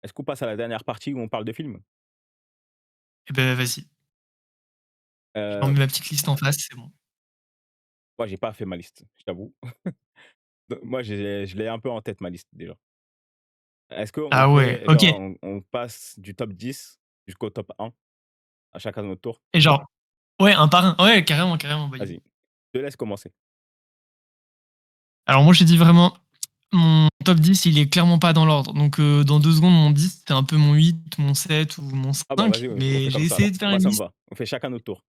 Est-ce qu'on passe à la dernière partie où on parle de films? Eh beh, vas-y, je me Heu, remets ma petite liste en face, c'est bon. Moi, j'ai pas fait ma liste, je t'avoue. Moi, je l'ai un peu en tête ma liste déjà. Est-ce qu'on Ah ouais, fait OK genre on passe du top 10 jusqu'au top 1 à chacun de notre tour? et genre ouais, un par un. Ouais, carrément, carrément, vas-y. Vas-y, je te laisse commencer. Alors moi, j'ai dit vraiment mon top 10, il est clairement pas dans l'ordre. Donc dans 2 secondes, mon 10, c'est un peu mon 8, mon 7 ou mon Ah bah, 5, vas-y, on mais fait j'ai comme ça essayé alors. de faire Moi, une ça me liste. va. On fait chacun notre tour.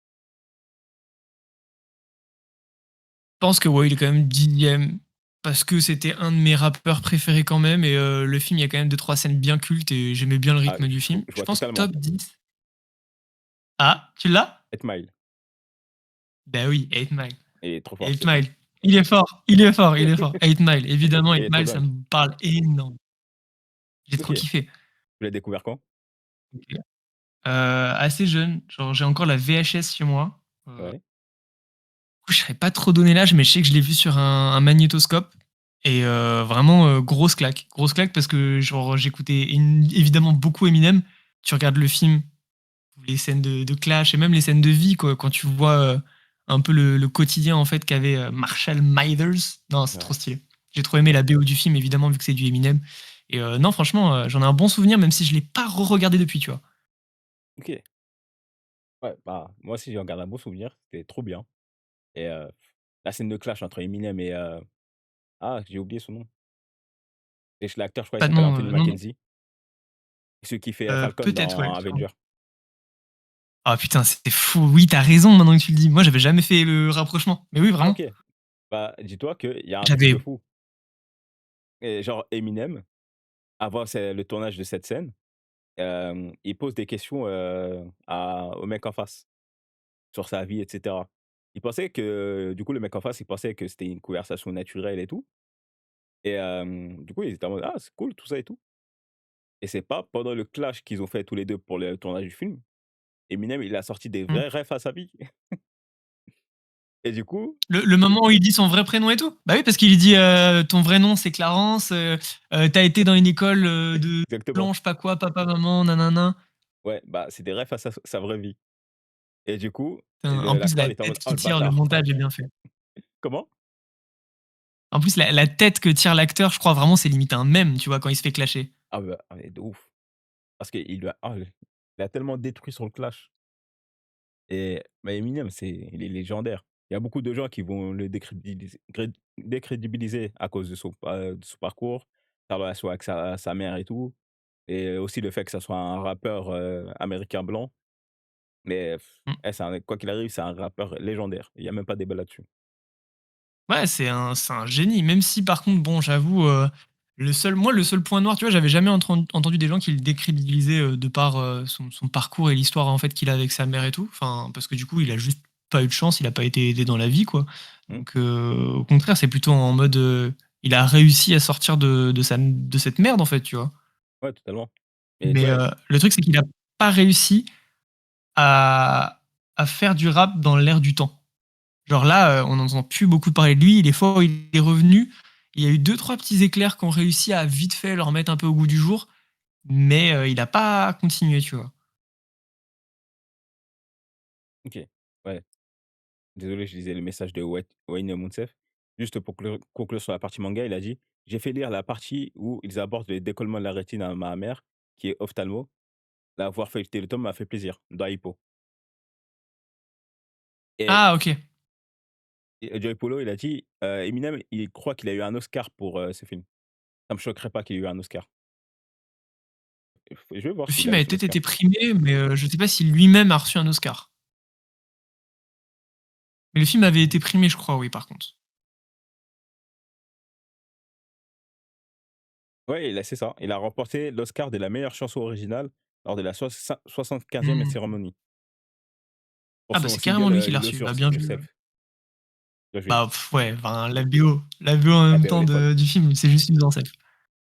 Je pense que ouais, il est quand même 10e parce que c'était un de mes rappeurs préférés quand même et le film, il y a quand même 2-3 scènes bien cultes et j'aimais bien le Ah, rythme du film. je Je vois pense totalement. top 10. Ah, tu l'as? 8 Mile Bah oui, 8 Mile. et trop fort 8 ce film. Mile. Il est fort, il est fort, il est fort. 8 Mile, évidemment, Il 8 est trop Mile, ça dingue. me parle énorme. J'ai OK. trop Tu kiffé. l'as découvert quand? OK. Assez jeune, genre j'ai encore la VHS chez moi. Ouais. Du coup, je saurais pas trop donner l'âge, mais je sais que je l'ai vu sur un magnétoscope et vraiment, grosse claque parce que genre j'écoutais évidemment beaucoup Eminem. Tu regardes le film, les scènes de clash et même les scènes de vie quoi, quand tu vois, un peu le quotidien en fait qu'avait, Marshall Mathers. Non, c'est trop Ouais. stylé. J'ai trop aimé la BO du film évidemment vu que c'est du Eminem et non franchement, j'en ai un bon souvenir même si je l'ai pas re-regardé depuis, tu vois? OK. Ouais, bah, moi aussi, j'en garde un bon souvenir. C'était trop bien et la scène de clash entre Eminem et j'ai oublié son nom. Et l'acteur, je crois, il Pas de s'appelle nom, Anthony non, non, Mackenzie. Celui qui fait, Falcon peut-être ouais. dans Avengers. Ah putain, c'était fou. Oui, t'as raison maintenant que tu le dis. Moi, j'avais jamais fait le rapprochement. Mais oui, Ah vraiment. OK. Bah, dis-toi qu'il y a un truc de J'avais fou et genre Eminem, avant le tournage de cette scène, il pose des questions, à au mec en face, sur sa vie et cetera. Il pensait que du coup, le mec en face, il pensait que c'était une conversation naturelle et tout et du coup, ils étaient en mode: «Ah, c'est cool, tout ça et tout» et c'est pas pendant le clash qu'ils ont fait tous les 2 pour le tournage du film, Eminem, il a sorti des mmh. vrais refs à sa vie et du coup Le moment où il dit son vrai prénom et tout? Bah oui, parce qu'il lui dit, «Ton vrai nom, c'est Clarence, tu été dans une école, de exactement. blanche, pas quoi, papa, maman, nanana». Ouais, bah, c'est des refs à sa vraie vie et du coup, Putain, en le plus, l'acteur, la il était en mode: tête «Oh, qui le tire, le bâtard». montage est bien fait. Comment? En plus, la tête que tire l'acteur, je crois vraiment, c'est limite un mème, tu vois, quand il se fait clasher. Ah mais de ouf. Parce qu'il lui a il a tellement détruit sur le clash et bah, Eminem, il est légendaire. Il y a beaucoup de gens qui vont le décrédibiliser à cause de son parcours, sa relation avec sa mère et tout et aussi le fait que ça soit un rappeur, américain blanc. Mais Mmh. c'est un quoi qu'il arrive, c'est un rappeur légendaire. Il y a même pas débat là-dessus. Ouais, c'est un génie, même si par contre, bon, j'avoue, le seul point noir, tu vois, j'avais jamais entendu des gens qui le décrédibilisaient, de par, son parcours et l'histoire, en fait, qu'il a avec sa mère et tout. Enfin, parce que du coup, il a juste pas eu de chance, il a pas été aidé dans la vie, quoi. Mmh, Donc, au contraire, c'est plutôt en mode, il a réussi à sortir de cette merde, en fait, tu vois? ouais, totalement. Et Mais, ouais, le truc, c'est qu'il a pas réussi à faire du rap dans l'air du temps. Genre là, on n'entend plus beaucoup parler de lui. Les fois où il est revenu, il y a eu deux trois petits éclairs qui ont réussi à vite fait le remettre un peu au goût du jour, mais il a pas continué, tu vois? OK, ouais. Désolé, je lisais le message de Wayne Mounsef. Juste pour conclure sur la partie manga, il a dit: «J'ai fait lire la partie où ils abordent le décollement de la rétine à ma mère, qui est ophtalmo. L'avoir feuilleté le tome m'a fait plaisir, dans Hippo». Et Ah OK. Joey Polo, il a dit, Eminem, il croit qu'il a eu un Oscar pour, ce film. Ça me choquerait pas qu'il ait eu un Oscar. Je vais voir Le s'il film a a eu son peut-être Oscar. été primé, mais je sais pas si lui-même a reçu un Oscar. Mais le film avait été primé, je crois, oui, par contre. Ouais, c'est ça. Il a remporté l'Oscar de la meilleure chanson originale lors de la 75e Mmh. cérémonie pour Ah bah, son c'est carrément single, lui qui l'a You reçu. Lose Bah, bien vu, Yourself. Bien joué. bah, ouais, enfin la BO en La même BO, elle temps est folle. de du film, c'est juste une mise en scène.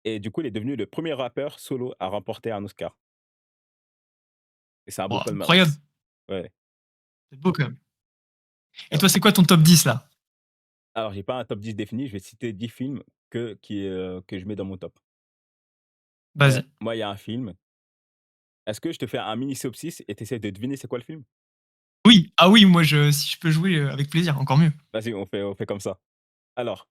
Et du coup, il est devenu le premier rappeur solo à remporter un Oscar et c'est un beau Waouh, incroyable, palmarès. Ouais. c'est beau quand même. Et Alors toi, c'est quoi ton top 10 là? alors j'ai pas un top 10 défini, je vais citer 10 films que je mets dans mon top. Vas-y. Moi, il y a un film. Est-ce que je te fais un mini synopsis et tu essaies de deviner c'est quoi le film? Oui, ah oui, moi je si je peux jouer, avec plaisir, encore mieux. Vas-y, on fait comme ça. Alors,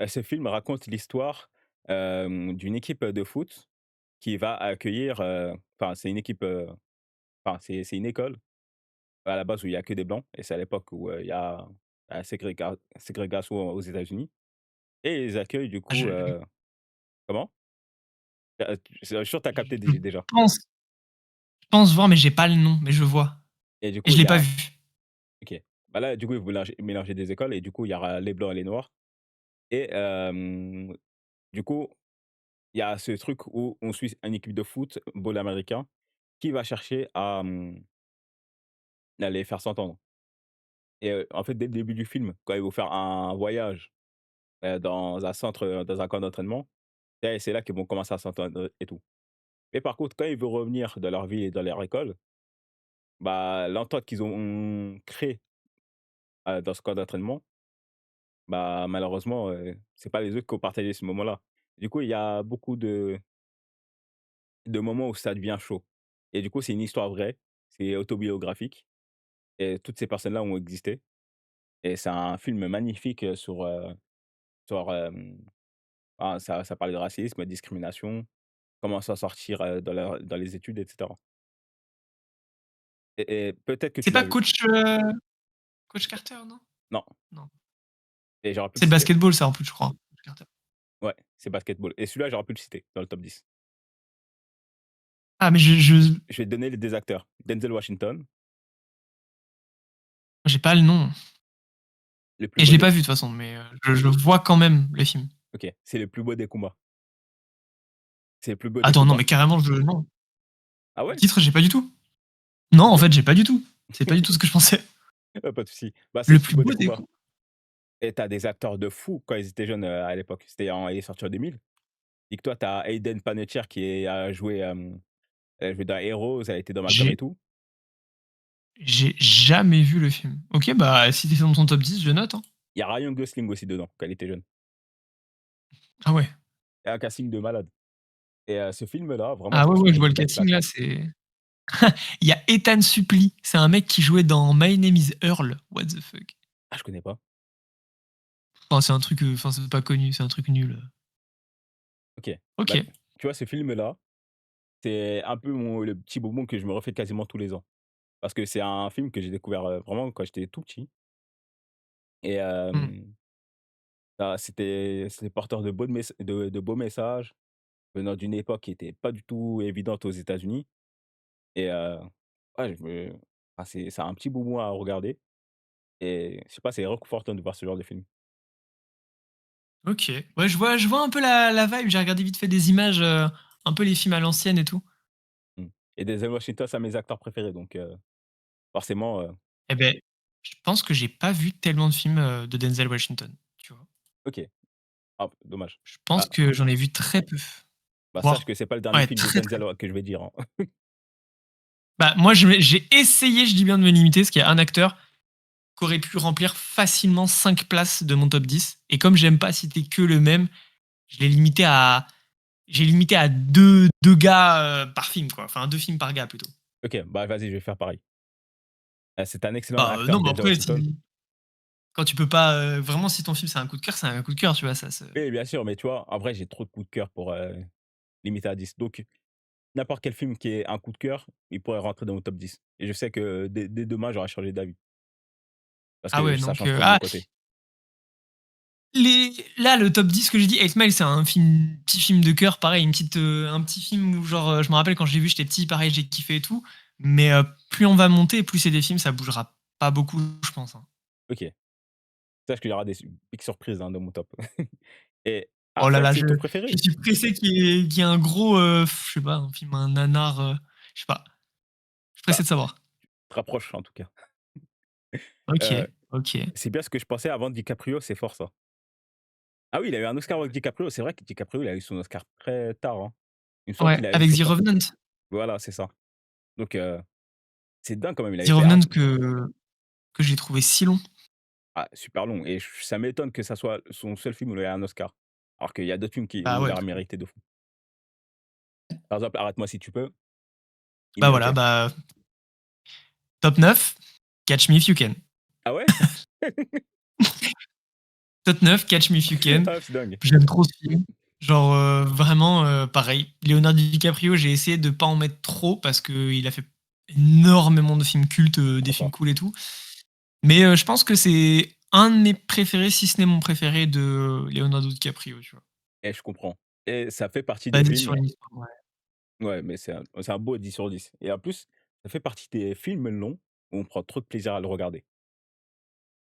ce film raconte l'histoire, d'une équipe, de foot qui va accueillir, enfin, c'est une équipe, enfin, c'est une école à la base où il y a que des blancs et c'est à l'époque où, il y a la ségrégation aux États-Unis et ils accueillent du Ah coup, comment? Je suis sûr tu as capté je déjà pense je pense voir, mais j'ai pas le nom, mais je vois et du et coup, je il l'ai y pas a vu. OK. Bah, là, du coup, vous mélangez des écoles et du coup, il y aura les blancs et les noirs et du coup, il y a ce truc où on suit une équipe de football américain qui va chercher à les faire s'entendre et en fait, dès le début du film, quand ils vont faire un voyage, dans un centre, dans un camp d'entraînement, et c'est là qu'ils vont commencer à s'entendre et tout. Mais par contre, quand ils veulent revenir dans leur ville et dans leur école, bah, l'entente qu'ils ont créée, dans ce camp d'entraînement, bah, malheureusement, c'est pas les autres qui ont partagé ce moment-là. Du coup, il y a beaucoup de moments où ça devient chaud et du coup, c'est une histoire vraie, c'est autobiographique et toutes ces personnes-là ont existé et c'est un film magnifique, sur, ça parle de racisme, de discrimination, comment s'en sortir, dans les études et cetera et peut-être que C'est tu pas l'as vu. Coach Carter, non? Non Non. et j'aurais pu le C'est le citer. basketball ça en plus, je crois. Coach Carter. Ouais, c'est basketball et celui-là, j'aurais pu le citer dans le top 10. Ah mais je Je vais te donner les 2 acteurs. Denzel Washington, j'ai pas le nom le plus et je beau l'ai des pas vu de toute façon, mais je vois quand même le film. OK, c'est le plus beau des combats. C'est le plus beau des Attends, non, combats. mais carrément je non. Ah Le ouais? titre, j'ai pas du tout. Non, en OK. fait, j'ai pas du tout. C'est pas du tout ce que je pensais. Pas de souci. Bah, c'est Le le plus plus beau beau des des combats coups? et tu as des acteurs de fou quand ils étaient jeunes, à l'époque. Il est sorti en 2000. Dis-toi, tu as Hayden Panettiere a joué, elle a joué dans Heroes, elle a été dans Malcolm et J'ai tout. j'ai jamais vu le film. OK, bah, si tu dans ton top 10, je note, hein. Il y a Ryan Gosling aussi dedans, quand il était jeune. Ah ouais. Et un casting de malade et ce film-là, vraiment, je Ah pense ouais, que ouais, c'est je vois une le belle casting claque. là, c'est il y a Ethan Suplee, c'est un mec qui jouait dans My Name is Earl. What the fuck? Ah, je connais pas. Enfin, c'est un truc, enfin, c'est pas connu, c'est un truc nul. OK. Bah, OK. tu vois, ce film-là, c'est un peu le petit bonbon que je me refais quasiment tous les ans. Parce que c'est un film que j'ai découvert, vraiment quand j'étais tout petit et Mmh. c'était porteur de beaux messages, venant d'une époque qui était pas du tout évidente aux États-Unis et ouais, c'est un petit bonbon à regarder et je sais pas, c'est réconfortant de voir ce genre de film. OK. Ouais, je vois un peu la vibe. J'ai regardé vite fait des images, un peu les films à l'ancienne et tout. Mmh et Denzel Washington, c'est un de mes acteurs préférés donc forcément, Et beh, je pense que j'ai pas vu tellement de films, de Denzel Washington, tu vois? OK. Ah, dommage. Je pense Bah que j'en ai vu très peu, bah, sache voire que c'est pas le dernier ouais, film de très, très Denzel, peu. que je vais dire, hein. Bah, moi, j'ai essayé, je dis bien de me limiter, parce qu'il y a un acteur qui aurait pu remplir facilement 5 places de mon top 10 et comme j'aime pas citer que le même, je l'ai limité à j'ai limité à deux gars, par film, quoi. Enfin, 2 films par gars, plutôt. OK, bah, vas-y, je vais faire pareil. C'est un excellent Bah, acteur, non, mais Denzel après, Washington. si quand tu peux pas, vraiment, si ton film, c'est un coup de cœur, c'est un coup de cœur, tu vois? Ça se Oui, bien sûr, mais tu vois, en vrai, j'ai trop de coups de cœur pour, limiter à 10. Donc n'importe quel film qui est un coup de cœur, il pourrait rentrer dans mon top 10 et je sais que dès demain, j'aurais changé d'avis parce ah que ouais, ça donc change trop de mon ah, côté. les là, le top 10 que j'ai dit, Eight Mile, c'est un film petit film de cœur, pareil, un petit film où genre, je me rappelle quand je l'ai vu, j'étais petit, pareil, j'ai kiffé et tout. Mais, plus on va monter, plus c'est des films, ça bougera pas beaucoup, je pense, hein. OK, sache qu'il y aura des big surprises, hein, dans mon top et Oh là après, là, c'est je ton je préféré? suis pressé qu'il y ait un gros, je sais pas, un film, un nanar, je sais pas. Je suis Bah, pressé de savoir. tu te rapproches en tout cas. Heu, OK, OK. c'est bien ce que je pensais avant DiCaprio, c'est fort ça. Ah oui, il a eu un Oscar avec DiCaprio, c'est vrai que DiCaprio, il a eu son Oscar très tard, hein. Il me semble Ouais, qu'il a eu avec sur The sa Revenant. voilà, c'est ça. Donc c'est dingue quand même, il avait The fait un Revenant que j'ai trouvé si long. super long et ça m'étonne que ça soit son seul film où il a eu un Oscar. Alors qu'il y a d'autres films qui Bah où il ouais, aurait mérité de fou. Par exemple, Arrête-moi si tu peux, il Bah, voilà, méritait. bah, top 9, Catch Me If You Can. Ah ouais? Top 9, Catch Me If You Can. Ah, c'est dingue. J'aime trop ce film. Genre, vraiment, pareil. Leonardo DiCaprio, j'ai essayé de pas en mettre trop parce qu'il a fait énormément de films cultes, des Trop films fort. cool et tout. Mais je pense que c'est un de mes préférés, si ce n'est mon préféré de Leonardo DiCaprio, tu vois. Et je comprends et ça fait partie des Basé sur films une histoire vraie. ouais, mais c'est un beau 10 sur 10 et en plus, ça fait partie des films longs où on prend trop de plaisir à le regarder.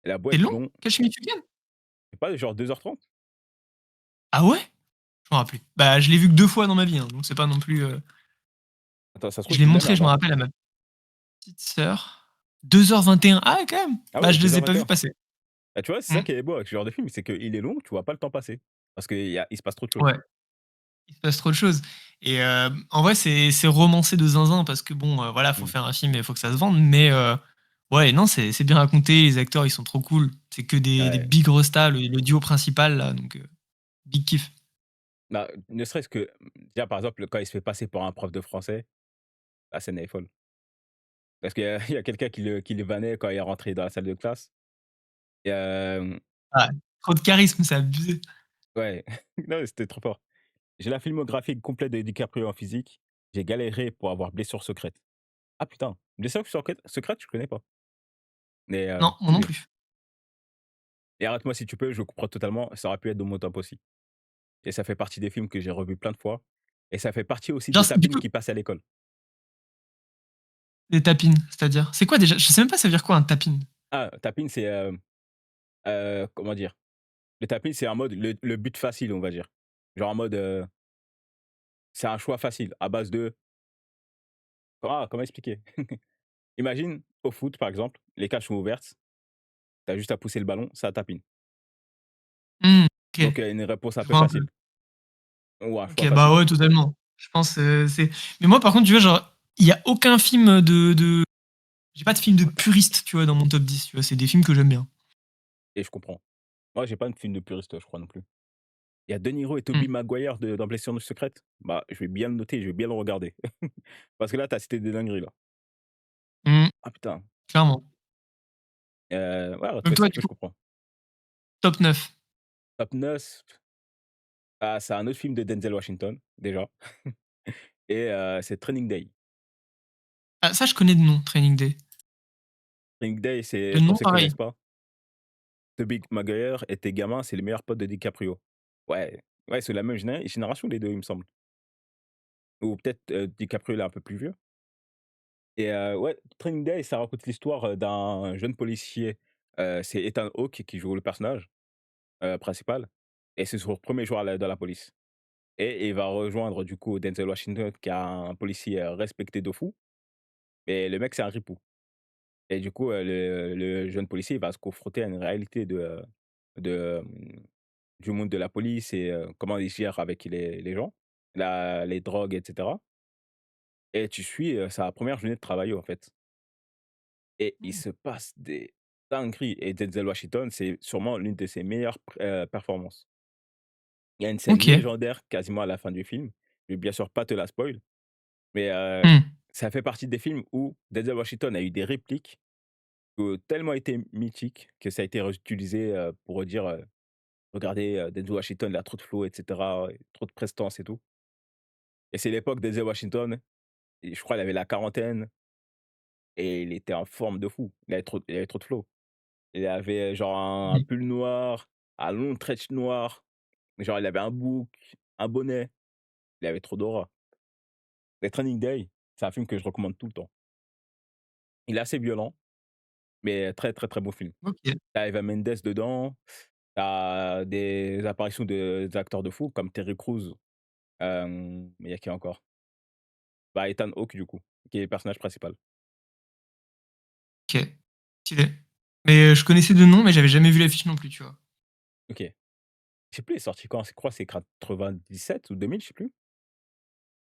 Il a beau C'est être long, long, Catch Me If You Can? c'est pas genre 2h30. Ah ouais? Je m'en rappelle plus. Bah, je l'ai vu que 2 fois dans ma vie, hein, donc c'est pas non plus, Attends, ça se trouve je l'ai tu l'aimes montré, je me alors? rappelle, à ma petite sœur. 2h21. Ah ouais, quand même! Ah Bah, ouais, je les ai pas vus 2h21. passer. Bah, tu vois, c'est ça Mmh. qui est beau avec ce genre de film, c'est qu'il est long, tu vois pas le temps passer parce qu'il se passe trop de choses. Ouais, il se passe trop de choses et en vrai, c'est romancé de zinzin parce que bon, voilà, faut Mmh. faire un film et faut que ça se vende, mais ouais, non, c'est bien raconté, les acteurs, ils sont trop cool. C'est que des Ouais. big restas, le duo principal là, donc big kiff. Bah, ne serait-ce que, déjà, par exemple, quand il se fait passer pour un prof de français, la scène elle est folle. Parce qu'il y a il y a quelqu'un qui le vannait quand il est rentré dans la salle de classe et Ouais, trop de charisme, c'est abusé. ouais, non, mais c'était trop fort. J'ai la filmographie complète de DiCaprio en physique. J'ai galéré pour avoir Blessure secrète. Ah putain, Blessure secrète, je connais pas. Mais Non, moi c'est non bien. plus. Et Arrête-moi si tu peux, je le comprends totalement, ça aurait pu être dans mon top aussi. Et ça fait partie des films que j'ai revus plein de fois et ça fait partie aussi Genre, des c'est du tapines coup, qui passent à l'école. des tapines, c'est-à-dire? C'est quoi déjà? Je sais même pas ça veut dire quoi un tapine? Ah, tapine, c'est, comment dire? Le tapis, c'est en mode le but facile, on va dire. Genre en mode, c'est un choix facile à base de comment expliquer? Imagine au foot, par exemple, les cages sont ouvertes, tu as juste à pousser le ballon, ça tapine. Mmh, OK, Donc une réponse un je peu vois un peu. facile ou un choix OK, bah, facile. ouais, totalement. Je pense, c'est mais moi, par contre, tu vois, genre, il y a aucun film de j'ai pas de film de puriste, tu vois, dans mon top 10, tu vois? C'est des films que j'aime bien. Et je comprends. Moi, j'ai pas de film de puriste, je crois non plus. Il y a De Niro et Mmh. Tobey Maguire dans Blessure secrète. Bah, je vais bien le noter, je vais bien le regarder. Parce que là, tu as cité des dingueries là. Mmh, Ah putain, clairement. ouais, Donc Arrête-moi si toi, tu du peux, je coup, comprends. top 9. Top 9, ah, c'est un autre film de Denzel Washington, déjà et c'est Training Day. Ah, ça, je connais de nom, Training Day. Training Day, Le c'est pour nom, ceux qui pareil. connaissent pas, Tobey Maguire était gamin, c'est le meilleur pote de DiCaprio. Ouais, ouais, c'est la même génération les 2, il me semble. Ou peut-être, DiCaprio, il est un peu plus vieux et ouais, Training Day, ça raconte l'histoire, d'un jeune policier, c'est Ethan Hawke qui joue le personnage, principal et c'est son premier jour dans la police et il va rejoindre du coup Denzel Washington qui est un policier, respecté de fou, mais le mec, c'est un ripou et du coup, le jeune policier, il va se confronter à une réalité de, du monde de la police et comment ils gèrent avec les gens, les drogues et cetera et tu suis, sa première journée de travail, en fait et il Mmh. se passe des dingueries et Denzel Washington, c'est sûrement l'une de ses meilleures performances. Il y a une scène OK. légendaire quasiment à la fin du film, je vais bien sûr pas te la spoil, mais Mmh. ça fait partie des films où Denzel Washington a eu des répliques qui ont tellement été mythiques que ça a été réutilisé, pour dire, «Regardez, Denzel Washington, il a trop de flow et cetera, trop de prestance et tout» et c'est l'époque Denzel Washington et je crois il avait la quarantaine et il était en forme de fou. Il avait trop de flow. Il avait genre un Mmh. pull noir, un long trench noir, genre il avait un bouc, un bonnet, il avait trop d'aura. Et Training Day, c'est un film que je recommande tout le temps. Il est assez violent, mais très, très, très beau film. OK. Tu Eva Mendes dedans, t'as des apparitions d'acteurs de fou comme Terry Crews, mais il y a qui encore? Bah, Ethan Hawke du coup, qui est le personnage principal. OK. Stylé. Mais je connaissais de nom, mais j'avais jamais vu l'affiche non plus, tu vois? OK. Je sais plus, il est sorti quand? Je crois que c'est 97 ou 2000, je sais plus.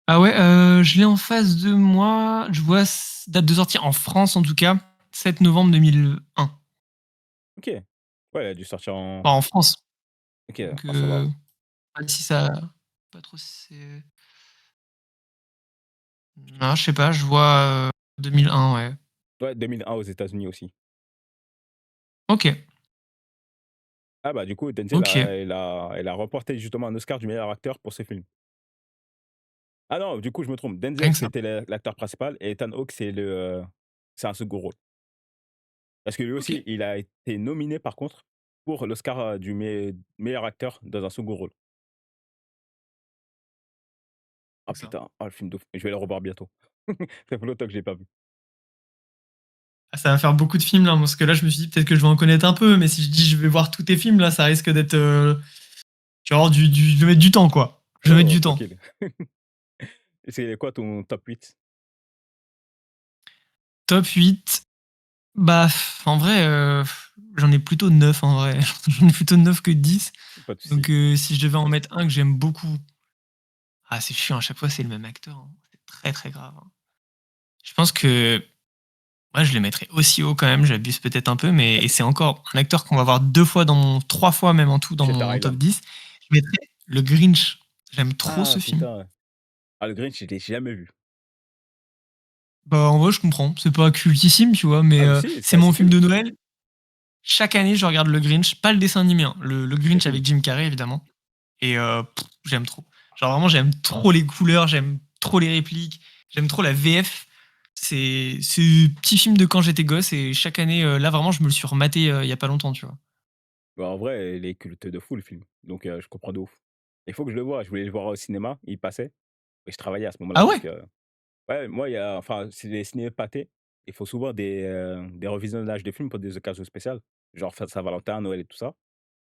Ah ouais, je l'ai en face de moi. Je vois date de sortie en France, en tout cas, 7 novembre 2001. OK. Ouais, il a dû sortir en Enfin, en France. OK, Donc ah ça va. pas si ça pas trop si c'est Non, je sais pas, je vois, 2001, ouais. Ouais, 2001 aux États-Unis aussi. OK, Ah bah, du coup, Denzel OK, a remporté justement un Oscar du meilleur acteur pour ce film. Ah non, du coup, je me trompe. rien Denzel, que ça. c'était l'acteur principal et Ethan Hawke, c'est un second rôle. Parce que lui aussi, OK, il a été nominé par contre pour l'Oscar, du meilleur acteur dans un second rôle. Ah c'est ça. putain, ah le film de fou. Je vais le revoir bientôt. Ça fait longtemps que je l'ai pas vu. Ah, ça va faire beaucoup de films là, parce que là, je me suis dit peut-être que je vais en connaître un peu, mais si je dis je vais voir tous tes films là, ça risque d'être, je vais avoir je vais mettre du temps quoi. Je vais mettre Oh, du temps. tranquille. Et c'est quoi ton top 8? Top 8, bah, en vrai, j'en ai plutôt 9 en vrai. J'en ai plutôt 9 que 10. Pas de Donc, souci. si je devais en mettre un que j'aime beaucoup, ah, c'est chiant, à chaque fois c'est le même acteur, hein. C'est très très grave, hein. Je pense que moi je le mettrais aussi haut quand même, j'abuse peut-être un peu, mais et c'est encore un acteur qu'on va voir 2 fois dans mon 3 fois même en tout dans Shutter mon top Island. 10. Je mettrais le Grinch. J'aime trop Ah ce film. putain. Ah le Grinch, je l'ai jamais vu. Bah, en vrai, je comprends. C'est pas cultissime, tu vois, mais Ah mais si, c'est c'est mon film cool. de Noël. Chaque année, je regarde le Grinch, pas le dessin animé, hein, le C'est Grinch cool. avec Jim Carrey évidemment. Et j'aime trop. Genre vraiment, j'aime trop les couleurs, j'aime trop les répliques, j'aime trop la VF. C'est petit film de quand j'étais gosse et chaque année, là vraiment, je me le suis rematé il y a pas longtemps, tu vois. Bah, en vrai, il est culte de fou le film, donc je comprends de ouf. Il faut que je le voie, je voulais le voir au cinéma, il passait et je travaillais à ce moment-là Ah ouais? donc ouais, moi, il y a enfin, c'est les ciné pâtés, il faut souvent des revisionnages de films pour des occasions spéciales, genre Saint-Valentin, Noël et tout ça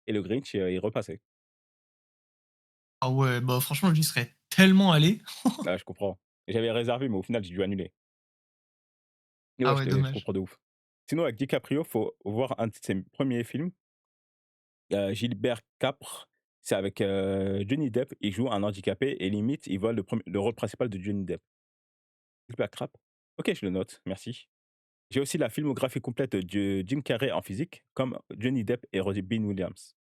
et le Grinch, il repassait. Ah ouais, bah franchement, j'y serais tellement allé. Ouais, je comprends. J'avais réservé mais au final, j'ai dû annuler. Mais Ah ouais, ouais, je dommage. comprends de ouf. Sinon avec DiCaprio, faut voir un de ses premiers films, Gilbert Capre, c'est avec, Johnny Depp, il joue un handicapé et limite, il vole le rôle principal de Johnny Depp. Gilbert Crap. OK, je le note, merci. J'ai aussi la filmographie complète de Jim Carrey en physique, comme Johnny Depp et Robin Williams.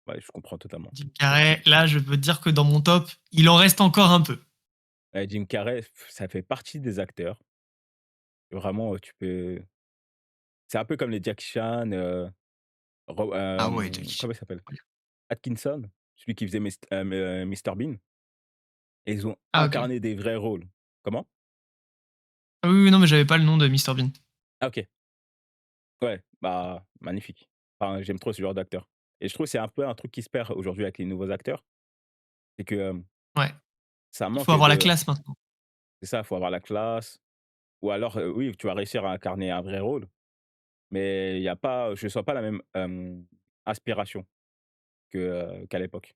Ouais, je comprends totalement. Jim Carrey, là, je peux te dire que dans mon top, il en reste encore un peu. Jim Carrey, ça fait partie des acteurs. Vraiment, tu peux c'est un peu comme les Jackie Chan, Ah ouais, Jackie Chan. comment il s'appelle? Atkinson, celui qui faisait Mr Bean et ils ont Ah OK. incarné des vrais rôles. Comment? Ah oui, oui, non, mais j'avais pas le nom de Mr Bean. Ah OK, ouais, bah, magnifique. Enfin, j'aime trop ce genre d'acteur et je trouve que c'est un peu un truc qui se perd aujourd'hui avec les nouveaux acteurs, c'est que, Ouais. ça Il faut manque avoir la de classe maintenant. c'est ça, il faut avoir la classe ou alors, oui, tu vas réussir à incarner un vrai rôle, mais il y a pas je sens pas la même, inspiration qu'à l'époque.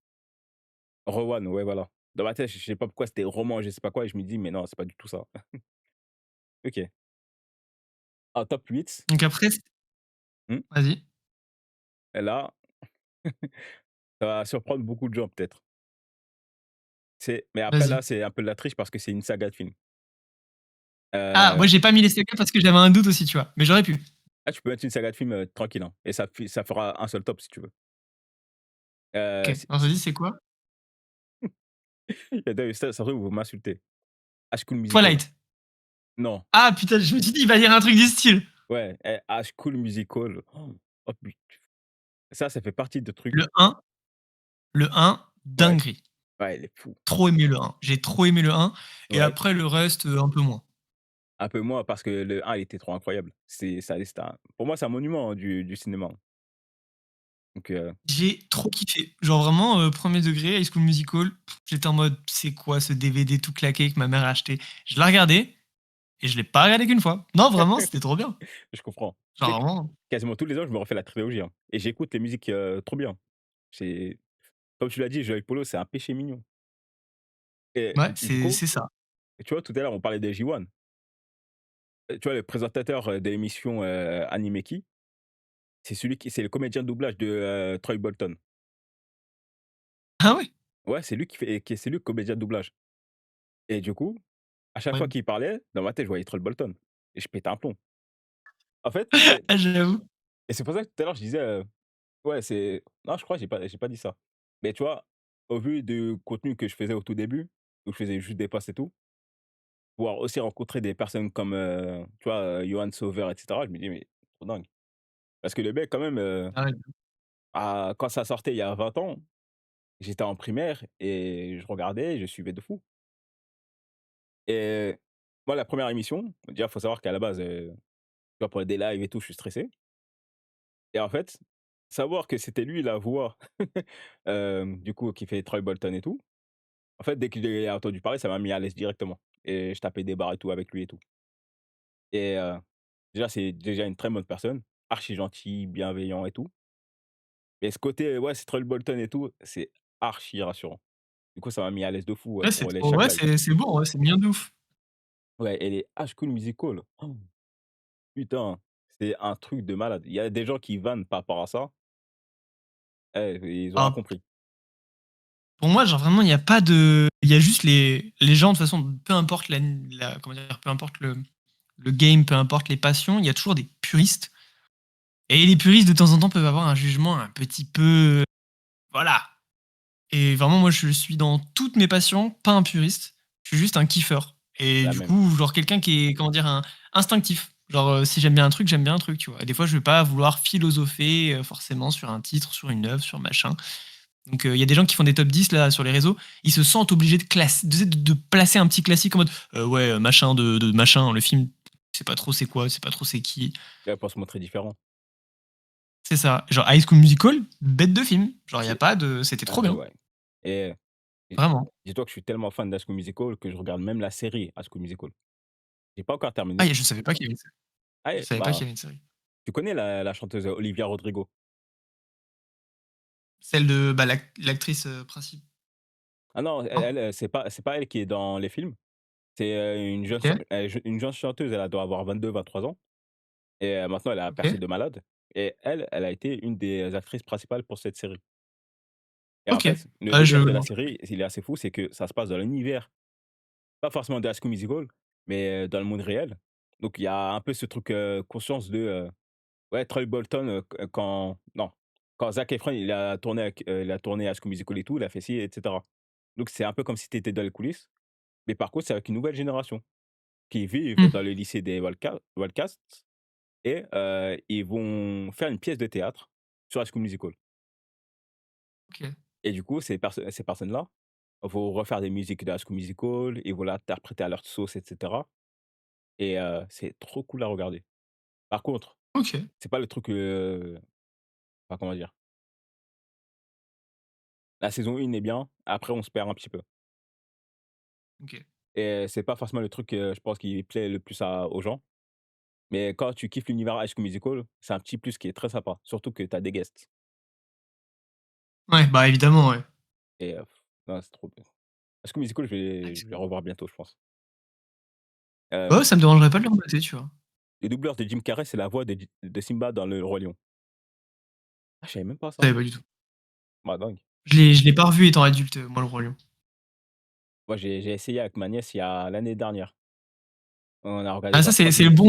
Rowan, ouais, voilà. Dans ma tête, je sais pas pourquoi c'était roman, je sais pas quoi et je me dis: «Mais non, c'est pas du tout ça». OK. En top 8, Donc après, mmh, vas-y, là, ça va surprendre beaucoup de gens peut-être. Mais après vas-y. là, c'est un peu de la triche parce que c'est une saga de films. Ah, moi Heu, j'ai pas mis les sagas parce que j'avais un doute aussi, tu vois? Mais j'aurais pu. tu peux mettre une saga de films, tranquille, hein et ça fera un seul top si tu veux. OK. C'est Alors vas-y, c'est quoi? ça se trouve, vous m'insultez. High School Musical. Twilight. Non, Ah putain, je me suis dit: «Il va dire un truc du style». ouais, High School Musical. Oh put ça fait partie de trucs Le 1, le 1, ouais, dinguerie. ouais, il est fou. Trop aimé le 1. J'ai trop aimé le 1 et Ouais, après le reste, un peu moins. un peu moins parce que le 1 il était trop incroyable. C'est un pour moi, c'est un monument, hein, du cinéma, hein. Donc J'ai trop kiffé. Genre vraiment, 1er degré, High School Musical, j'étais en mode: «C'est quoi ce DVD tout claqué que ma mère a acheté?» Je l'ai regardé et je l'ai pas regardé qu'une fois. Non, vraiment, c'était trop bien. je comprends. Tu sais Genre que vraiment, quasiment tous les ans, je me refais la trilogie, hein et j'écoute les musiques, trop bien. C'est comme tu l'as dit, Joël Polo, c'est un péché mignon et ouais, du c'est coup, c'est ça. tu vois, tout à l'heure, on parlait de J1. Tu vois, le présentateur, de l'émission, Animeki, c'est le comédien de doublage de, Troy Bolton. Ah ouais? Ouais, c'est lui le comédien de doublage et du coup, à chaque fois Ouais. qu'il parlait, dans ma tête, je voyais Troy Bolton et je pétais un plomb. En fait et Ah j'avoue. c'est pour ça que tout à l'heure, je disais, ouais, c'est non, je crois, que j'ai pas dit ça. Mais tu vois, au vu du contenu que je faisais au tout début, où je faisais juste des passes et tout, pouvoir aussi rencontrer des personnes comme, tu vois, Yoann Sauveur et cetera, je me dis: «Mais trop dingue». Parce que le mec quand même, Ah ouais. quand ça sortait il y a 20 ans, j'étais en primaire et je regardais, je suivais de fou et moi la première émission, déjà faut savoir qu'à la base, tu vois, pour des lives et tout, je suis stressé et en fait, savoir que c'était lui la voix, du coup qui fait Troy Bolton et tout, en fait dès que je l'ai entendu parler, ça m'a mis à l'aise directement et je tapais des barres et tout avec lui et tout et déjà c'est déjà une très bonne personne, archi gentil, bienveillant et tout et ce côté, ouais, c'est Troy Bolton et tout, c'est archi rassurant. Du coup, ça m'a mis à l'aise de fou, Ouais, c'est pour les trop chaque ouais, live. c'est bon, ouais, c'est mignon de ouf. Ouais et les High School Musical, putain, c'est un truc de malade. Il y a des gens qui vannent par rapport à ça, ils ont rien Ah, compris. pour moi, genre vraiment, il y a juste les gens de toute façon, peu importe la comment dire? Peu importe le game, peu importe les passions, il y a toujours des puristes et les puristes de temps en temps peuvent avoir un jugement un petit peu, voilà. Et vraiment, moi, je suis dans toutes mes passions, pas un puriste. Je suis juste un kiffeur. Et La du même. coup, genre quelqu'un qui est, comment dire, instinctif. Genre, si j'aime bien un truc, j'aime bien un truc, tu vois. Et des fois, je vais pas vouloir philosopher forcément sur un titre, sur une œuvre, sur machin. Donc, il y a des gens qui font des top 10 là sur les réseaux. Ils se sentent obligés de placer un petit classique en mode ouais, machin de machin. Le film, c'est pas trop c'est quoi, c'est pas trop c'est qui. Ouais, pour se montrer différent. C'est ça. Genre, High School Musical, bête de film. Genre, il y a C'est pas de. C'était trop bien. ouais et et Vraiment. dis-toi que je suis tellement fan d'High School Musical que je regarde même la série High School Musical. J'ai pas encore Ah, terminé. je savais pas qu'il y avait une série. Ah Je et savais pas qu'il y bah, avait une série. tu connais la chanteuse Olivia Rodrigo? Celle de bah, l'actrice principale. Ah non, elle, c'est pas elle qui est dans les films. C'est, Ok, une jeune chanteuse, elle doit avoir 22-23 ans et maintenant elle a ok, percé de malade et elle a été une des actrices principales pour cette série et en ok. fait, le Ah, délire de la non, je- série, il est assez fou, c'est que ça se passe dans l'univers, pas forcément de High School Musical, mais dans le monde réel. Donc il y a un peu ce truc, conscience de, ouais, Troy Bolton, quand non, quand Zac Efron, il a tourné High School Musical et tout, il a fait ci et cetera. Donc c'est un peu comme si tu étais dans les coulisses, mais par contre, c'est avec une nouvelle génération qui vivent Hmm, dans le lycée des Wildcats et ils vont faire une pièce de théâtre sur High School Musical ok. et du coup, ces personnes-là vont refaire des musiques de High School Musical, ils vont l'interpréter à leur sauce et cetera et c'est trop cool à regarder. Par contre, Ok, c'est pas le truc, enfin, comment dire? La saison 1 est bien, après on se perd un petit peu ok. et c'est pas forcément le truc, je pense qui plaît le plus à aux gens, mais quand tu kiffes l'univers High School Musical, c'est un petit plus qui est très sympa, surtout que tu as des guests Ouais, bah évidemment, ouais. et non, c'est trop bien. High School Musical, Ah, je vais revoir bientôt, je pense. bah ouais, Hem, ça me dérangerait pas de le remater, tu vois. le doubleur de Jim Carrey, c'est la voix de Simba dans Le Roi Lion. Ah, je savais même pas Je ça. savais pas du tout. Bah, dingue. Je l'ai pas revu étant adulte, moi, le Roi Lion. Moi, j'ai essayé avec ma nièce il y a l'année dernière. On a regardé Ah, ça, genre 30 c'est le minutes.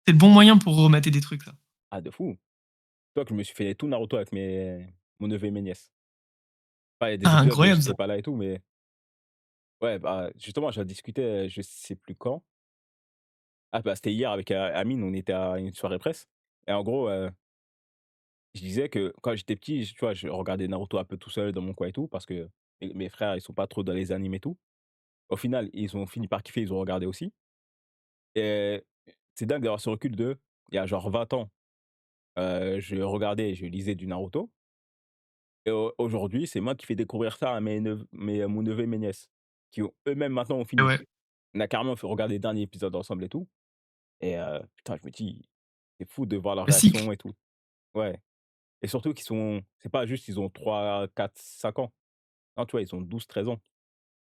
c'est le bon moyen pour remater des trucs, ça. Ah, de fou! Toi que je me suis fait tout Naruto avec mon neveu et mes nièces. Enfin, il y a des Ah, épisodes où incroyable, ça. j'étais pas là et tout, mais ouais, bah, justement, j'en discutais, je sais plus quand. Ah, bah, c'était hier avec, Amine, on était à une soirée presse et en gros, je disais que quand j'étais petit, tu vois, je regardais Naruto un peu tout seul dans mon coin et tout parce que mes frères, ils sont pas trop dans les animes et tout. Au final, ils ont fini par kiffer, ils ont regardé aussi et c'est dingue d'avoir ce recul de il y a genre 20 ans, je regardais et je lisais du Naruto et aujourd'hui, c'est moi qui fais découvrir ça à mon neveu et mes nièces qui ont eux-mêmes maintenant ont Et fini. ouais, On a carrément fait regarder les derniers épisodes ensemble et tout et putain, je me dis: «C'est fou de voir leur le cycle. réaction et tout». Ouais et surtout c'est pas juste ils ont 3, 4, 5 ans. Non, tu vois, ils ont 12, 13 ans.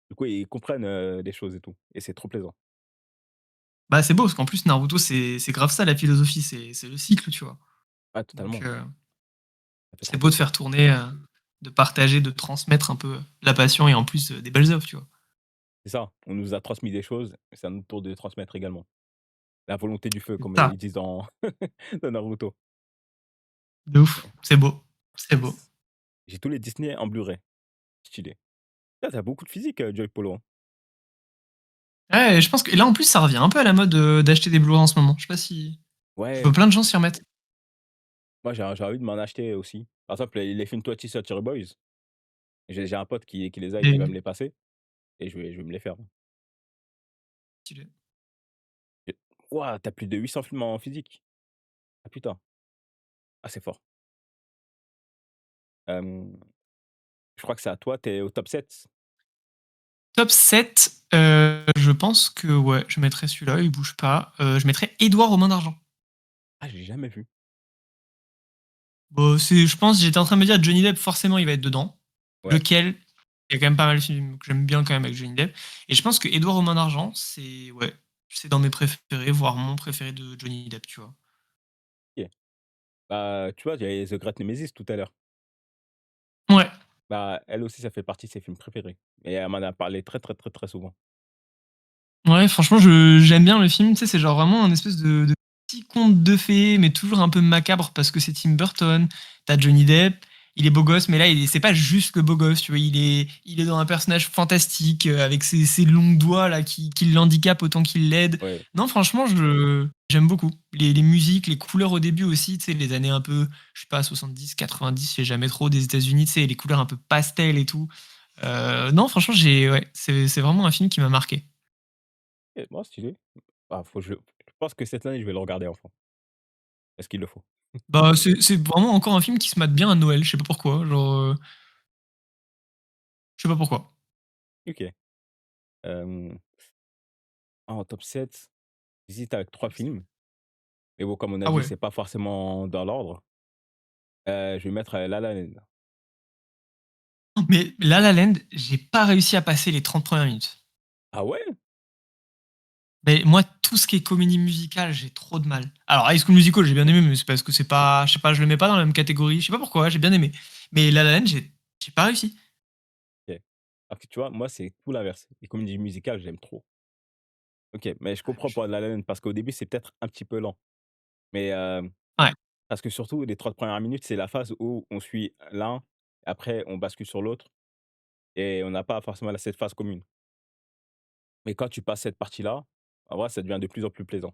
Du coup, ils comprennent, des choses et tout et c'est trop plaisant. Bah, c'est beau parce qu'en plus, Naruto, c'est grave ça, la philosophie, c'est le cycle, tu vois? Ah Donc, totalement, ça fait c'est trop beau de plaisir. faire tourner, de partager, de transmettre un peu la passion et en plus, des belles œuvres, tu vois? C'est ça, on nous a transmis des choses, c'est à notre tour de les transmettre également. La volonté du feu, C'est comme, ça, ils disent dans dans Naruto. de ouf, c'est beau, c'est beau. Yes. J'ai tous les Disney en Blu-ray, stylé. Ah, tu beaucoup de physique, Joey Polo, hein. Ouais, je pense que et là, en plus, ça revient un peu à la mode, d'acheter des Blu-ray en ce moment. Je sais pas si je vois Ouais, plein de gens s'y remettre. moi j'ai envie de m'en acheter aussi. Par exemple, les films 20th Century Boys, j'ai un pote qui les a et qui va me Des les passer et je vais me les faire. stylé. Et waouh, tu plus de 800 films en physique? Ah putain, ah c'est fort. Hem, je crois que c'est à toi, tu es au top 7. Top 7, je pense que ouais, je mettrais celui-là, il bouge pas. Je mettrais Édouard aux mains d'argent. Ah, j'ai jamais vu. Bah, c'est je pense j'étais en train de me dire Johnny Depp forcément il va être dedans. Ouais, Lequel? Il y a quand même pas mal de films que j'aime bien quand même avec Johnny Depp et je pense que Édouard aux mains d'argent, c'est ouais, c'est dans mes préférés, voire mon préféré de Johnny Depp, tu vois? OK. Bah, tu vois, il y avait The Great Nemesis tout à l'heure. Ouais. Bah, elle aussi, ça fait partie de ses films préférés et elle m'en a parlé très, très, très, très souvent. Ouais, franchement, je j'aime bien le film. Tu sais, c'est genre vraiment un espèce de petit conte de fées, mais toujours un peu macabre parce que c'est Tim Burton. T'as Johnny Depp, il est beau gosse, mais là, c'est pas juste le beau gosse, tu vois. Il est dans un personnage fantastique avec ses longs doigts là qui l'handicapent autant qu'il l'aide. Ouais, Non, franchement, j'aime beaucoup. Les musiques, les couleurs au début aussi, tu sais, les années un peu, je sais pas, 70, 90, je sais jamais trop, des États-Unis, tu sais, les couleurs un peu pastel et tout. Non, franchement, ouais, c'est vraiment un film qui m'a marqué. et moi, stylé. Ah, je pense que cette année, je vais le regarder enfin, parce qu'il le faut. Bah, c'est vraiment encore un film qui se mate bien à Noël, je sais pas pourquoi, genre, je sais pas pourquoi. OK. Hem, en top 7, j'hésite avec 3 Top 7. films, mais bon, comme on a Ah dit, ouais. c'est pas forcément dans l'ordre. Je vais mettre, La La Land. Mais La La Land, j'ai pas réussi à passer les 30 premières minutes. Ah ouais? Mais moi, tout ce qui est comédie musicale, j'ai trop de mal. Alors, High School Musical, j'ai bien aimé, mais c'est parce que c'est pas, je sais pas, je le mets pas dans la même catégorie. Je sais pas pourquoi, j'ai bien aimé. Mais La La Land, j'ai pas réussi. OK. Alors que tu vois, moi, c'est tout l'inverse. Les comédies musicales, j'aime trop. OK, mais je Ah, comprends pour La La Land parce qu'au début, c'est peut-être un petit peu lent, mais ouais, parce que surtout les 30 premières minutes, c'est la phase où on suit l'un, après on bascule sur l'autre et on n'a pas forcément cette phase commune. Mais quand tu passes cette partie-là, en vrai, ça devient de plus en plus plaisant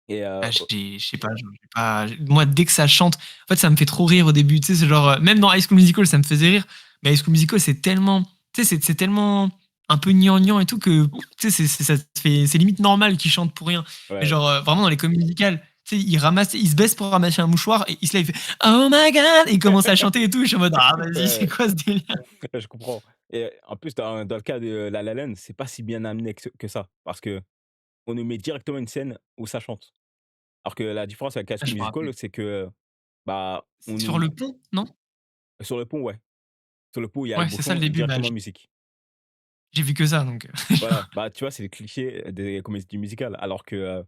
et ah, je sais pas, genre, j'ai pas moi, dès que ça chante, en fait, ça me fait trop rire au début, tu sais, c'est genre, même dans High School Musical, ça me faisait rire, mais High School Musical, c'est tellement, tu sais, c'est tellement un peu gnangnan et tout que, tu sais, ça te fait c'est limite normal qu'ils chantent pour rien. Mais ouais, genre, vraiment dans les comédies musicales, tu sais, il se baisse pour ramasser un mouchoir et il se lève, il fait: «Oh my God!» et il commence à chanter et tout, je suis en mode: «Ah vas-y, c'est ouais, quoi ce délire?» je comprends et en plus dans le cas de La La Land, c'est pas si bien amené que ça parce qu'on nous met directement une scène où ça chante. Alors que la différence avec High Ah, School je me rappelle. Musical, c'est que, bah, on C'est sur nous le pont, non? sur le pont, ouais, sur le pont, il y a le Ouais, c'est ça le bouchon, début, bah, directement musique. j'ai vu que ça donc Voilà, bah, tu vois, c'est le cliché des comédies musicales. Alors que,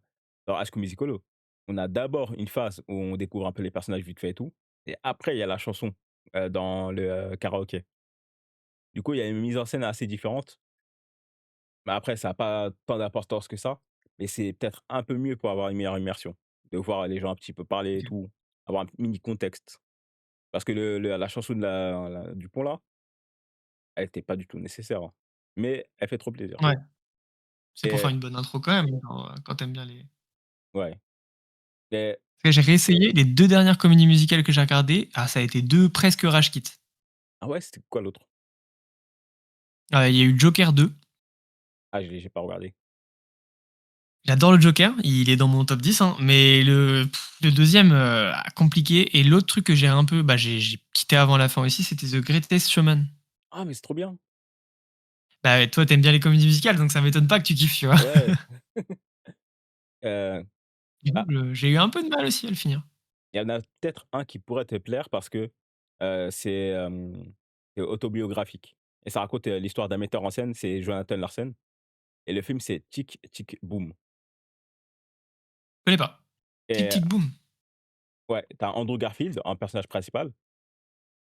dans High School Musical, on a d'abord une phase où on découvre un peu les personnages vite fait et tout et après il y a la chanson, dans le, karaoké. Du coup, il y a une mise en scène assez différente, mais après ça a pas tant d'importance que ça, mais c'est peut-être un peu mieux pour avoir une meilleure immersion, de voir les gens un petit peu parler et OK. tout, avoir un mini contexte. Parce que la chanson de du pont là, elle était pas du tout nécessaire, hein, mais elle fait trop plaisir Ouais. C'est pour faire et une bonne intro quand même, genre, quand tu aimes bien les ouais, et parce que j'ai réessayé les 2 dernières comédies musicales que j'ai regardées, ah ça a été 2 presque rage quit. ah ouais, c'était quoi l'autre? Il y a eu Joker 2. Ah, j'ai pas regardé. J'adore le Joker, il est dans mon top 10 hein, mais le 2e, compliqué et l'autre truc que j'ai un peu, bah, j'ai quitté avant la fin aussi, c'était The Greatest Showman. Ah, mais c'est trop bien! Bah, toi, tu aimes bien les comédies musicales, donc ça m'étonne pas que tu kiffes, tu vois? Ouais, heu, Du coup, bah, j'ai eu un peu de mal aussi à le finir. il y en a peut-être un qui pourrait te plaire parce que, c'est autobiographique et ça raconte, l'histoire d'un metteur en scène, c'est Jonathan Larson et le film c'est Tic Tic Boom Je connais pas. Tic et Tic Boom. ouais, tu as Andrew Garfield en personnage principal,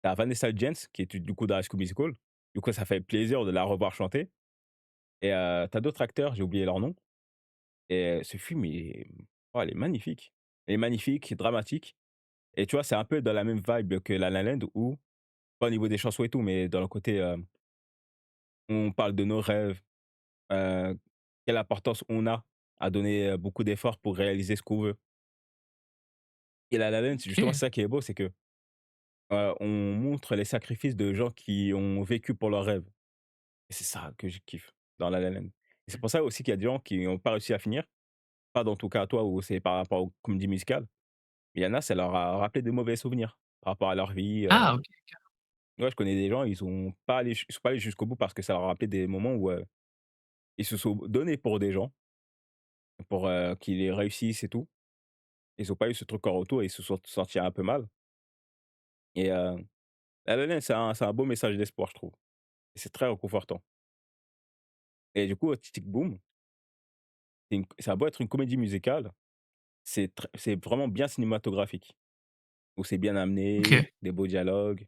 tu as Vanessa Hudgens qui est du coup dans High School Musical. Du coup, ça fait plaisir de la revoir chanter et tu as d'autres acteurs, j'ai oublié leur nom et ce film oh, il est magnifique. Il est magnifique, dramatique et tu vois, c'est un peu dans la même vibe que La La Land où pas au niveau des chansons et tout, mais dans le côté, on parle de nos rêves, heu, quelle importance on a à donner, beaucoup d'efforts pour réaliser ce qu'on veut et La La Land, c'est justement OK. ça qui est beau, c'est que, on montre les sacrifices de gens qui ont vécu pour leurs rêves et c'est ça que je kiffe dans La La Land et c'est pour ça aussi qu'il y a des gens qui n'ont pas réussi à finir, pas dans ton cas à toi où c'est par rapport aux comédies musicales. Il y en a, ça leur a rappelé de mauvais souvenirs par rapport à leur vie, Ah OK. ouais, je connais des gens, ils sont pas allés jusqu'au bout parce que ça leur a rappelé des moments où, ils se sont donnés pour des gens, pour, qu'ils réussissent et tout. Ils ont pas eu ce truc en retour et ils se sont sentis un peu mal et La La Land, c'est un beau message d'espoir, je trouve et c'est très réconfortant et du coup, Tic Tic Boom, ça a beau être une comédie musicale, c'est vraiment bien cinématographique, où c'est bien amené, OK. des beaux dialogues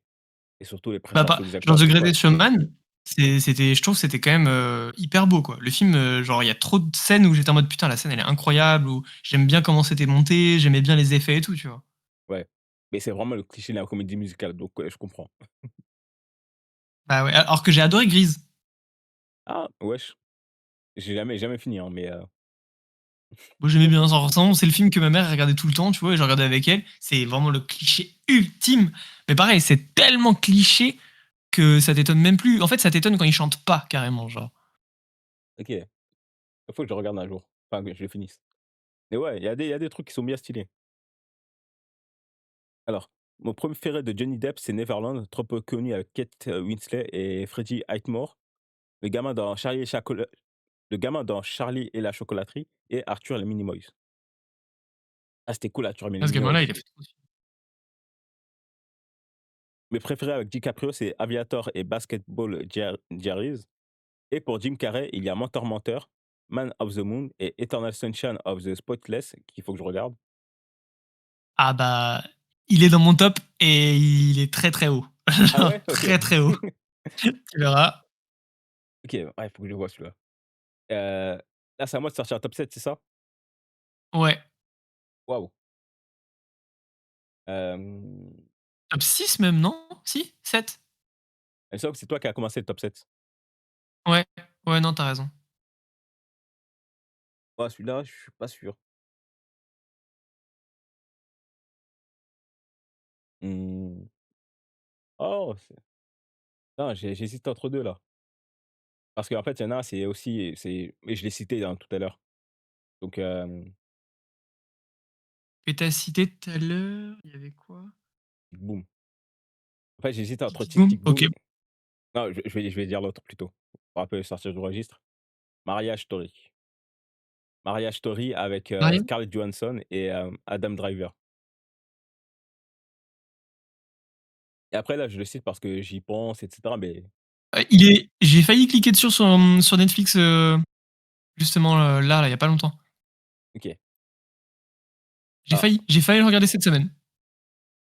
et surtout les Bah, prestations pas des genre acteurs, The c'est top. Greatest Showman, c'était je trouve que c'était quand même, hyper beau, quoi. Le film, genre, il y a trop de scènes où j'étais en mode: «Putain, la scène, elle est incroyable» ou j'aime bien comment c'était monté, j'aimais bien les effets et tout, tu vois? Ouais, mais c'est vraiment le cliché de la comédie musicale, donc je comprends. Bah, ouais, alors que j'ai adoré Grease. Ah wesh, j'ai jamais fini, hein, mais Moi, j'aimais bien, genre, vraiment, c'est le film que ma mère regardait tout le temps, tu vois? Et je regardais avec elle. C'est vraiment le cliché ultime. Mais pareil, c'est tellement cliché que ça t'étonne même plus. En fait, ça t'étonne quand ils chantent pas, carrément, genre. OK, il faut que je regarde un jour, enfin que je le finisse. Mais ouais, il y a des trucs qui sont bien stylés. Alors, mon préféré de Johnny Depp, c'est Neverland, trop peu connu avec Kate Winslet et Freddie Highmore, le gamin dans Charlie et la chocolaterie et Arthur et les Minimoys. Ah, c'était cool Arthur et les Ah, ce gamin-là, Minimoys. il a fait trop de films. Mes préférés avec DiCaprio, c'est Aviator et Basketball Diaries. Et pour Jim Carrey, il y a Mentor Menteur, Man of the Moon et Eternal Sunshine of the Spotless qu'il faut que je regarde. Ah bah, il est dans mon top et il est très, très haut. Ah Genre ouais? OK. très, très haut. Tu verras. OK, ouais, il faut que je le voie celui-là. Là, c'est à moi de sortir un top 7, c'est ça? Ouais. Waouh! Hem, Top 6 même, non? Si? 7. il me semble que c'est toi qui as commencé le top 7. Ouais. Ouais, non, tu as raison. Ouais, celui-là, je suis pas sûr. Mmh. Oh, non, j'hésite entre 2 là. Parce qu'en fait, il y en a un, c'est aussi mais je l'ai cité, hein, tout à l'heure. Donc Que tu as cité tout à l'heure, il y avait quoi? Tic Boom. En fait, j'hésite Tic entre Tic Tic Boom? Tic OK. Boom non, je vais dire l'autre plutôt, pour un peu sortir du registre. Marriage Story. Marriage Story avec, Mario? Scarlett Johansson et Adam Driver. Et après là, je le cite parce que j'y pense et cetera, mais Il est j'ai failli cliquer dessus sur, sur Netflix, justement, là, il y a pas longtemps. OK. J'ai Ah, failli j'ai failli le regarder cette semaine.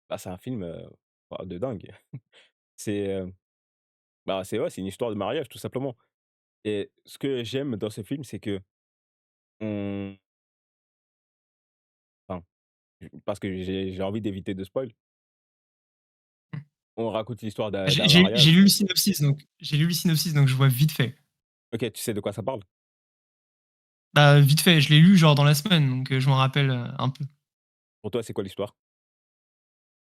bah, c'est un film, bah, de dingue. C'est, bah, c'est ouais, c'est une histoire de mariage tout simplement et ce que j'aime dans ce film, c'est qu'on enfin, parce que j'ai envie d'éviter de spoil, Mmh. on raconte l'histoire d'un J'ai mariage. lu le synopsis, donc je vois vite fait. OK, tu sais de quoi ça parle? Bah, vite fait, je l'ai lu genre dans la semaine, donc je m'en rappelle, un peu. Pour toi, c'est quoi l'histoire?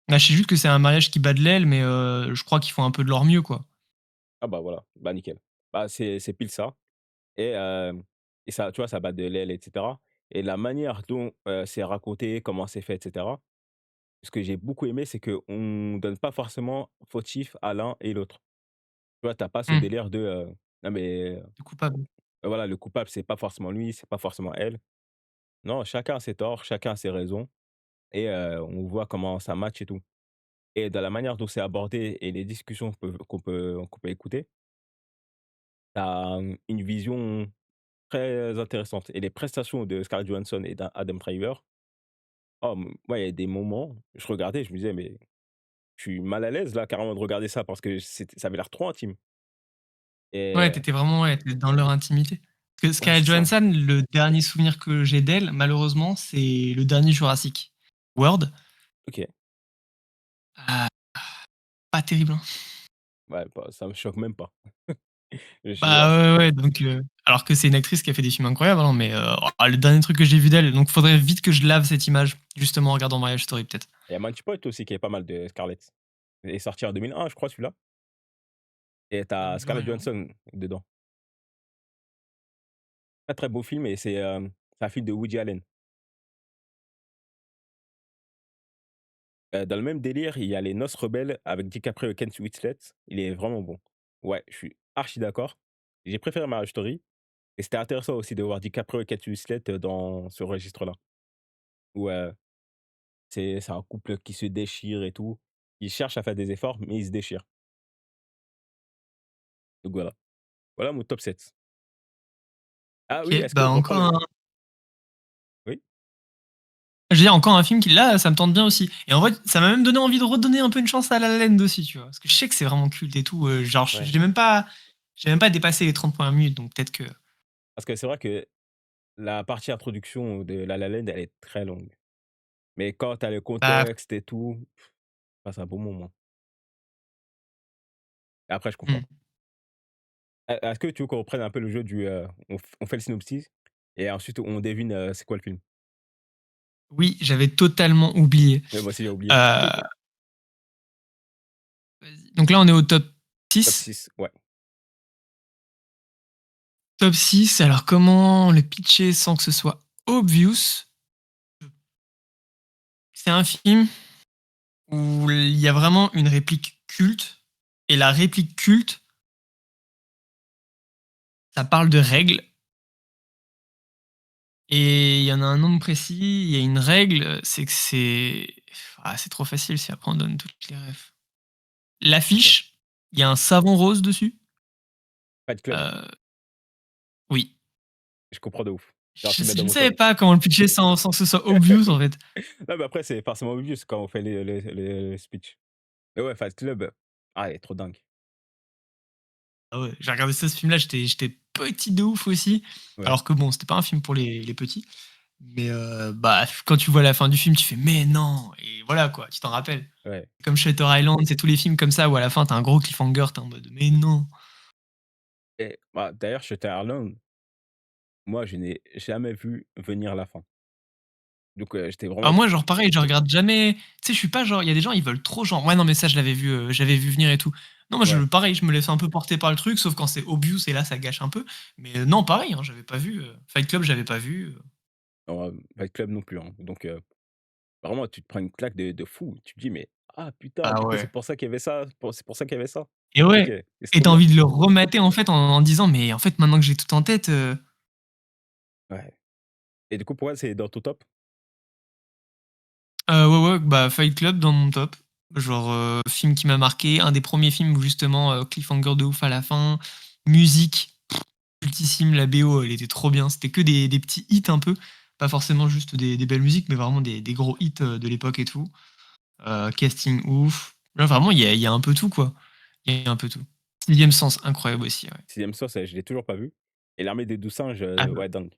Bah, je sais juste que c'est un mariage qui bat de l'aile, mais je crois qu'ils font un peu de leur mieux, quoi. Ah bah, voilà, bah, nickel. Bah, c'est pile ça et ça, tu vois, ça bat de l'aile et cetera et la manière dont, c'est raconté, comment c'est fait et cetera, ce que j'ai beaucoup aimé, c'est qu'on donne pas forcément fautif à l'un et l'autre. Tu vois, tu as pas ce Mmh. délire de, non mais, Le coupable. voilà, le coupable, c'est pas forcément lui, c'est pas forcément elle. Non, chacun a ses torts, chacun a ses raisons et on voit comment ça match et tout et dans la manière dont c'est abordé et les discussions qu'on peut écouter, tu as, une vision très intéressante et les prestations de Scarlett Johansson et d'Adam Driver, oh, moi, il y a des moments, je regardais, je me disais: «Mais je suis mal à l'aise là, carrément de regarder ça» parce que ça avait l'air trop intime Ouais, et tu étais vraiment ouais, tu dans leur intimité. Parce que ouais, Scarlett c'est ça. Johansson, le dernier souvenir que j'ai d'elle, malheureusement, c'est le dernier Jurassic World. OK, Ah, pas terrible, hein. ouais, bah, ça me choque même pas. Je te jure. Bah, ouais, ouais, donc alors que c'est une actrice qui a fait des films incroyables, hein, mais le dernier truc que j'ai vu d'elle, donc faudrait vite que je lave cette image, justement en regardant Marriage Story peut-être. Il y a Match Point aussi qui est pas mal de Scarlett. Il est sorti en 2001, je crois, celui-là. Et tu Ça as me dit Scarlett rien. Johansson dedans. Très, très beau film et c'est un film de Woody Allen. Dans le même délire, il y a Les Noces rebelles avec DiCaprio et Kate Winslet. Il est vraiment bon. Ouais, je suis archi d'accord. J'ai préféré Marriage Story et c'était intéressant aussi de voir DiCaprio et Kate Winslet, dans ce registre-là. Où, c'est un couple qui se déchire et tout. Ils cherchent à faire des efforts, mais ils se déchirent. Donc voilà. Voilà mon top 7. Ah oui, OK, est-ce bah, qu'on reprend encore le un oui? je veux dire encore un film qui là, ça me tente bien aussi et en vrai, ça m'a même donné envie de redonner un peu une chance à La La Land aussi, tu vois? Parce que je sais que c'est vraiment culte et tout, genre Ouais. j'ai même pas dépassé les 30 premières minutes donc peut-être que Parce que c'est vrai que la partie introduction de La La Land, elle est très longue. Mais quand tu as le bah, contexte et tout, tu passes un bon moment. Et après je comprends. mmh. Est-ce que tu veux qu'on reprenne un peu le jeu on fait le synopsis et ensuite on devine, c'est quoi le film? Oui, j'avais totalement oublié. Ouais, moi aussi j'ai oublié. Heu, Vas-y, donc là, on est au top Top 6. 6, ouais. Top 6, alors comment le pitcher sans que ce soit obvious? C'est un film où il y a vraiment une réplique culte et la réplique culte, ça parle de règles et il y en a un nombre précis, il y a une règle, c'est que c'est trop facile si après on donne toutes les refs. C'est quoi? L'affiche, il y a un savon rose dessus? Fight Club, Heu, oui. je comprends de ouf. J'ai envie de le mettre Je dans ne mon top. savais pas comment le pitcher sans que ce soit obvious, en fait. Non, mais après c'est forcément obvious quand on fait les speeches. Mais ouais, Fight Club, il est trop dingue. Ah ouais, j'ai regardé ça, ce film-là, j'étais petit de ouf aussi. Ouais, Alors que bon, c'était pas un film pour les petits. Mais bah, quand tu vois la fin du film, tu fais: «Mais non!» et voilà quoi, tu t'en rappelles. ouais. Comme Shutter Island, c'est tous les films comme ça où à la fin, tu as un gros cliffhanger, tu es en mode: «Mais non!» Et bah, d'ailleurs Shutter Island, moi je n'ai jamais vu venir la fin. Donc j'étais Alors vraiment moi, genre pareil, je regarde jamais tu sais, je suis pas genre il y a des gens, ils veulent trop genre: «Ouais, non mais ça, je l'avais vu venir et tout». Non, moi, ouais. pareil, je me laisse un peu porter par le truc, sauf quand c'est obvious et là, ça gâche un peu. Mais non, pareil, hein, j'avais pas vu, Fight Club, j'avais pas vu. Alors, Fight Club non plus, hein. Donc vraiment tu te prends une claque de fou. Tu te dis: «Mais ah putain, Ah du coup c'est ouais. pour ça qu'il y avait ça, c'est pour ça qu'il y avait ça. Et OK, ouais, et c'est et trop tu as bien». envie de le remater en fait en disant: «Mais en fait, maintenant que j'ai tout en tête, Ouais, et du coup pourquoi c'est dans ton top? ouais, ouais, bah, Fight Club dans mon top. Genre, film qui m'a marqué, un des premiers films où justement, cliffhanger de ouf à la fin, musique cultissime, la BO, elle était trop bien. C'était que des petits hits un peu, pas forcément juste des belles musiques, mais vraiment des gros hits, de l'époque et tout. Casting ouf. Là, vraiment, il y a un peu tout, quoi. Il y a un peu tout. Sixième Sens, incroyable aussi, ouais. Sixième Sens, je l'ai toujours pas vu, et L'Armée des 12 singes, Ah bah, ouais dingue.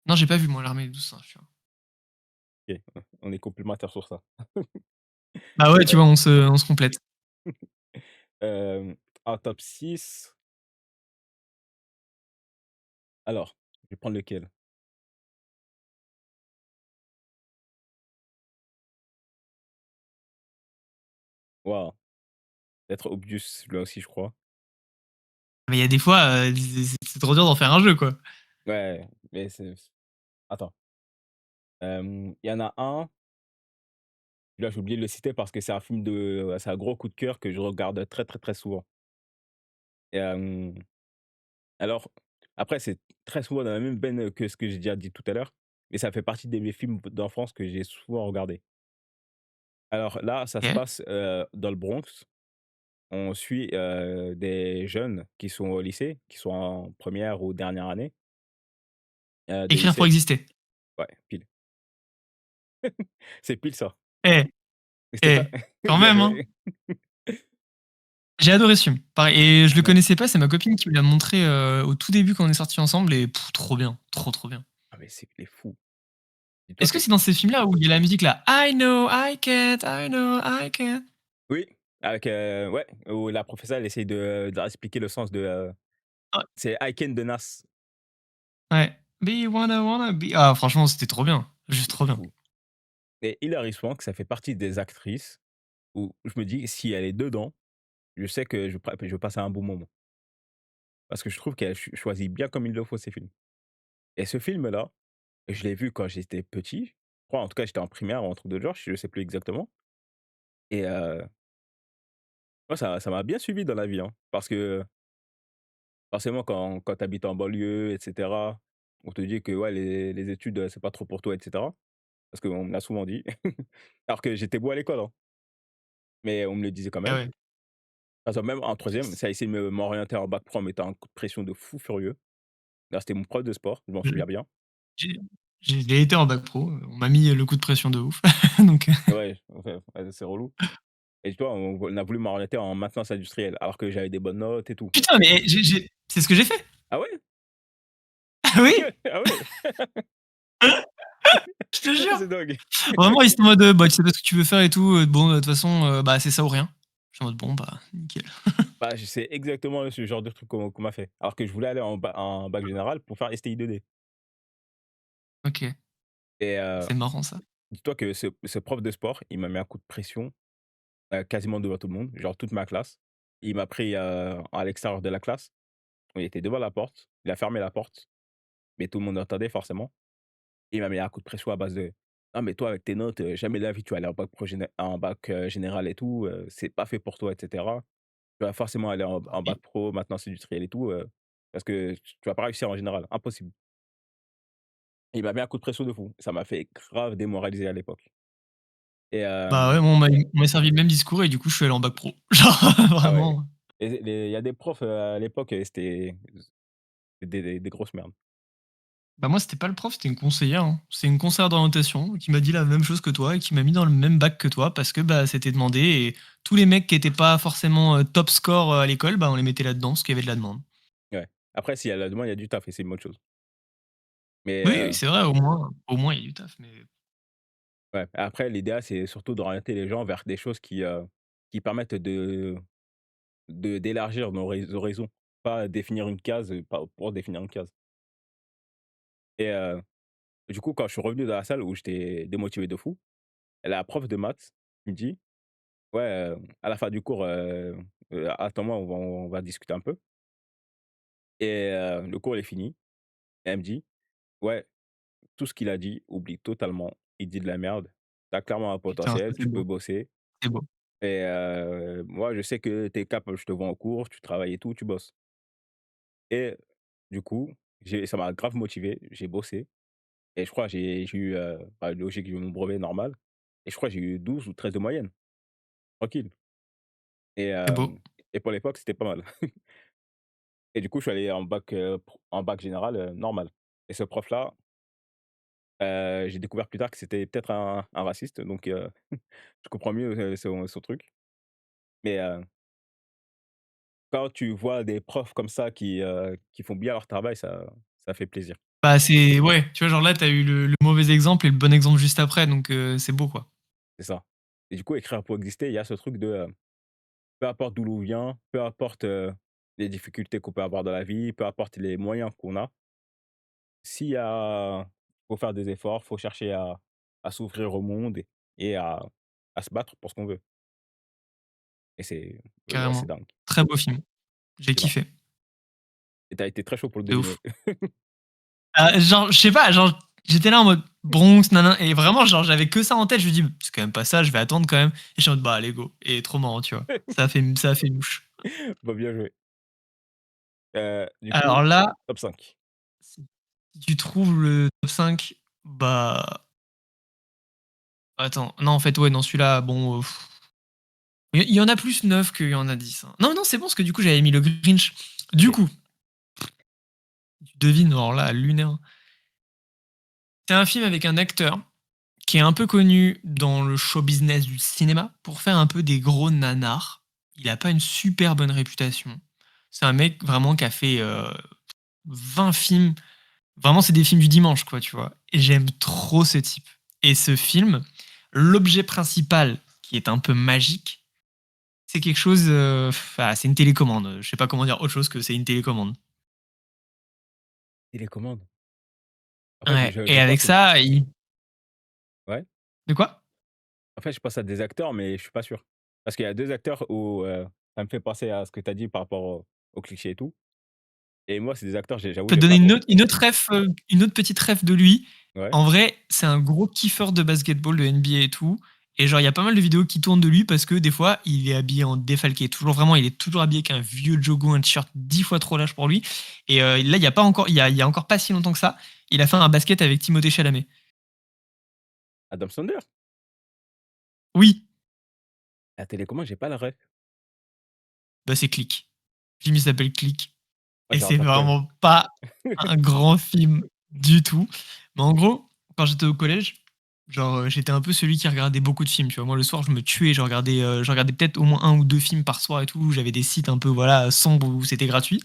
non, j'ai pas vu moi L'Armée des 12 singes, tu vois? OK, on est complémentaires sur ça. Bah ouais, tu Heu, vois, on se complète. en top 6, alors, je vais prendre lequel? Waouh, peut-être Obvious, celui-là aussi je crois. Mais il y a des fois, c'est trop dur d'en faire un jeu, quoi. Ouais, mais attends, il y en a un, là j'ai oublié de le citer parce que c'est un film c'est un gros coup de cœur que je regarde très, très, très souvent. Et alors, après c'est très souvent dans la même veine que ce que j'ai déjà dit tout à l'heure, mais ça fait partie de mes films d'enfance que j'ai souvent regardé. Alors là, ça se OK. passe, dans le Bronx. On suit, des jeunes qui sont au lycée, qui sont en première ou dernière année, de Écrire pour lycée. exister. Ouais, pile. C'est pile ça. Eh, Mais c'était pas eh, quand bien même, hein. joué. J'ai adoré ce film. Pareil et je le Ouais. connaissais pas, c'est ma copine qui me l'a montré, au tout début quand on est sortis ensemble et trop bien, trop, trop bien. Ah mais c'est il est fou. Dis-toi Est-ce que que c'est dans ces films-là où il y a la musique là: I know I can't, I know I can't? oui, Avec, ouais, où la professeure elle essaye de leur expliquer le sens de, Ouais, c'est I Can de Nas. ouais. Be wanna be ah franchement, c'était trop bien, juste C'est trop bien. fou et Hilary Swank, ça fait partie des actrices où je me dis: «Si elle est dedans, je sais que je vais passer un bon moment». Parce que je trouve qu'elle choisit bien comme il le faut ses films et ce film-là, je l'ai vu quand j'étais petit, je crois en tout cas j'étais en primaire ou un truc de genre, je sais plus exactement et moi ça m'a bien suivi dans la vie, hein. Parce que forcément quand tu habites en banlieue et cetera, on te dit que ouais les études, c'est pas trop pour toi et cetera. Parce qu'on me l'a souvent dit. Alors que j'étais beau à l'école, hein, mais on me le disait quand Ah même. ouais. Parce que même en troisième, ça a essayé de m'orienter en bac pro en mettant un coup de pression de fou furieux. D'ailleurs, c'était mon prof de sport, je m'en Je souviens bien. j'ai j'ai été en bac pro, on m'a mis le coup de pression de ouf, donc Ouais, enfin, ouais, c'est relou et tu vois, on a voulu m'orienter en maintenance industrielle alors que j'avais des bonnes notes et tout. putain, mais j'ai c'est ce que j'ai fait! Ah ouais? Ah oui! Ah ouais? Je te jure! C'est dingue. Vraiment, ils sont en mode, bah, tu sais pas ce que tu veux faire et tout, bon, de toute façon, bah, c'est ça ou rien. Je suis en mode: «Bon, bah, nickel». Bah, je sais exactement ce genre de truc qu'on m'a fait. Alors que je voulais aller en bac général pour faire STI 2D OK, et c'est marrant ça. dis-toi que ce prof de sport, il m'a mis un coup de pression quasiment devant tout le monde, genre toute ma classe. Il m'a pris, à l'extérieur de la classe. On était devant la porte, il a fermé la porte, mais tout le monde entendait forcément. Il m'a mis un coup de pression à base de: «Ah mais toi avec tes notes, jamais de la vie tu vas aller en bac, général et tout, c'est pas fait pour toi et cetera. Tu vas forcément aller Bah en bac oui. pro, maintenance industrielle et tout, parce que tu vas pas réussir en général, impossible». Il m'a mis un coup de pression de fou. Ça m'a fait grave démoraliser à l'époque et Bah, ouais, moi, on m'a servi le même discours et du coup, je suis allé en bac pro. Genre, ah ouais vraiment. et il y a des profs, à l'époque, c'était des grosses merdes. Bah, moi, c'était pas le prof, c'était une conseillère, hein. C'est une conseillère d'orientation qui m'a dit la même chose que toi et qui m'a mis dans le même bac que toi parce que, bah, c'était demandé et tous les mecs qui étaient pas forcément, top score, à l'école, bah, on les mettait là-dedans parce qu'il y avait de la demande. Ouais. Après s'il y a la demande, il y a du taf et c'est une bonne chose. Mais Oui, oui, c'est vrai, au moins, il y a du taf, mais ouais, après l'idéal, c'est surtout d'orienter les gens vers des choses qui permettent d'élargir nos horizons, pas définir une case, pas pour définir une case et du coup, quand je suis revenu dans la salle où j'étais démotivé de fou, la prof de maths me dit: «Ouais, à la fin du cours, attends-moi, on va discuter un peu» et le cours il est fini et elle me dit: «Ouais, tout ce qu'il a dit, oublie totalement, il dit de la merde. Tu as clairement un putain, ça, potentiel, c'est tu peux beau, bosser c'est beau. et moi je sais que tu es capable, je te vois en cours, tu travailles et tout, tu bosses» et du coup, ça m'a grave motivé, j'ai bossé et je crois j'ai eu, bah, logique, j'ai eu mon brevet normal et je crois que j'ai eu 12 ou 13 de moyenne, tranquille et C'est beau. pour l'époque, c'était pas mal et du coup, je suis allé en bac général, normal et ce prof-là, j'ai découvert plus tard que c'était peut-être un raciste donc je comprends mieux, son truc mais quand tu vois des profs comme ça qui font bien leur travail, ça fait plaisir, Bah, c'est ouais, tu vois, genre là, tu as eu le mauvais exemple et le bon exemple juste après, donc c'est beau, quoi. c'est ça et du coup, écrire pour exister, il y a ce truc de, peu importe d'où l'on vient, peu importe, les difficultés qu'on peut avoir dans la vie, peu importe les moyens qu'on a, s'il y a faut faire des efforts, faut chercher à s'ouvrir au monde et à se battre pour ce qu'on veut et ouais, c'est Carrément. dingue, Très beau film. J'ai c'est dingue kiffé, et tu as été très chaud pour le de deviner. ouf. Ah, genre, je sais pas, genre, j'étais là en mode Bronx, nin et vraiment, genre, j'avais que ça en tête. Je me dis: «C'est quand même pas ça, je vais attendre quand même» et je suis en mode: «Bah, allez go» et trop marrant, tu vois? Ça a fait mouche. Bah, bien joué. Du Alors coup, là, top 5. si tu trouves le top 5, bah, attends, non, en fait, ouais, non, celui-là, bon, il y en a plus 9 qu'il y en a 10, hein. Non, non, c'est bon parce que du coup, j'avais mis le Grinch. Du OK, coup, tu devines, alors là, lunaire. C'est un film avec un acteur qui est un peu connu dans le show business du cinéma pour faire un peu des gros nanars. Il a pas une super bonne réputation. C'est un mec vraiment qui a fait 20 films. Vraiment, c'est des films du dimanche, quoi, tu vois. Et j'aime trop ce type. Et ce film, l'objet principal, qui est un peu magique, C'est quelque chose, ah, c'est une télécommande, je sais pas comment dire autre chose que c'est une télécommande. Télécommande. En fait, Ouais et je avec pense au ça, il ouais? de quoi? En fait, je pense à des acteurs, mais je suis pas sûr. Parce qu'il y a 2 acteurs où, ça me fait penser à ce que tu as dit par rapport aux clichés et tout. Et moi, c'est des acteurs, j'avoue, Je peux te j'aime donner pas trop. une autre ref, une autre petite ref de lui. Ouais? En vrai, c'est un gros kiffeur de basketball, de NBA et tout. Et genre, il y a pas mal de vidéos qui tournent de lui parce que des fois, il est habillé en défalqué. Toujours vraiment, il est toujours habillé avec un vieux jogo, un t-shirt 10 fois trop large pour lui. Et là, il y a pas encore, il y a encore pas si longtemps que ça, il a fait un basket avec Timothée Chalamet. Adam Sandler? Oui, La télécommande, j'ai pas la ref. bah c'est Click. Le film il s'appelle Click. Ouais, Et j'ai c'est rattrapé. vraiment pas un grand film du tout. Mais en gros, quand j'étais au collège, genre, j'étais un peu celui qui regardait beaucoup de films, tu vois? Moi, le soir, je me tuais, je regardais peut-être au moins un ou 2 films par soir et tout. J'avais des sites un peu, voilà, sombres où c'était gratuit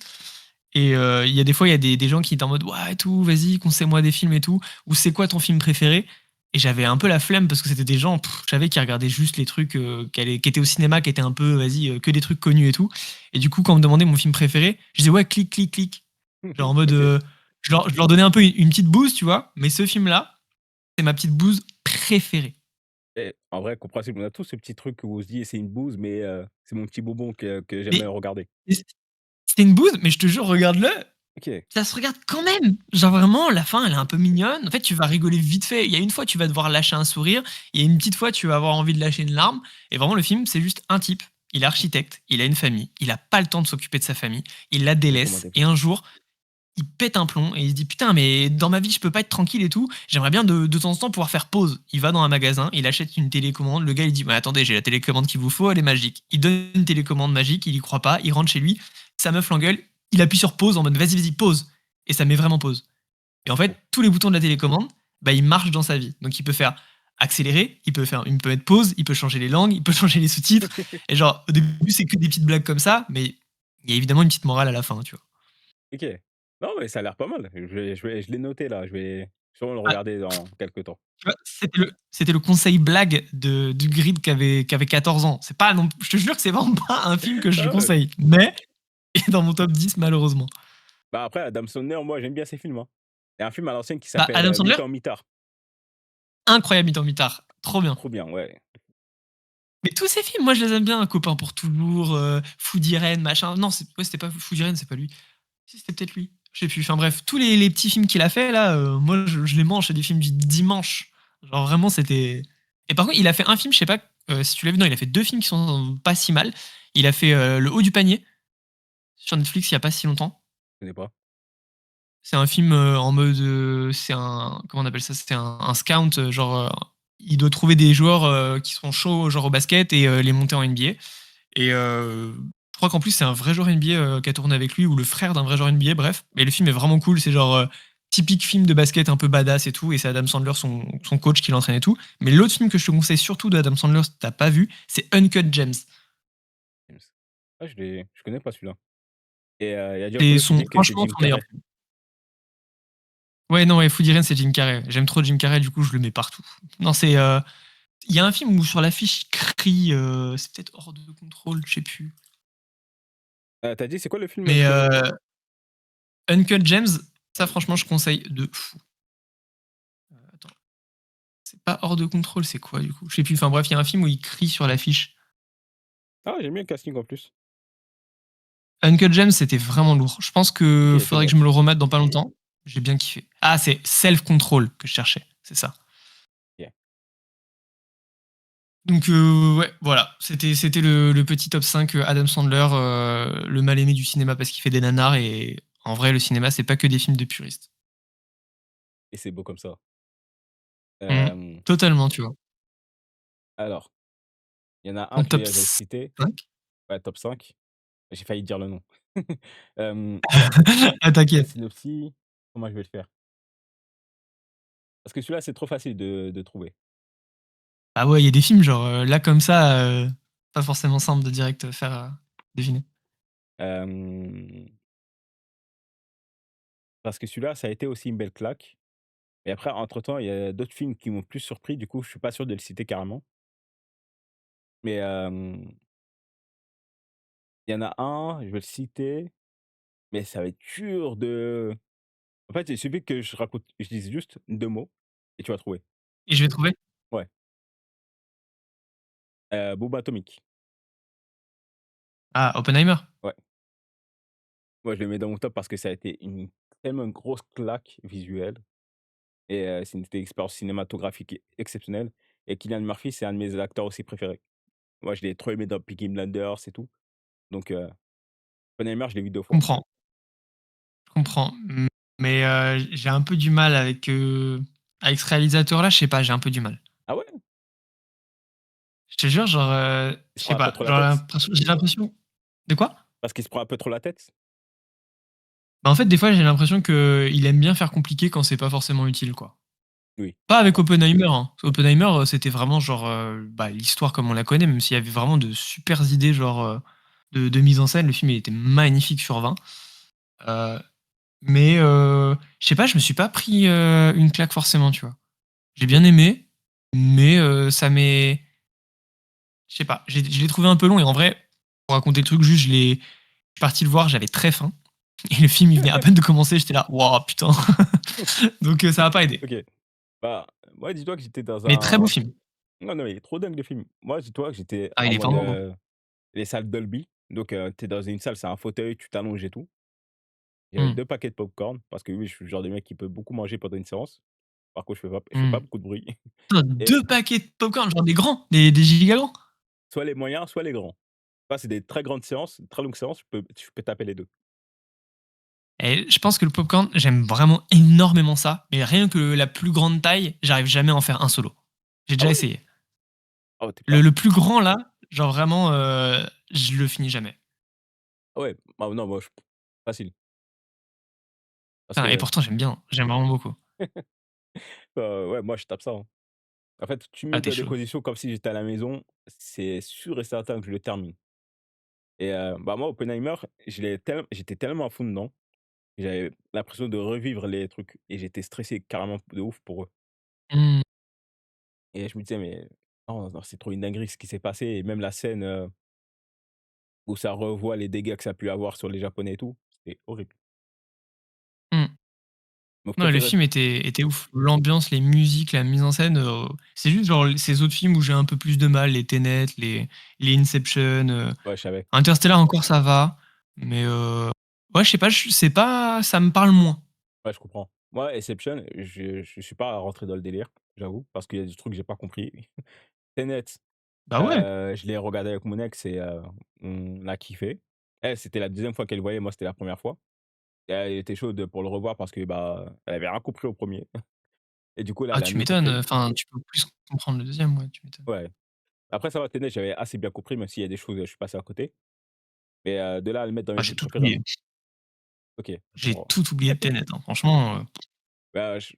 et il y a des fois, il y a des gens qui étaient en mode: «Ouais et tout, vas-y, conseille-moi des films et tout» ou «C'est quoi ton film préféré?» et j'avais un peu la flemme parce que c'était des gens, je savais qui regardaient juste les trucs, qui étaient au cinéma, qui étaient un peu, vas-y, que des trucs connus et tout et du coup, quand on me demandait mon film préféré, je disais: «Ouais, Click, Click, Click». Genre en mode, OK. je leur donnais un peu une petite bouse, tu vois? Mais ce film-là, c'est ma petite bouse préférée. Et en vrai, compréhensible, on a tous ce petit truc où on se dit: «C'est une bouse, mais c'est mon petit bonbon que j'aime, Mais regarder». c'était une bouse, mais je te jure, regarde-le, OK. ça se regarde quand même. Genre vraiment, la fin, elle est un peu mignonne. En fait, tu vas rigoler vite fait. Il y a une fois, tu vas devoir lâcher un sourire. Il y a une petite fois, tu vas avoir envie de lâcher une larme. Et vraiment, le film, c'est juste un type. Il est architecte, il a une famille, il a pas le temps de s'occuper de sa famille, il la Télécommande délaisse. et Et tout. un jour, il pète un plomb et il se dit putain mais dans ma vie je peux pas être tranquille et tout, j'aimerais bien de temps en temps pouvoir faire pause. Il va dans un magasin, il achète une télécommande, le gars il dit mais attendez j'ai la télécommande qu'il vous faut, elle est magique. Il donne une télécommande magique, il y croit pas, il rentre chez lui, sa meuf l'engueule, il appuie sur pause en mode vas-y pause et ça met vraiment pause. Et en C'est fou. fait tous les boutons de la télécommande, bah ils marchent dans sa vie. Donc il peut faire accélérer, il peut mettre pause, il peut changer les langues, il peut changer les sous-titres et genre au début c'est que des petites blagues comme ça mais il y a évidemment une petite morale à la fin, tu vois. OK. Non, mais ça a l'air pas mal. Je l'ai noté là, je vais sûrement le regarder dans quelque temps. Tu vois, c'était le conseil blague de du Grid qui avait 14 ans. C'est pas non je te jure que c'est vraiment pas un film que je lui Ah ouais. conseille, mais il est dans mon top 10 malheureusement. Bah, après Adam Sandler, moi j'aime bien ses films, hein. Il y a un film à l'ancienne qui Bah, s'appelle, Adam Sandler, Mi-temps, mi-tard. incroyable Mi-temps mi-tard, trop bien. Trop bien, ouais. Mais tous ces films, moi je les aime bien, Un copain pour toujours, Food Irene, machin. Non, c'était pas Food Irene, c'est pas lui. Si, c'était peut-être lui, je sais plus. Enfin bref, tous les petits films qu'il a fait là, moi je les mange, c'est des films du dimanche. Genre vraiment c'était et par contre, il a fait un film, je sais pas, si tu l'as vu, non, il a fait 2 films qui sont pas si mal. Il a fait, Le haut du panier sur Netflix il y a pas si longtemps. Je connais pas. C'est un film, en mode, c'est un comment on appelle ça? C'est un scout, genre, il doit trouver des joueurs, qui seront chauds genre au basket et les monter en NBA et je crois qu'en plus c'est un vrai joueur NBA, qui a tourné avec lui ou le frère d'un vrai joueur NBA, bref. Mais le film est vraiment cool, c'est genre, typique film de basket un peu badass et tout et c'est Adam Sandler, son coach qui l'entraîne et tout. Mais l'autre film que je te conseille surtout de Adam Sandler si tu pas vu, c'est Uncut Gems. James. Ah je connais pas celui-là. Et il y a C'est Giancarlo qui son dit que c'est franchement Jim son meilleur Carrey. film. Ouais, non, ouais, Food Irene, c'est Jim Carrey. J'aime trop Jim Carrey, du coup, je le mets partout. Non, c'est, il y a un film où sur l'affiche il crie, c'est peut-être hors de contrôle, je sais plus. Tu dit c'est quoi le film Mais que Uncut Gems, ça Uncut franchement je Gems. conseille de fou. Attends, c'est pas hors de contrôle, c'est quoi du coup? Je sais plus, enfin bref, il y a un film où il crie sur l'affiche. Ah, j'aime bien le casting en plus. Uncut Gems, c'était vraiment lourd. Je pense que OK, je faudrait que je me note. le remette dans pas longtemps. J'ai bien kiffé. Ah, c'est Self Control que je cherchais, c'est ça. OK. Donc ouais, voilà, c'était le petit top 5 Adam Sandler, le mal aimé du cinéma parce qu'il fait des nanars et en vrai le cinéma c'est pas que des films de puristes. Et c'est beau comme ça. Mmh. Hem, Totalement, tu vois? alors, il y en a un, Ton je vais top je vais le citer. 5? Ouais, top 5. J'ai failli dire le nom. Alors, Ah la t'inquiète. synopsis, comment je vais le faire? Parce que celui-là, c'est trop facile de trouver. Ah ouais, il y a des films genre, là comme ça, pas forcément simple de direct, faire, deviner. Hem, parce que celui-là, ça a été aussi une belle claque. Et après, entre temps, il y a d'autres films qui m'ont plus surpris, du coup, je suis pas sûr de le citer carrément. Mais Il y en a un, je vais le citer, mais ça va être dur de en fait, il suffit que je dise juste 2 mots et tu vas trouver. Et je vais trouver? Ouais, Bombe atomique. Ah, Oppenheimer? Ouais. Moi, je le mets dans mon top parce que ça a été une tellement une grosse claque visuelle et c'est une expérience cinématographique exceptionnelle et Cillian Murphy, c'est un de mes acteurs aussi préférés. Moi, je l'ai trop aimé dans Peaky Blinders et tout, donc Oppenheimer, je l'ai vu 2 Je fois. comprends, je comprends. Mais j'ai un peu du mal avec ce réalisateur-là, je sais pas, j'ai un peu du mal. Ah ouais? Je te jure, genre, Il se je prend sais un peu pas, trop la genre tête? j'ai l'impression de quoi? Parce qu'il se prend un peu trop la tête? Bah, en fait, des fois, j'ai l'impression qu'il aime bien faire compliqué quand c'est pas forcément utile, quoi. Oui, Pas je avec comprends. Oppenheimer, hein. Oppenheimer, c'était vraiment genre, bah, l'histoire comme on la connaît, même s'il y avait vraiment de supers idées, genre, de mise en scène. Le film, il était magnifique sur 20. Heu, mais je sais pas, je me suis pas pris, une claque forcément, tu vois? J'ai OK. bien aimé, mais ça m'est je sais pas, je l'ai trouvé un peu long et en vrai, pour raconter le truc, juste, je suis parti le voir, j'avais très faim et le film, il venait à peine de commencer, j'étais là: «Waouh, putain!» Donc ça a pas aidé. OK. Bah, moi, dis-toi que j'étais dans Mais très beau un film. non, non, mais il est trop dingue le film. Moi, dis-toi que j'étais Ah, il en est mode, vraiment beau. les salles Dolby, donc tu es dans une salle, c'est un fauteuil, tu t'allonges et tout. J'avais Mmh. 2 paquets de popcorn parce que oui, je suis le genre de mec qui peut beaucoup manger pendant une séance. Par contre, je fais Mmh. pas beaucoup de bruit Putain, et 2 paquets de popcorn, genre des grands, des giga grands? soit les moyens, soit les grands. Soit c'est des très grandes séances, très longues séances, je peux taper les 2. Et je pense que le popcorn, j'aime vraiment énormément ça, mais rien que la plus grande taille, j'arrive jamais à en faire un solo. J'ai Ah déjà ouais? essayé. Ah ouais, tu Le pas le plus grand là, genre vraiment, je le finis jamais. ah ouais, ah non, moi, je facile parce Putain et que, pourtant j'aime bien, j'aime vraiment beaucoup. ouais, moi, je tape ça, hein. En fait, tu me Ah, mets tu es dans des chaud. conditions comme si j'étais à la maison, c'est sûr et certain que je le termine et bah, moi, Oppenheimer, j'étais tellement à fond dedans, j'avais l'impression de revivre les trucs et j'étais stressé carrément de ouf pour eux Mmh. et je me disais: «Mais non, non, c'est trop une dinguerie ce qui s'est passé» et même la scène, où ça revoit les dégâts que ça a pu avoir sur les Japonais et tout, c'était horrible. Mmh. Mon Non, le préféré film était ouf. L'ambiance, les musiques, la mise en scène, c'est juste genre ces autres films où j'ai un peu plus de mal, les Tenet, les Inception, ouais, je savais. Interstellar encore ça va, mais ouais, je sais pas, je c'est pas ça me parle moins. Ouais, je comprends. Moi, Inception, je suis pas rentré dans le délire, j'avoue, parce qu'il y a des trucs que j'ai pas compris. Tenet, Bah ouais. je l'ai regardé avec mon ex et on a kiffé. Elle, c'était la deuxième fois qu'elle le voyait, moi, c'était la première fois et elle était chaude pour le revoir parce que, bah, elle avait rien compris au premier et du coup, là, Ah, elle a tu mieux m'étonnes, compris. enfin, tu peux plus comprendre le deuxième, ouais, tu m'étonnes. Ouais. Après ça va, Tenet, j'avais assez bien compris, même s'il y a des choses, je suis passé à côté. Mais de là à le mettre dans mes Ah, films j'ai tout préférés, oublié. non. OK, J'ai bon, tout oublié de Tenet, hein, franchement, bah, je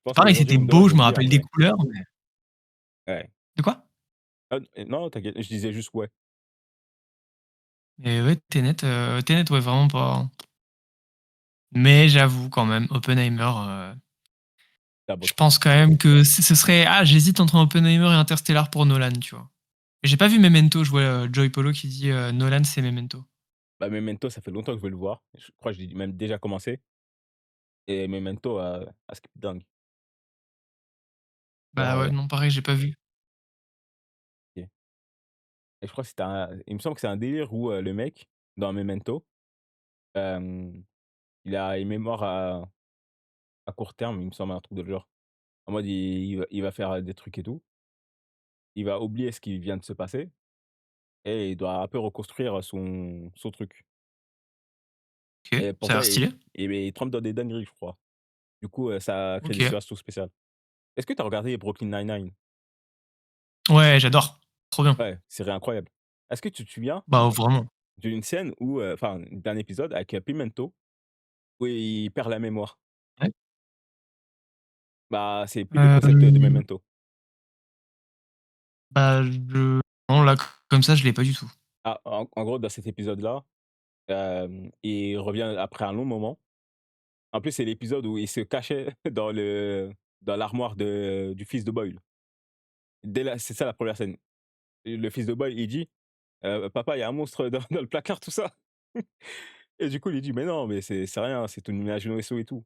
pense pareil, qu'aujourd'hui, c'était on me demande, beau, je je me l'oublie, rappelle des mais couleurs, mais ouais. de quoi? Ah non, t'inquiète, je disais juste ouais, Mais ouais, Tenet, ouais, vraiment pas. Mais j'avoue quand même, Oppenheimer, la je botte. pense quand même que ce serait j'hésite entre Oppenheimer et Interstellar pour Nolan, tu vois? Mais j'ai pas vu Memento, je vois, Joey Polo qui dit, Nolan, c'est Memento. Bah, Memento, ça fait longtemps que je veux le voir. Je crois que j'ai même déjà commencé et Memento, ce qui est dingue. Bah Genre, ouais, non, pareil, j'ai pas vu. OK et je crois que c'était un il me semble que c'est un délire où, le mec, dans Memento, hem, il a une mémoire à court terme, il me semble, un truc de genre. En mode, il va faire, des trucs et tout. Il va oublier ce qui vient de se passer et il doit un peu reconstruire son truc OK, et ça a pourquoi l'air stylé. il trempe dans des dingueries, je crois. Du coup, ça crée des OK. situations spéciales. Est-ce que tu as regardé Brooklyn Nine-Nine? Ouais, j'adore. Trop bien. Ouais, série incroyable. Est-ce que tu te souviens Bah, vraiment. d'une scène où, enfin, d'un épisode avec, Pimento où il perd la mémoire? Ouais. Bah, c'est plus le concept, de Hem, Memento. bah, je non, là, comme ça, je l'ai pas du tout. Ah, en gros, dans cet épisode-là, il revient après un long moment. En plus, c'est l'épisode où il se cachait dans l'armoire du fils de Boyle. Dès là c'est ça la première scène. Et le fils de Boyle, il dit, «Papa, il y a un monstre dans le placard, tout ça». Et du coup, il lui dit: «Mais non, mais c'est rien, c'est ton imagination et tout».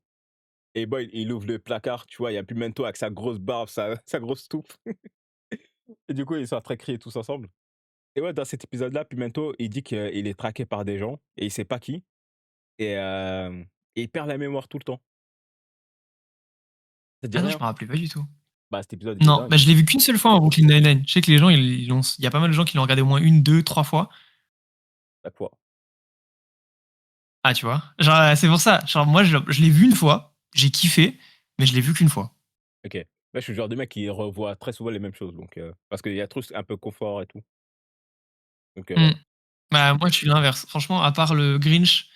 Et boy, il ouvre le placard, tu vois, il y a Pimento avec sa grosse barbe, sa grosse touffe. Et du coup, ils sont en train de crier tous ensemble. Et ouais, dans cet épisode-là, Pimento, il dit qu'il est traqué par des gens et il sait pas qui. Et il perd la mémoire tout le temps. Ça te dit Ah non, je rien? me rappelais pas du tout. Bah, cet épisode, il est Non, bah, dingue. je l'ai vu qu'une seule fois en Brooklyn Nine-Nine. Je sais que les gens, ils l'ont il y a pas mal de gens qui l'ont regardé au moins 1, 2, 3 fois. La fois. Ah, tu vois? Genre, c'est pour ça. Genre, moi, je l'ai vu une fois, j'ai kiffé, mais je l'ai vu qu'une fois. OK. Là, je suis le genre de mec qui revoit très souvent les mêmes choses, donc parce qu'il y a trop un peu confort et tout. Donc Mmh. voilà. Bah, moi, je suis l'inverse. Franchement, à part le Grinch,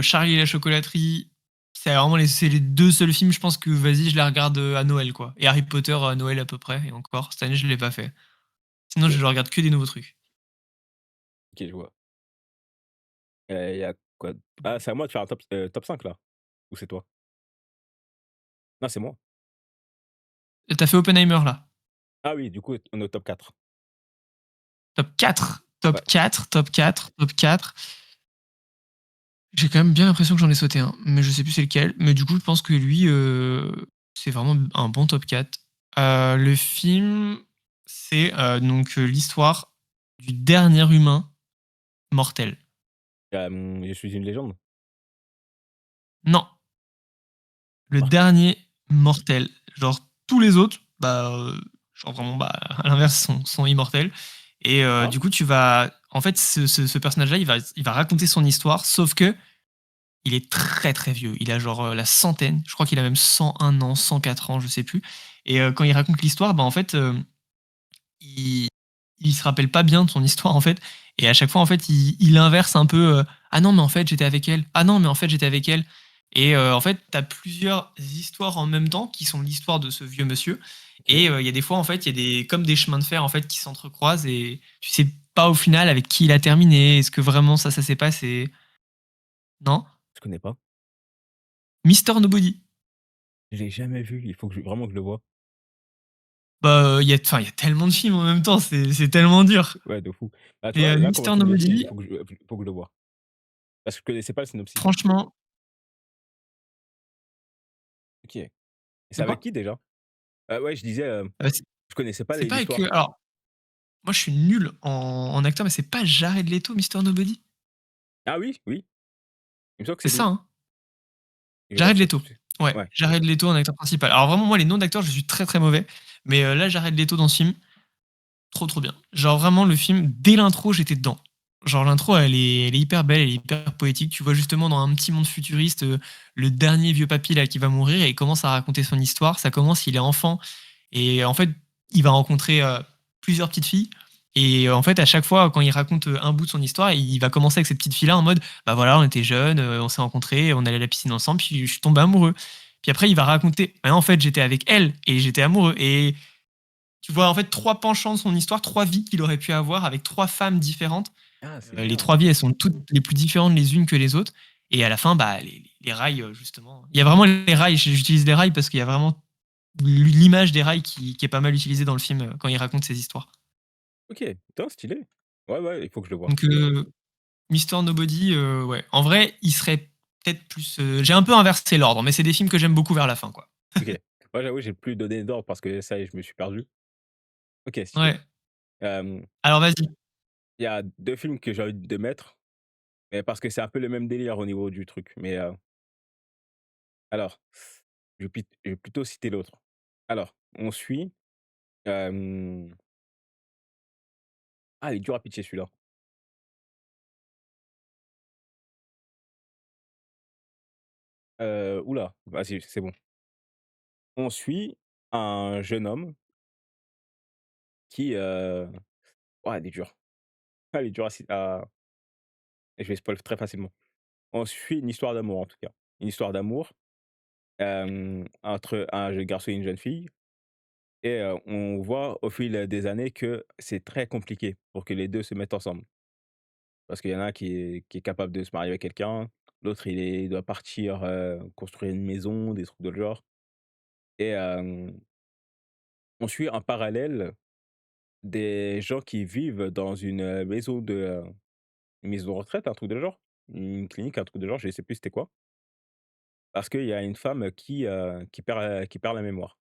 Charlie et la chocolaterie, c'est les 2 seuls films, je pense que, vas-y, je les regarde, à Noël, quoi, et Harry Potter à Noël à peu près, et encore, cette année, je l'ai pas fait. Sinon, OK, je regarde que des nouveaux trucs. OK, je vois. Il y a quoi? Ah, c'est à moi de faire un top 5 là? Ou c'est toi? Non, c'est moi. Tu fait Oppenheimer, là? Ah oui, du coup, on est au top 4. Top 4, top Ouais. 4, top 4, top 4. J'ai quand même bien l'impression que j'en ai sauté un, mais je sais plus c'est lequel. Mais du coup, je pense que lui, c'est vraiment un bon top 4. Le film, c'est donc l'histoire du dernier humain mortel. Je suis une légende? Non, le Ah, dernier mortel. Genre tous les autres, bah, genre vraiment, bah, à l'inverse, sont immortels. Et ah? du coup, en fait, ce personnage-là, il va raconter son histoire, sauf que il est très, très vieux. Il a genre, la centaine. Je crois qu'il a même 101 ans, 104 ans, je sais plus. Et quand il raconte l'histoire, bah, en fait, il il se rappelle pas bien de son histoire, en fait. Et à chaque fois, en fait, il inverse un peu, «Ah non, mais en fait, j'étais avec elle. Ah non, mais en fait, j'étais avec elle». Et en fait, tu as plusieurs histoires en même temps qui sont l'histoire de ce vieux monsieur. OK. Et il y a des fois, en fait, il y a comme des chemins de fer, en fait, qui s'entrecroisent, et tu sais pas au final avec qui il a terminé. Est-ce que vraiment ça s'est passé? Non? Je connais pas. Mister Nobody. Je l'ai jamais vu, il faut vraiment que je le voie. Bah, il y a tellement de films en même temps, c'est tellement dur. Ouais, de fou. Bah, tu Mais vois, là, comment Mister tu me le dis, il Nobody, faut que je le voie. Parce que je connaissais pas le synopsis. franchement, OK. Et c'est de avec quoi? qui déjà? Ouais, je disais, C'est je connaissais pas c'est pas avec, l'histoire. alors, moi je suis nul en acteur, mais c'est pas Jared Leto, Mister Nobody? Ah oui, oui, il me semble que C'est c'est ça, lui. hein? Je vais voir Jared ça tout Leto. de suite. Ouais, Ouais, Jared Leto en acteur principal. Alors vraiment, moi, les noms d'acteurs, je suis très, très mauvais, mais là, Jared Leto dans ce film, trop, trop bien. Genre vraiment le film, dès l'intro, j'étais dedans. Genre l'intro, elle est hyper belle, elle est hyper poétique. Tu vois justement dans un petit monde futuriste, le dernier vieux papy là qui va mourir, et il commence à raconter son histoire. Ça commence, il est enfant, et en fait, il va rencontrer plusieurs petites filles. Et en fait, à chaque fois, quand il raconte un bout de son histoire, il va commencer avec ces petites filles-là en mode, bah voilà, on était jeunes, on s'est rencontrés, on allait à la piscine ensemble, puis je suis tombé amoureux. Puis après, il va raconter, bah, en fait, j'étais avec elle et j'étais amoureux. Et tu vois en fait trois penchants de son histoire, trois vies qu'il aurait pu avoir avec trois femmes différentes. ah, c'est Les bien. trois vies, elles sont toutes les plus différentes les unes que les autres. Et à la fin, bah, les rails, justement. Il y a vraiment les rails, j'utilise les rails parce qu'il y a vraiment l'image des rails qui est pas mal utilisée dans le film quand il raconte ses histoires. OK, putain, stylé. Ouais, ouais, il faut que je le voie. Donc, Mister Nobody, ouais. En vrai, il serait peut-être plus. J'ai un peu inversé l'ordre, mais c'est des films que j'aime beaucoup vers la fin, quoi. OK. Moi, j'avoue, j'ai plus donné d'ordre parce que ça y est, je me suis perdu. OK, stylé. Ouais. Hem, Alors vas-y. il y a 2 films que j'ai envie de mettre, mais parce que c'est un peu le même délire au niveau du truc, mais alors, je vais plutôt citer l'autre. Alors, on suit, hem ah, il est dur à pitcher celui-là. Ouh là, vas-y, c'est bon. On suit un jeune homme qui, ouah, il est dur. Ah, il est dur à je vais spoil très facilement. On suit une histoire d'amour, en tout cas. Une histoire d'amour, entre un jeune garçon et une jeune fille. Et on voit au fil des années que c'est très compliqué pour que les 2 se mettent ensemble. Parce qu'il y en a un qui est capable de se marier avec quelqu'un, l'autre il doit partir, construire une maison, des trucs de le genre. Et on suit en parallèle des gens qui vivent dans une maison de retraite, un truc de genre, une clinique, un truc de genre, je sais plus c'était quoi, parce qu'il y a une femme qui perd la mémoire.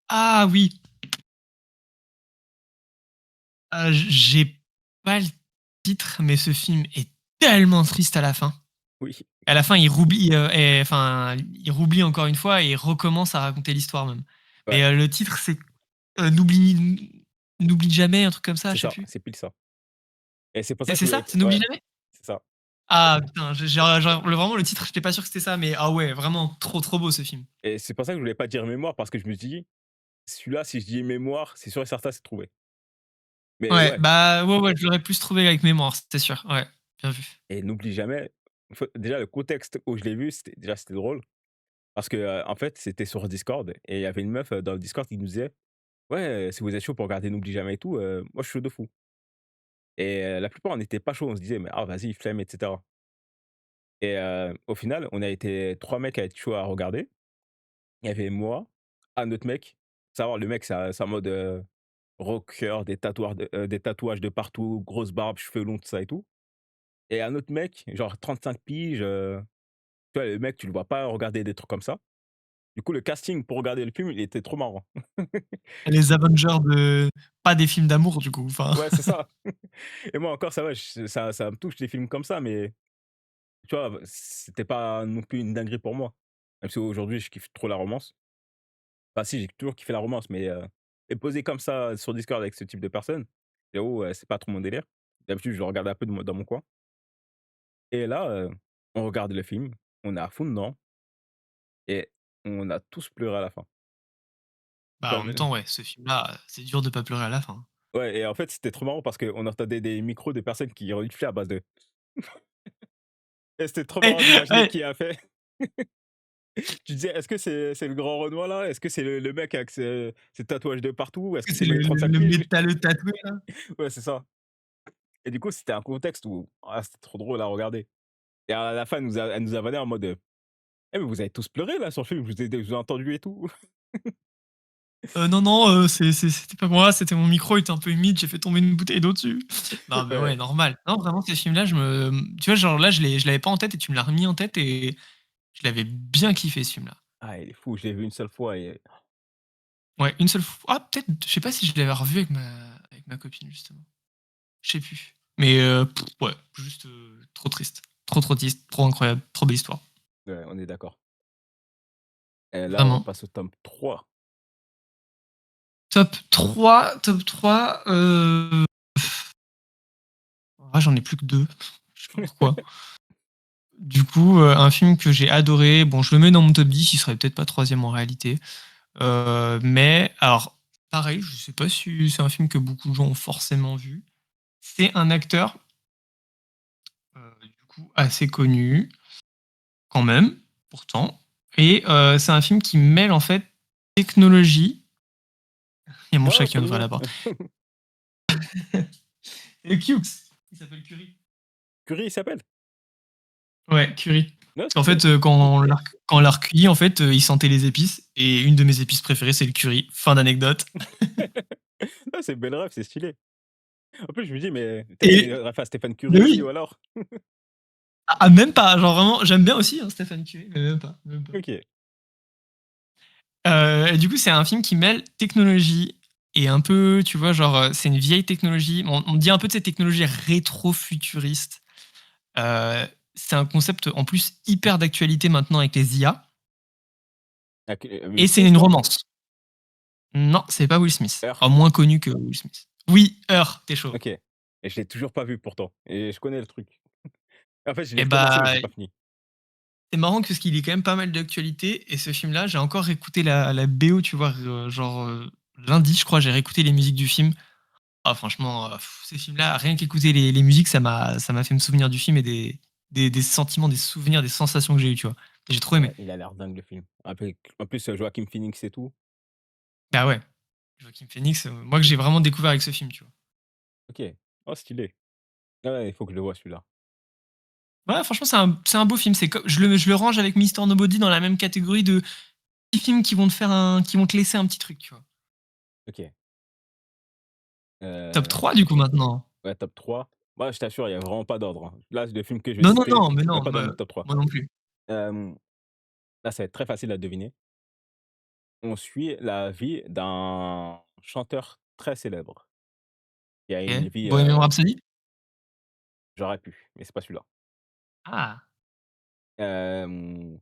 Ah oui, j'ai pas le titre, mais ce film est tellement triste à la fin. Oui, À la fin, il roublie encore une fois et il recommence à raconter l'histoire même. ouais, Mais, le titre c'est, «N'oublie jamais», un truc comme ça, c'est je sais ça, plus. c'est pile ça et c'est pour ça que C'est je voulais ça? t C'est «N'oublie ouais, jamais»? c'est ça Ah putain, genre vraiment le titre, j'étais pas sûr que c'était ça, mais ah ouais, vraiment trop, trop beau ce film. et c'est pour ça que je voulais pas dire mémoire parce que je me suis dit: «Celui-là, si je dis mémoire, c'est sûr et certain, c'est trouvé». Mais Ouais, ouais bah, ouais, ouais, je l'aurais plus trouvé avec mémoire, c'était sûr. Ouais, bien vu. et n'oublie jamais, faut déjà le contexte où je l'ai vu, c'était drôle parce que, en fait, c'était sur Discord et il y avait une meuf, dans le Discord qui nous disait: «Ouais, si vous êtes chaud pour regarder N'oublie jamais et tout, moi je suis chaud de fou» et la plupart on n'était pas chaud, on se disait: «Mais ah vas-y, flemme» et cetera et au final, on a été 3 mecs à être chauds à regarder. Il y avait moi, un autre mec, savoir le mec c'est en mode, rocker, des tatouages de partout, grosse barbe, cheveux longs, tout ça et tout et un autre mec, genre 35 piges, tu vois le mec tu le vois pas regarder des trucs comme ça. Du coup le casting pour regarder le film, il était trop marrant. Les Avengers de pas des films d'amour du coup, enfin. Ouais, c'est ça et moi encore ça va, ça me touche les films comme ça mais tu vois, c'était pas non plus une dinguerie pour moi. Même si aujourd'hui je kiffe trop la romance. Enfin si, j'ai toujours kiffé la romance mais et poser comme ça sur Discord avec ce type de personnes, j'avoue, c'est pas trop mon délire. D'habitude je le regarde un peu dans mon coin et là, on regarde le film, on est à fond dedans et on a tous pleuré à la fin. Bah, en Comme même temps, ouais, ce film-là, c'est dur de pas pleurer à la fin. ouais et en fait, c'était trop marrant parce qu'on entendait des micros de personnes qui reniflaient à base de et c'était trop Ouais, marrant d'imaginer ouais, qui a fait. Tu disais: «Est-ce que c'est le grand Renoir là? Est-ce que c'est le mec avec ses tatouages de partout? Est-ce que c'est c'est le mec de 35 le piges?» métalleux tatoué là. Ouais, c'est ça et du coup, c'était un contexte où ah, c'était trop drôle à regarder et à la fin, elle nous a vanné en mode: «Eh mais vous avez tous pleuré là sur le film, je vous ai entendu et tout». Non, non, c'était pas moi, c'était mon micro, il était un peu humide, j'ai fait tomber une bouteille d'eau dessus. Non, mais ouais, Ouais. normal. Non, vraiment, ces films-là, tu vois, genre là, je l'avais pas en tête et tu me l'as remis en tête et je l'avais bien kiffé ce film-là. Ah, il est fou, je l'ai vu une seule fois et Ouais, une seule fois. Ah, peut-être, je sais pas si je l'avais revu avec ma copine, justement. Je sais plus. Mais ouais, juste trop triste. Trop, trop triste, trop incroyable, trop belle histoire. ouais, on est d'accord et là, on Vraiment. passe au tome 3. Top trois, en vrai, j'en ai plus que 2. Je sais pas pourquoi. Du coup, un film que j'ai adoré, bon, je le mets dans mon top 10, il serait peut-être pas troisième en réalité. Mais alors, pareil, je sais pas si c'est un film que beaucoup de gens ont forcément vu. C'est un acteur, du coup, assez connu, quand même, pourtant. Et c'est un film qui mêle en fait technologie. Il y a mon chat Oh, qui vient trop d'ouvrir mignon! la porte. Et Cukes, il s'appelle Curie. Curie, il s'appelle? Ouais, Curie. Non, Parce qu'en stylé. fait, quand on l'a recueilli, en fait, il sentait les épices. Et une de mes épices préférées, c'est le curry. Fin d'anecdote. Ah, c'est une belle ref, c'est stylé. En plus, je me dis, mais peut-être c'est Et, une ref à Stephen mais Curry ou oui, alors? même pas. Genre vraiment, j'aime bien aussi hein, Stéphane Curie, mais même pas. Même pas. OK. Et du coup, c'est un film qui mêle technologie et un peu, tu vois, genre, c'est une vieille technologie. On dit un peu de cette technologie rétro-futuriste. Euh, c'est un concept en plus hyper d'actualité maintenant avec les IA. Avec, Will Et c'est Smith, une non? romance. Non, c'est pas Will Smith. Her? Enfin, moins connu que Will Smith. Oui, Her, t'es chaud. OK et je l'ai toujours pas vu pourtant et je connais le truc. En fait, je Et l'ai commencé, mais je bah, l'ai pas fini. c'est marrant parce qu'il est quand même pas mal d'actualité. Et ce film-là, j'ai encore écouté la BO, tu vois, genre lundi, je crois, j'ai réécouté les musiques du film. Ah, franchement, ces films-là, rien qu'écouter les musiques, ça m'a fait me souvenir du film et des sentiments, des souvenirs, des sensations que j'ai eues, tu vois. Et j'ai trop aimé. Ouais, il a l'air dingue le film. Avec en plus, Joaquin Phoenix et tout. Bah ouais, Joaquin Phoenix, moi que j'ai vraiment découvert avec ce film, tu vois. OK. Oh stylé. Ah ouais, il faut que je le voie celui-là. Ouais, franchement, c'est un beau film. Je le range avec Mister Nobody dans la même catégorie de petits films qui vont te laisser un petit truc, tu vois. OK. Top Heu, 3 du coup maintenant? ouais, top 3. Moi, je t'assure, il y a vraiment pas d'ordre, hein. Là, le film que je vais Non, non, citer, non, mais c'est même non, pas dans mon top 3. moi non plus. Hem, Là, ça va être très facile à deviner. On suit la vie d'un chanteur très célèbre, qui a OK. une vie, Bohemian Rhapsody? j'aurais pu, mais c'est pas celui-là. Ah! Hem,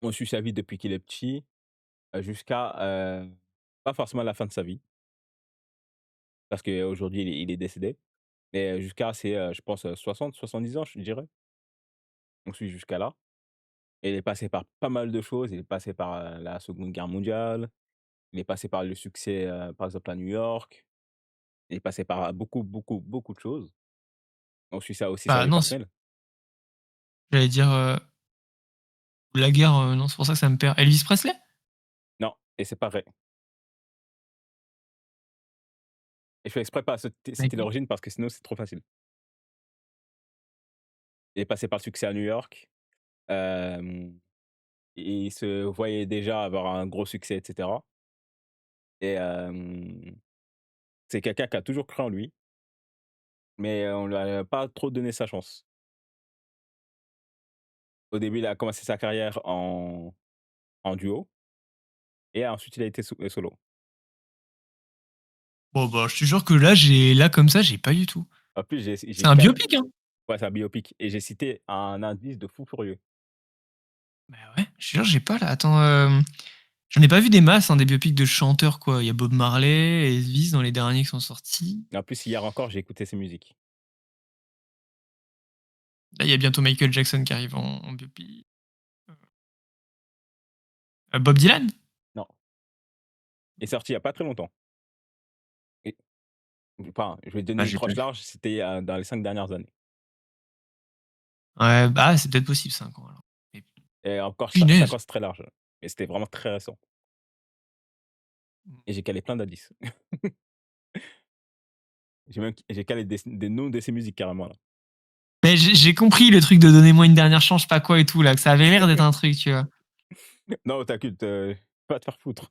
on suit sa vie depuis qu'il est petit, jusqu'à, pas forcément la fin de sa vie, parce qu'aujourd'hui il est décédé, mais jusqu'à ses, je pense, 60-70 ans, je dirais. On suit jusqu'à là. Et il est passé par pas mal de choses. Il est passé par, la Seconde Guerre mondiale, il est passé par le succès, par exemple à New York, il est passé par beaucoup, beaucoup, beaucoup de choses. On suit ça aussi sa Bah vie non, personnelle. j'allais dire, la guerre, non, c'est pour ça que ça me perd. Elvis Presley? Non, et c'est pas vrai. Et je fais exprès pas citer D'accord. l'origine parce que sinon c'est trop facile. Il est passé par le succès à New York, hem, il se voyait déjà avoir un gros succès et cetera, et c'est quelqu'un qui a toujours cru en lui, mais on lui a pas trop donné sa chance. Au début, il a commencé sa carrière en duo, et ensuite il a été solo. Bon, bah, je te jure que là, comme ça, j'ai pas du tout. En plus, j'ai C'est un calé, biopic, hein? ouais, c'est un biopic, et j'ai cité un indice de fou furieux. Bah ouais, je te jure, j'ai pas là. Attends, j'en ai pas vu des masses, hein, des biopics de chanteurs, quoi. Il y a Bob Marley, Elvis dans les derniers qui sont sortis. Et en plus, hier encore, j'ai écouté ses musiques. Là, il y a bientôt Michael Jackson qui arrive en biopic. Bob Dylan? Non, il est sorti il y a pas très longtemps, et enfin, je vais te donner Bah, une j'ai pas tranche vu. large, c'était, dans les 5 dernières années, Ouais, bah, c'est peut-être possible 5 ans alors. Et et encore 5 punaise! ans, c'est très large, mais c'était vraiment très récent, et j'ai calé plein d'indices. J'ai calé des noms de ses musiques carrément là. Mais j'ai compris le truc de donnez-moi une dernière chance, je sais pas quoi et tout là, que ça avait l'air d'être un truc, tu vois? Non, t'inquiète, va te faire foutre.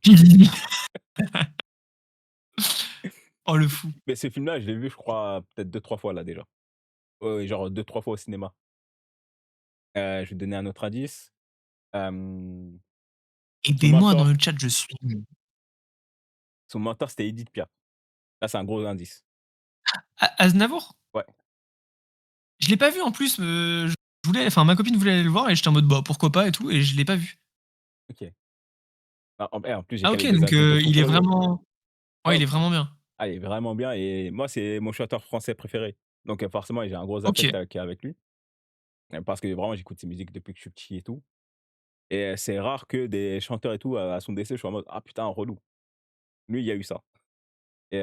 Oh le fou. Mais ce film-là, je l'ai vu, je crois, peut-être 2-3 fois là déjà. Ouais, ouais, genre 2-3 fois au cinéma. Je vais te donner un autre indice. Hem, son Aidez-moi dans le mentor chat, je suis nul. son mentor, c'était Edith Piaf. Là, c'est un gros indice. Aznavour? Ouais, Je l'ai pas vu en plus, je voulais enfin ma copine voulait aller le voir et j'étais en mode: «Bah, pourquoi pas?» et tout et je l'ai pas vu. OK. En plus, j'ai Ah calé OK, des donc indices de fou il est furieux. vraiment ouais, Ah, il est vraiment bien. ah, il est vraiment bien, et moi, c'est mon chanteur français préféré. Donc forcément, j'ai un gros OK. affect avec lui, parce que vraiment, j'écoute ses musiques depuis que je suis petit et tout, et c'est rare que des chanteurs et tout, à son décès, je sois en mode: «Ah putain, relou». Lui, il y a eu ça, et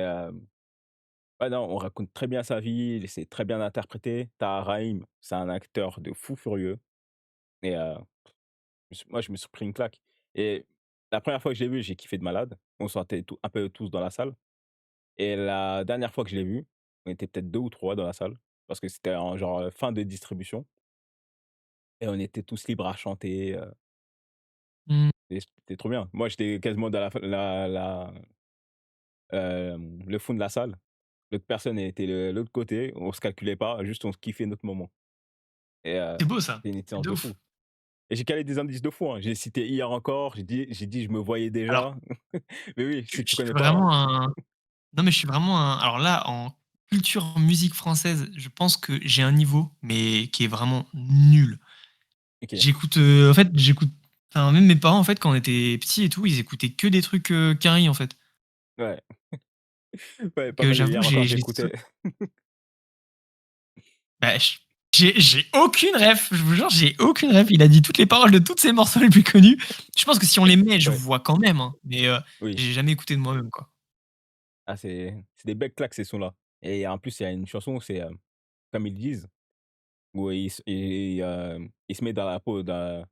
ouais, non, on raconte très bien sa vie, il sait très bien interpréter. Tu Raïm, c'est un acteur de fou furieux, et moi, je me suis pris une claque, et la première fois que je l'ai vu, j'ai kiffé de malade. On sortait un peu tous dans la salle, et la dernière fois que je l'ai vu, on était peut-être 2 ou 3 dans la salle, parce que c'était en genre, fin de distribution, et on était tous libres à chanter, Mmh. et c'était trop bien. Moi, j'étais quasiment dans le fond de la salle. L'autre personne était de l'autre côté, on se calculait pas, juste on kiffait notre moment, et C'est beau ça, c'était une c'est expérience de de ouf. fou. Et j'ai calé des indices de fou, hein. J'ai cité hier encore, j'ai dit: «Je me voyais Alors, déjà». Mais oui, si je tu suis connais pas, vraiment un non mais je suis vraiment un alors là, en culture musique française, je pense que j'ai un niveau, mais qui est vraiment nul. OK, En fait, j'écoute enfin même mes parents en fait quand on était petits et tout, ils écoutaient que des trucs, Quinry en fait. ouais, ouais, Donc pas mal. j'avoue, Hier encore, j'ai j'écoutais. bah, j'ai aucune ref, je vous jure, j'ai aucune ref. Il a dit toutes les paroles de tous ses morceaux les plus connus. Je pense que si on les met, je Ouais, vois quand même, hein, mais oui. j'ai jamais écouté de moi-même, quoi. Ah, c'est des belles claques ces sons-là, et en plus, il y a une chanson, c'est, comme ils disent, où il se met dans la peau d'un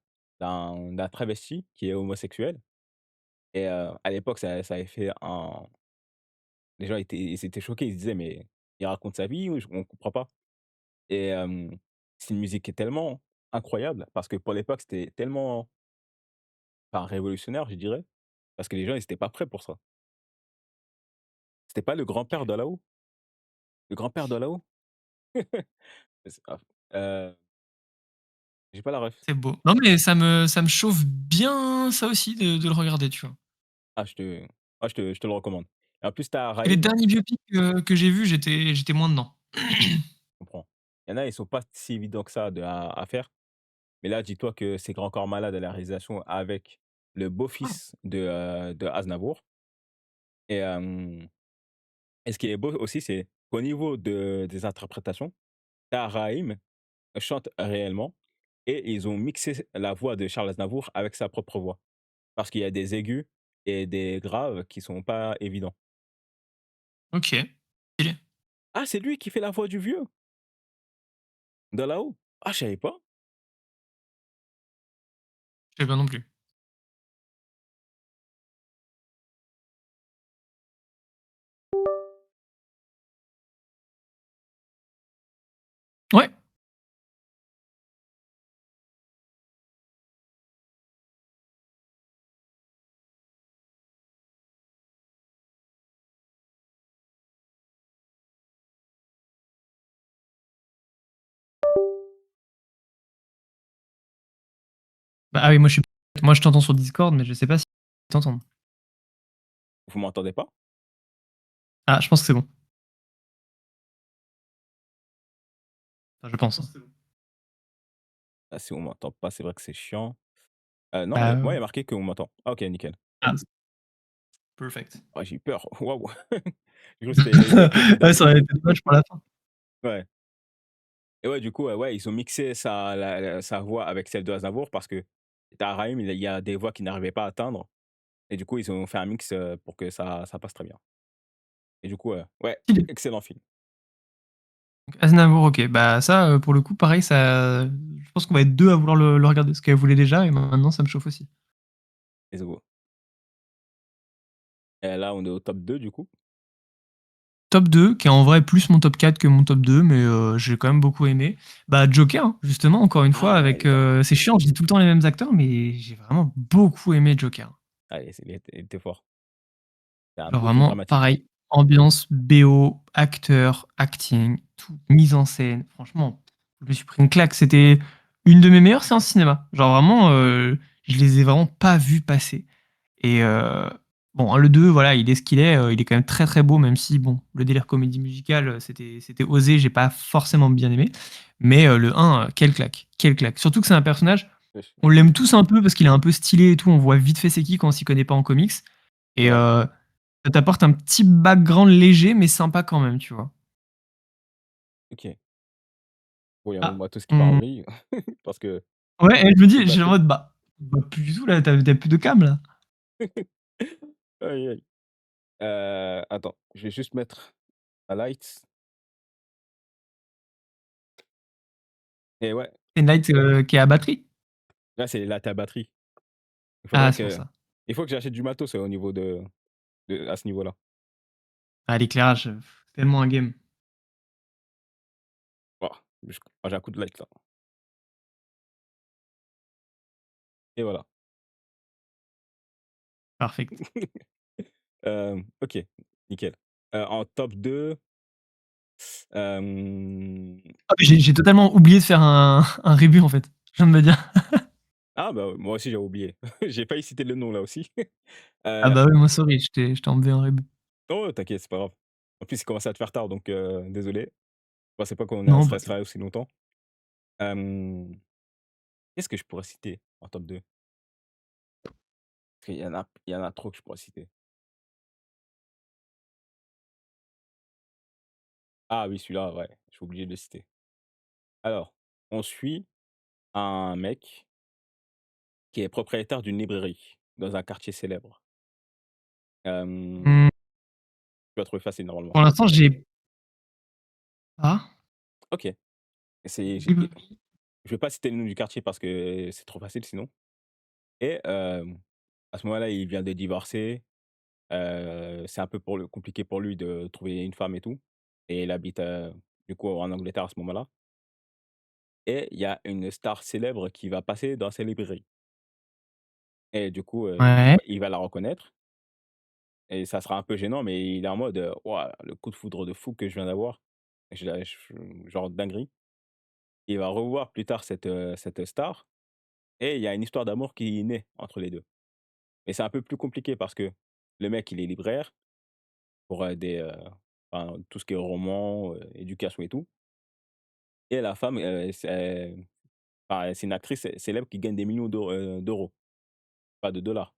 travesti qui est homosexuel, et à l'époque, ça avait fait un les gens ils étaient choqués, ils se disaient: «Mais il raconte sa vie ou on comprend pas», et c'est une musique qui est tellement incroyable parce que pour l'époque, c'était tellement, enfin, révolutionnaire, je dirais, parce que les gens, ils étaient pas prêts pour ça. C'était pas le grand-père de là-haut? Le grand-père de là-haut? C'est ah, j'ai pas la ref. C'est beau. Non, mais ça me chauffe bien ça aussi de le regarder, tu vois? Ah je te le recommande. Et en plus tu as Et les Raïm, derniers biopics, que j'ai vus, j'étais moins dedans. je comprends. Il y en a, ils sont pas si évidents que ça à faire, mais là, dis-toi que c'est Grand Corps Malade à la réalisation avec le Ah, beau-fils de Aznavour et et ce qui est beau aussi, c'est qu'au niveau des interprétations, tu as Raïm chante réellement et ils ont mixé la voix de Charles Aznavour avec sa propre voix. Parce qu'il y a des aigus et des graves qui sont pas évidents. OK. Stylé. Ah, c'est lui qui fait la voix du vieux? De là-haut? Ah, je savais pas. Je savais pas non plus. Ouais. Bah, ah oui, moi je t'entends sur Discord, mais je sais pas si tu t'entends. Vous m'entendez pas? Ah, je pense que c'est bon. Enfin, je pense, hein. Ah, si on m'entend pas, c'est vrai que c'est chiant. Non, Bah, moi, il y a marqué qu'on m'entend. Ah, OK, nickel. ah, perfect. Ah, j'ai eu peur. Waouh! J'ai cru que c'était que moi d'un Ouais, ça coup. aurait été dommage pour la fin. Ouais et ouais, du coup, ouais, ils ont mixé sa voix avec celle de Aznavour parce que tu as Raïm, il y a des voix qu'il n'arrivait pas à atteindre et du coup, ils ont fait un mix, pour que ça passe très bien et du coup, ouais, Stylé. excellent film. Donc Aznavour, OK. Bah, ça, pour le coup, pareil, ça je pense qu'on va être 2 à vouloir le regarder, parce qu'elle voulait déjà et maintenant ça me chauffe aussi. Let's go et là, on est au top 2 du coup. Top 2, qui est en vrai plus mon top 4 que mon top 2, mais j'ai quand même beaucoup aimé. Bah, Joker, hein, justement, encore une fois, Ah ouais, avec, les gars. c'est chiant, je dis tout le temps les mêmes acteurs, mais j'ai vraiment beaucoup aimé Joker. Allez, il était fort. C'est un Genre beau film vraiment, dramatique. pareil, ambiance, BO, acteur, acting, tout, mise en scène. Franchement, je me suis pris une claque. C'était une de mes meilleures séances cinéma. Genre vraiment, je les ai vraiment pas vus passer. Et bon, hein, le 2, voilà, il est ce qu'il est. Il est quand même très très beau, même si bon, le délire comédie musicale, c'était osé. J'ai pas forcément bien aimé. Mais le 1, quelle claque, quelle claque. Surtout que c'est un personnage, Wesh, on l'aime tous un peu parce qu'il est un peu stylé et tout. On voit vite fait c'est qui quand on s'y connaît pas en comics. Et ouais, ça t'apporte un petit background léger, mais sympa quand même, tu vois? OK. Bon, il y a même Ah, moi tous qui parle mmh, oui, parce que ouais et je me c'est dis, ma j'étais en truc. mode: bah, plus du tout là, tu as plus de cam là. Aïe, aïe. Attends, je vais juste mettre la light et ouais, C'est une light, qui est à batterie? là, c'est là ta batterie. Il Ah, faudrait c'est pour que ça. il faut que j'achète du matos, au niveau de à ce niveau-là. Ah, l'éclairage, tellement un game. Waouh, j'ai un coup de light là et voilà. Perfect. OK, nickel. En top 2, hem, Ah, mais j'ai totalement oublié de faire un rébut en fait. Je viens de me dire. ah bah, moi aussi j'ai oublié. J'ai failli citer le nom là aussi. Ah Heu, bah, ouais, moi sorry, je t'ai enlevé un rébut. oh t'inquiète, c'est pas grave. En plus, il commençait à te faire tard donc désolé. Je pensais pas qu'on Non, bah, resterait aussi longtemps. Hem, Qu'est-ce que je pourrais citer en top 2? Parce qu'il y en a trop que je pourrais citer. Ah oui, celui-là, ouais, je suis obligé de le citer. Alors, on suit un mec qui est propriétaire d'une librairie dans un quartier célèbre. mmh, Tu vas trouver facile normalement. pour l'instant, j'ai pas OK. C'est j'ai libre je vais pas citer le nom du quartier parce que c'est trop facile sinon et à ce moment-là, il vient de divorcer, c'est un peu compliqué pour lui de trouver une femme et tout et il habite, du coup en Angleterre à ce moment-là et il y a une star célèbre qui va passer dans sa librairie et du coup, ouais. il va la reconnaître et ça sera un peu gênant, mais il est en mode, «Waouh, le coup de foudre de fou que je viens d'avoir». Je la je genre dinguerie. Il va revoir plus tard cette star et il y a une histoire d'amour qui naît entre les 2. Et c'est un peu plus compliqué parce que le mec, il est libraire pour, enfin, tout ce qui est roman, éducation et tout, et la femme, c'est une actrice célèbre qui gagne des millions d'euros, pas de dollars,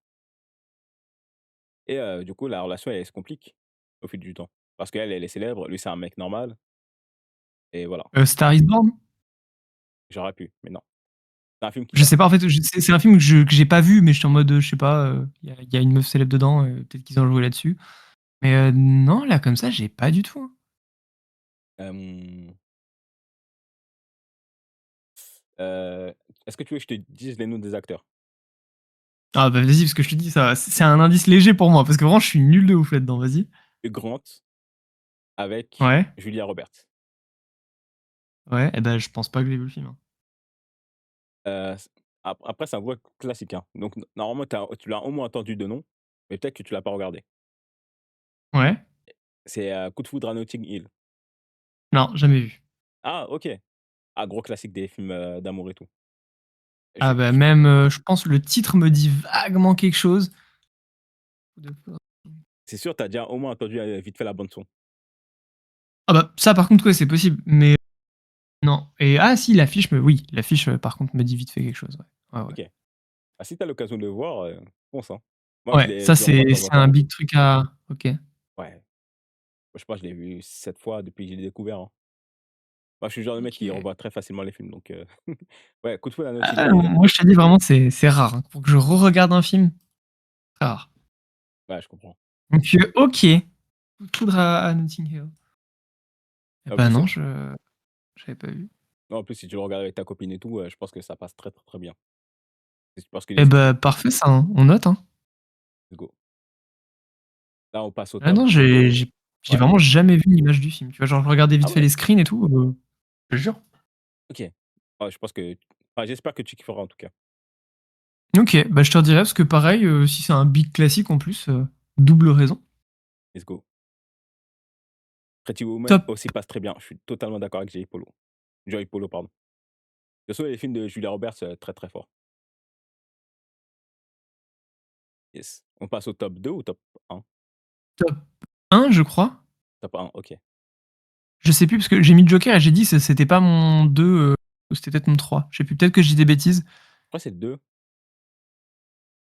et du coup, la relation, elle se complique au fil du temps parce qu'elle, elle est célèbre, lui, c'est un mec normal et voilà. Star is Born? J'aurais pu, mais non. C'est un film qui Je date. sais pas, en fait, je c'est un film que j'ai pas vu, mais j'étais en mode, je sais pas, il y a une meuf célèbre dedans, peut-être qu'ils ont joué là-dessus. Mais non, là, comme ça, j'ai pas du tout, hein. Hem, heu, est-ce que tu veux que je te dise les noms des acteurs? Ah bah, vas-y, parce que je te dis, ça c'est un indice léger pour moi, parce que vraiment, je suis nul de ouf là-dedans, vas-y. Hugh Grant avec Ouais, Julia Roberts. ouais, et bah, je pense pas que j'ai vu le film, hein. S après c'est un voix classique, hein, donc normalement tu l'as au moins entendu de nom, mais peut-être que tu l'as pas regardé. Ouais? C'est, Coup de foudre à Notting Hill. Non, jamais vu. Ah OK. Ah, gros classique des films, d'amour et tout. Ah Je bah, je même, je pense le titre me dit vaguement quelque chose. c'est sûr, tu as déjà au moins entendu, vite fait la bande son. Ah bah, ça par contre, ouais, c'est possible, mais non. Et ah si, l'affiche oui, l'affiche, par contre me dit vite fait quelque chose, ouais. Ouais, ouais. OK. Ah, si tu as l'occasion de le voir, fonce, hein. Moi Ouais, ça je le revois de c'est temps en c'est un temps. big truc à OK. Ouais, je pense que je l'ai vu 7 fois depuis que je l'ai découvert, hein. Moi, je suis le genre de mec qui OK. revoit très facilement les films, donc ouais, Coup de foudre à Notting Ah, Hill. moi je te dis vraiment c'est rare, hein. Pour que je re-regarde un film, très rare. Ouais, je comprends. Donc OK. Coup de foudre à Notting Hill. Et En bah plus, non, j'avais pas vu. non, en plus, si tu le regardes avec ta copine et tout, je pense que ça passe très, très, très bien. C'est parce que Et l'his bah parfait ça, hein, on note, hein. let's go. Là, on passe au Ah top non, 2. j'ai Ouais. vraiment jamais vu l'image du film, tu vois? Genre je regardais Ah vite fait ouais? les screens et tout, je te jure. OK. Ouais, je pense que enfin, j'espère que tu kifferas en tout cas. OK, bah je te redirai parce que pareil, si c'est un big classique en plus, double raison. Let's go. Pretty Woman Top aussi passe très bien. Je suis totalement d'accord avec Joey Polo, pardon. De toute façon, les films de Julia Roberts, très, très forts. Yes. On passe au top 2 ou top 1? top 1 je crois. Top 1, OK. Je sais plus parce que j'ai mis Joker et j'ai dit c'était pas mon 2, ou c'était peut-être mon 3. Je sais plus, peut-être que je dis des bêtises. Je crois que c'est le 2.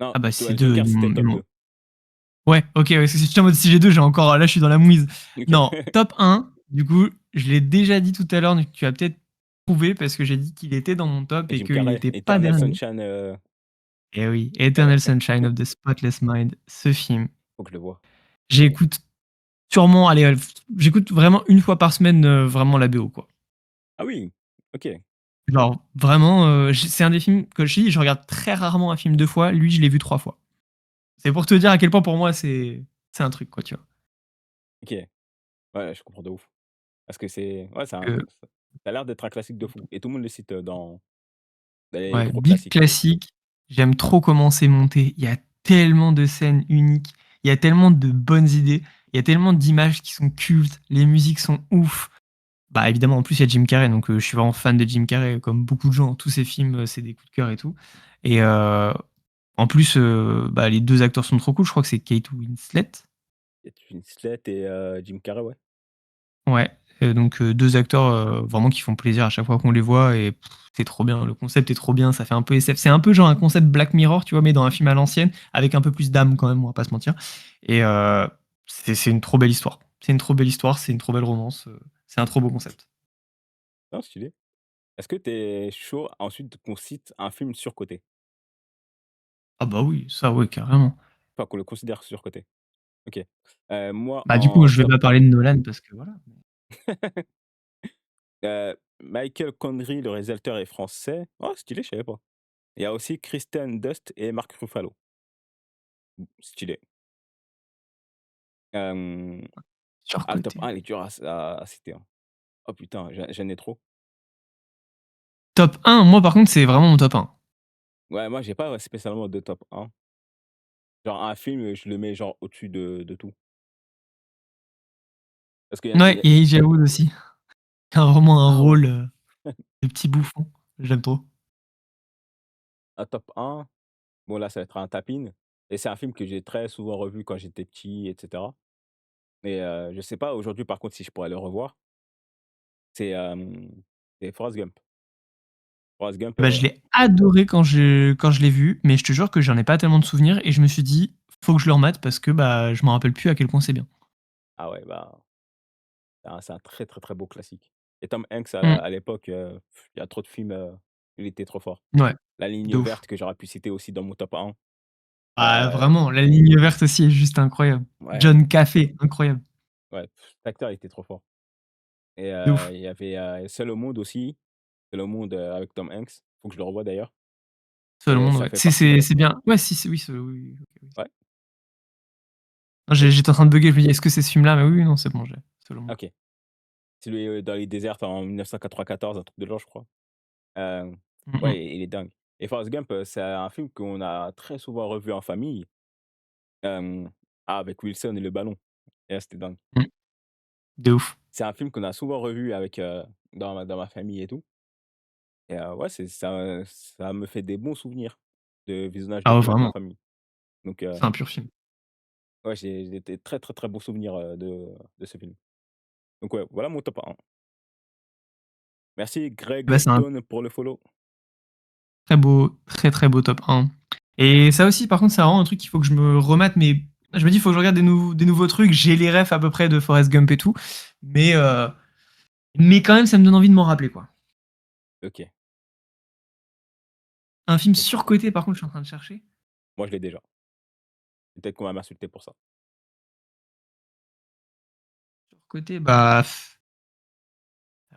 Non, Ah bah si c'est 2, Joker, c'était le top 2. ouais, OK, ouais, parce que j'étais en mode si j'ai 2, j'ai encore là je suis dans la mouise. OK. Non, top 1, du coup, je l'ai déjà dit tout à l'heure, donc tu vas peut-être trouver parce que j'ai dit qu'il était dans mon top et Jim qu'il Carrey, était pas Eternal dernier. Sunshine, Et oui, Eternal Sunshine of the Spotless Mind, ce film. faut que je le voie. J'écoute sûrement, allez, j'écoute vraiment une fois par semaine, vraiment la BO, quoi. Ah oui! OK. Genre vraiment, c'est un des films que je dis, je regarde très rarement un film 2 fois, lui je l'ai vu 3 fois. C'est pour te dire à quel point pour moi c'est un truc quoi, tu vois? OK. Ouais, je comprends de ouf. Parce que c'est ouais, Heu, ça a l'air d'être un classique de fou et tout le monde le cite, dans les ouais, gros big classiques. classique, j'aime trop comment c'est monté. Il y a tellement de scènes uniques, il y a tellement de bonnes idées, il y a tellement d'images qui sont cultes, les musiques sont ouf. Bah, évidemment en plus il y a Jim Carrey donc je suis vraiment fan de Jim Carrey comme beaucoup de gens. Tous ses films, c'est des coups de cœur et tout et en plus, bah, les 2 acteurs sont trop cool. Je crois que c'est Kate Winslet. Kate Winslet et Jim Carrey, ouais. Ouais, donc 2 acteurs, vraiment qui font plaisir à chaque fois qu'on les voit et c'est trop bien. Le concept est trop bien, ça fait un peu SF. C'est un peu genre un concept Black Mirror, tu vois? Mais dans un film à l'ancienne, avec un peu plus d'âme quand même, on va pas se mentir et c'est une trop belle histoire. C'est une trop belle histoire, c'est une trop belle romance, c'est un trop beau concept. Non, stylé. Est-ce que tu es chaud ensuite qu'on cite un film surcoté? Ah bah oui, ça oui, carrément. Enfin, qu'on le considère surcoté? OK. Moi Bah, du coup, en je vais top pas parler 1, de Nolan parce que voilà. Michael Condry, le réalisateur est français. Oh stylé, je savais pas. Il y a aussi Kristen Dust et Mark Ruffalo. Stylé. Hem, le top Surcoté. 1 il est dur à citer, hein. Oh putain, j'en ai trop. Top 1, moi par contre, c'est vraiment mon top 1. Ouais, moi j'ai pas spécialement de top 1. Genre un film, je le mets genre au-dessus de tout. Parce qu'il Ouais, y a et Elijah Wood aussi. Qui a vraiment un ah ouais, rôle, de petit bouffon. J'aime trop. un top 1, bon là ça va être un tapin et c'est un film que j'ai très souvent revu quand j'étais petit et cetera. Mais je sais pas aujourd'hui par contre si je pourrais le revoir, c'est, c'est Forrest Gump. Forrest Gump, Bah, je l'ai adoré quand je l'ai vu, mais je te jure que j'en ai pas tellement de souvenirs et je me suis dit: «Faut que je le remate» parce que, bah, je me rappelle plus à quel point c'est bien. ah ouais, bah, c'est un très, très, très beau classique et Tom Hanks Mmh. à l'époque, il y a trop de films, il était trop fort. Ouais, La de Ligne ouf. verte que j'aurais pu citer aussi dans mon top 1, Ah vraiment, la ligne verte aussi est juste incroyable. ouais, John Caffey, incroyable, ouais, cet acteur il était trop fort et de ouf. il y avait, Seul au monde aussi, Seul au monde, avec Tom Hanks, faut que je le revoie d'ailleurs Seul au et monde, ça ouais. fait partie C'est bien. Ouais, si, c'est oui, ce oui, oui, OK, oui. ouais, Non, et j'étais en train de bugger, je me dis: «Est-ce que c'est ce film-là?» Mais oui, oui, non, c'est bon, j'ai Seul au monde. OK. Celui, dans les déserts en 1994, un truc de genre, je crois. Hem, Mmh mh. ouais, il est dingue et Forrest Gump, c'est un film qu'on a très souvent revu en famille, hem, avec Wilson et le ballon et là, c'était dingue. Mmh. De ouf. C'est un film qu'on a souvent revu avec, dans ma famille et tout et ouais, c'est ça me fait des bons souvenirs de visionnage de Ah ouais, film avec ma vraiment, famille. Donc c'est un pur film. ouais, j'ai des très, très, très bons souvenirs, de ce film. Donc ouais, voilà mon top 1. Merci Greg Bah, c'est un Stone pour le follow. très beau, très, très beau top 1 et ça aussi, par contre, c'est vraiment un truc qu'il faut que je me remette, mais je me dis: «Il faut que je regarde des nouveaux trucs». J'ai les refs à peu près de Forrest Gump et tout, mais heu, mais quand même, ça me donne envie de m'en rappeler, quoi. OK, Un film OK. surcoté, par contre, je suis en train de chercher. Moi, je l'ai déjà. Peut-être qu'on va m'insulter pour ça. Surcoté, bah,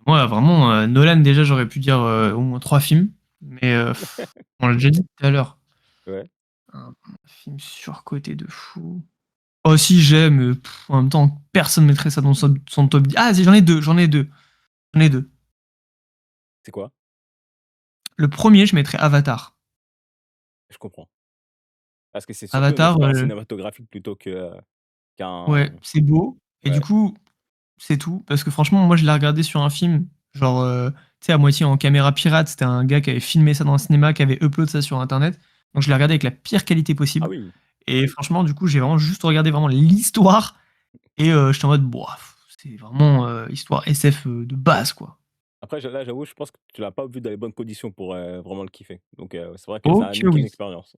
moi, vraiment, Nolan, déjà, j'aurais pu dire, au moins 3 films, mais on l'a déjà dit tout à l'heure. Ouais, Un film surcoté de fou. Oh si, j'aime, en même temps, personne mettrait ça dans son top 10. Ah si, j'en ai 2. c'est quoi? Le premier, je mettrais Avatar. Je comprends. Parce que c'est surtout une Avatar, expérience cinématographique plutôt que, ouais, qu'un c'est beau et du ouais. coup, c'est tout. Parce que franchement, moi, je l'ai regardé sur un film, genre, tu sais, à moitié en caméra pirate. C'était un gars qui avait filmé ça dans un cinéma, qui avait upload ça sur internet. Donc je l'ai regardé avec la pire qualité Ah possible oui. et franchement, du coup, j'ai vraiment juste regardé vraiment l'histoire et j'étais en mode: «Boah, c'est vraiment, histoire SF, de base, quoi». Après là, j'avoue, je pense que tu l'as pas vu dans les bonnes conditions pour, vraiment le kiffer. Donc c'est vrai que ça a OK, niqué une oui. expérience.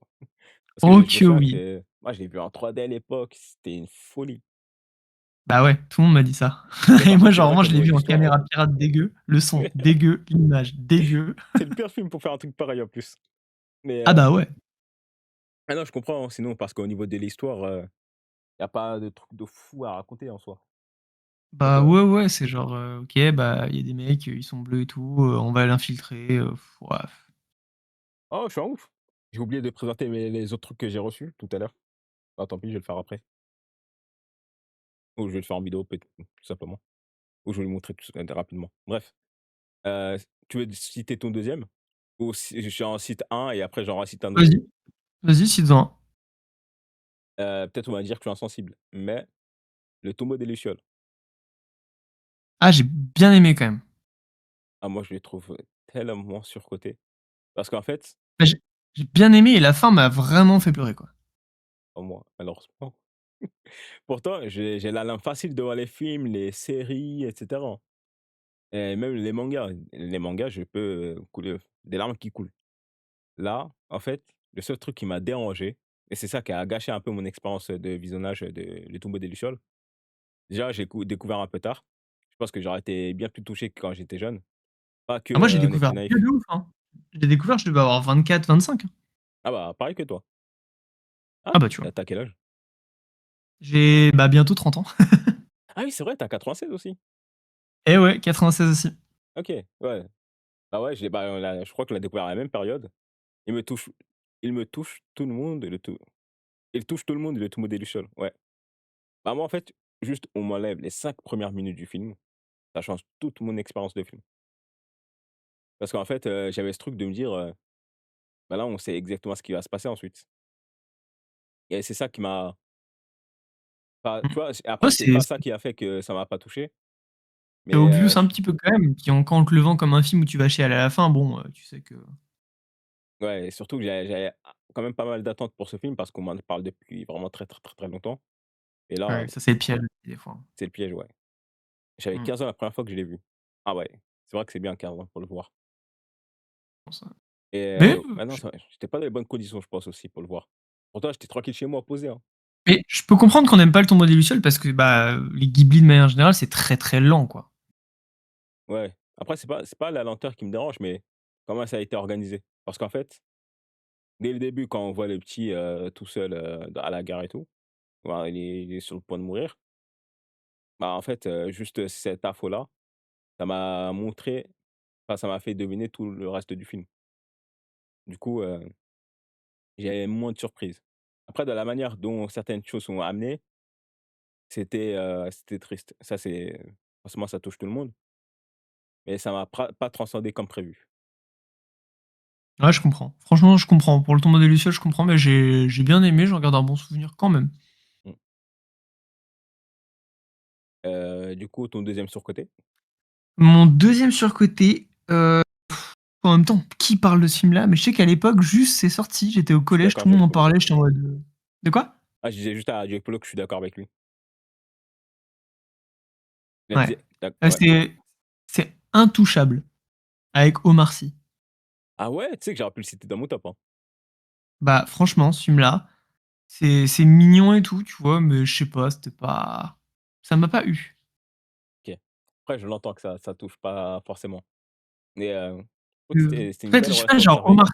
Parce que je me OK, souviens oui. que moi, je l'ai vu en 3D à l'époque, c'était une folie. Bah ouais, tout le monde m'a dit ça. Mais Et par moi, contre, c'est genre, vrai vraiment, qu'au je l'ai niveau de vu en l'histoire, caméra pirate dégueu, le son dégueu, l'image dégueu. c'est le pire film pour faire un truc pareil en plus. Mais Ah bah ouais. ah non, je comprends, hein, sinon parce qu'au niveau de l'histoire, il y a pas de truc de fou à raconter en soi. Donc Bah ouais, ouais, c'est genre, OK, bah, il y a des mecs, ils sont bleus et tout, on va l'infiltrer, ouais. oh, je suis un ouf! J'ai oublié de présenter les autres trucs que j'ai reçus tout à l'heure. Bah, tant pis, je vais le faire après. Ou je vais le faire en vidéo tout simplement. Ou je vais le montrer rapidement. Bref, tu veux citer ton deuxième? Ou si j'en cite un et après j'en recite un autre? Vas-y, vas-y, cites-en. Peut-être on va dire que je suis insensible, mais Le Tombeau des lucioles. Ah, j'ai bien aimé quand même. Ah moi je les trouve, tellement surcotés. Parce qu'en fait, Bah, j'ai bien aimé et la fin m'a vraiment fait pleurer, quoi. pas moi malheureusement. Pourtant j'ai la langue facile devant les films, les séries et cetera et même les mangas. Les mangas, je peux, couler des larmes qui coulent. Là, en fait, le seul truc qui m'a dérangé et c'est ça qui a gâché un peu mon expérience, de visionnage, de Le Tombeau des lucioles. Déjà, j'ai découvert un peu tard. Je pense que j'aurais été bien plus touché que quand j'étais jeune. Pas que, Ah moi, j'ai on était découvert vieux naïf. de ouf, hein. Je l'ai découvert, je devais avoir 24-25, hein. Ah bah, pareil que toi. Ah, Ah bah, tu vois. tu quel âge? J'ai, bah, bientôt 30 ans. Ah oui, c'est vrai, tu as 96 aussi? Eh ouais, 96 aussi. OK, ouais. Bah ouais, je crois qu'on l'a découvert à la même période. Il me touche il me touche tout le monde et le tout il touche tout le monde et Le Tombeau des lucioles, ouais. Bah moi, en fait, juste on m'enlève les 5 premières minutes du film, ça change toute mon expérience de film. Parce qu'en fait, j'avais ce truc de me dire, bah là, on sait exactement ce qui va se passer ensuite et c'est ça qui m'a pas Mmh. tu vois? Ouais, Après, c'est pas ça qui a fait que ça m'a pas touché, c'est mais obvious un petit peu quand même, puis quand on te le vend comme un film où tu vas chialer à la fin, bon, tu sais que ouais, et surtout que j'avais quand même pas mal d'attentes pour ce film parce qu'on m'en parle depuis vraiment très, très, très, très longtemps et là, ouais, ça c'est le piège aussi des fois. c'est le piège, ouais. J'avais Mmh. 15 ans la première fois que je l'ai vu. Ah ouais, c'est vrai que c'est bien 15 ans pour le voir Pour ça. et Mais maintenant ça j'étais pas dans les bonnes conditions, je pense aussi pour le voir. Pourtant, j'étais tranquille chez moi posé, hein. je peux comprendre qu'on n'aime pas Le Tombeau des lucioles parce que, bah, les Ghibli de manière générale, c'est très, très lent, quoi. Ouais. Après, c'est pas la lenteur qui me dérange, mais comment ça a été organisé. Parce qu'en fait, dès le début, quand on voit le petit, tout seul, à la gare et tout, voilà, il est sur le point de mourir, bah, en fait, juste cette info-là, ça m'a montré enfin, ça m'a fait deviner tout le reste du film. Du coup, j'avais moins de surprises. Après, dans la manière dont certaines choses sont amenées, c'était triste. Ça, c'est forcément, ça touche tout le monde, mais ça m'a pas transcendé comme prévu. Ouais, je comprends. Franchement, je comprends. Pour Le Tombeau des lucioles, je comprends, mais j'ai bien aimé, j'en garde un bon souvenir quand même. Mmh. Du coup, ton deuxième surcoté? Mon deuxième surcoté, en même temps, qui parle de ce film-là? Mais je sais qu'à l'époque, juste c'est sorti, j'étais au Je suis collège, d'accord tout le monde avec en toi. parlait, j'étais en mode, de quoi? Ah, je disais juste à Diego Polo que je suis d'accord avec lui. Je Ouais. disais ouais. C'est Intouchable avec Omar Sy. Ah ouais? Tu sais que j'aurais pu le citer dans mon top, hein. Bah, franchement, ce film-là, c'est mignon et tout, tu vois? Mais je sais pas, c'était pas ça m'a pas eu. OK. Après, je l'entends que ça touche pas forcément. Mais, je trouve que Heu, c'était en une fait, belle je sais pas, relation genre bienveillante.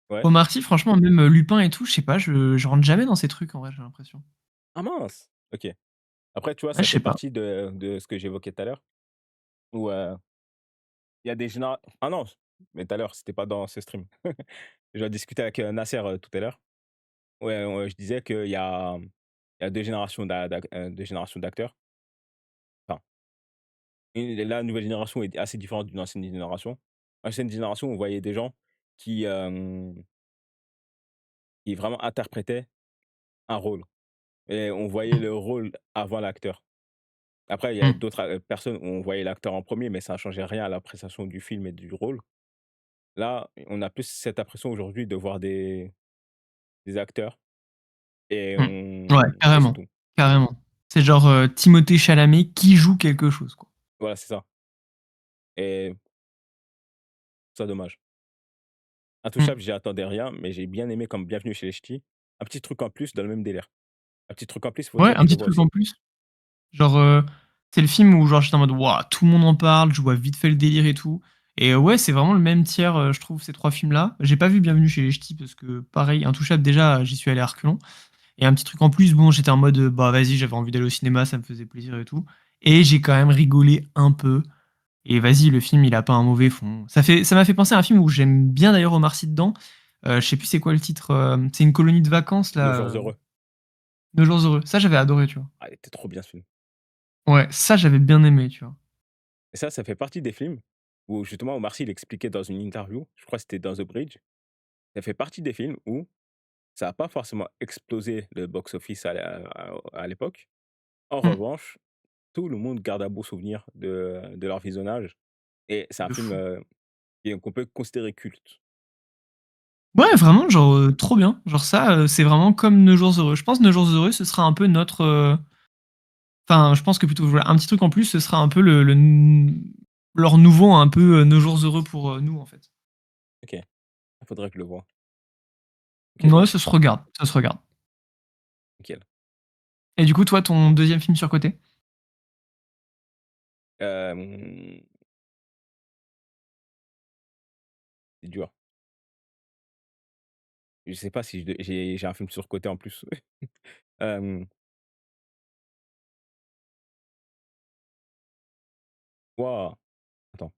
Ouais. Omar Sy, franchement, même, Lupin et tout, je sais pas, je rentre jamais dans ces trucs en vrai, j'ai l'impression. Ah mince! OK. Après, tu vois, Ouais, ça je fait sais pas. partie de ce que j'évoquais tout à l'heure où, il y a des ah non, mais tout à l'heure, c'était pas dans ce stream. J'en discutais avec, Nasser, tout à l'heure. Ouais, ouais, je disais qu'il y a 2 générations 2 générations d'acteurs. Enfin, la nouvelle génération est assez différente d'une ancienne génération. Ancienne génération, on voyait des gens qui, qui vraiment interprétaient un rôle et on voyait Mmh, le rôle avant l'acteur. Après, il y a mmh, d'autres, personnes où on voyait l'acteur en premier, mais ça ne changeait rien à l'appréciation du film et du rôle. Là, on a plus cette impression aujourd'hui de voir des acteurs et mmh. Ouais, c'est carrément, tout. carrément. C'est genre, Timothée Chalamet qui joue quelque chose, quoi. Voilà, c'est ça et ça dommage. Mmh. Intouchable, j'y attendais rien, mais j'ai bien aimé comme Bienvenue chez les Ch'tis. Un petit truc en plus dans le même délire. Un petit truc en plus, il Ouais, faudrait que un je le petit voie truc en aussi. plus. Genre, c'est le film où genre j'étais en mode: «Waouh, tout le monde en parle», je vois vite fait le délire et tout et ouais, c'est vraiment le même tiers, je trouve, ces 3 films-là. J'ai pas vu Bienvenue chez les Ch'tis parce que pareil, Intouchables déjà, j'y suis allé à reculons et un petit truc en plus, bon, j'étais en mode, bah, vas-y, j'avais envie d'aller au cinéma, ça me faisait plaisir et tout et j'ai quand même rigolé un peu et vas-y, le film, il a pas un mauvais fond. Ça m'a fait penser à un film où j'aime bien d'ailleurs Omar Sy dedans, je sais plus c'est quoi le titre, c'est une colonie de vacances Nos là, jours heureux. Nos jours heureux. Ça, j'avais adoré, tu vois? Ah, il était trop bien ce film. Ouais, ça, j'avais bien aimé, tu vois? Et ça fait partie des films où justement Omar Sy il expliquait dans une interview, je crois que c'était dans The Bridge, ça fait partie des films où ça a pas forcément explosé le box-office à l'époque. En Mmh. revanche, tout le monde garde un beau souvenir de leur visionnage et c'est un De film, fou. qu'on peut considérer culte. Ouais, vraiment, genre, trop bien. Genre ça, c'est vraiment comme Nos jours heureux. Je pense Nos jours heureux, ce sera un peu notre, enfin, je pense que plutôt, voilà, un petit truc en plus, ce sera un peu le n leur nouveau un peu, Nos jours heureux pour, nous, en fait. OK, il faudrait que je le voie. OK, Ouais, bah, ça se regarde, ça se regarde. nickel. Et du coup, toi, ton deuxième film surcoté? Hem, c'est dur. Je sais pas si j'ai un film surcoté en plus. Hem, Waouh! Attends,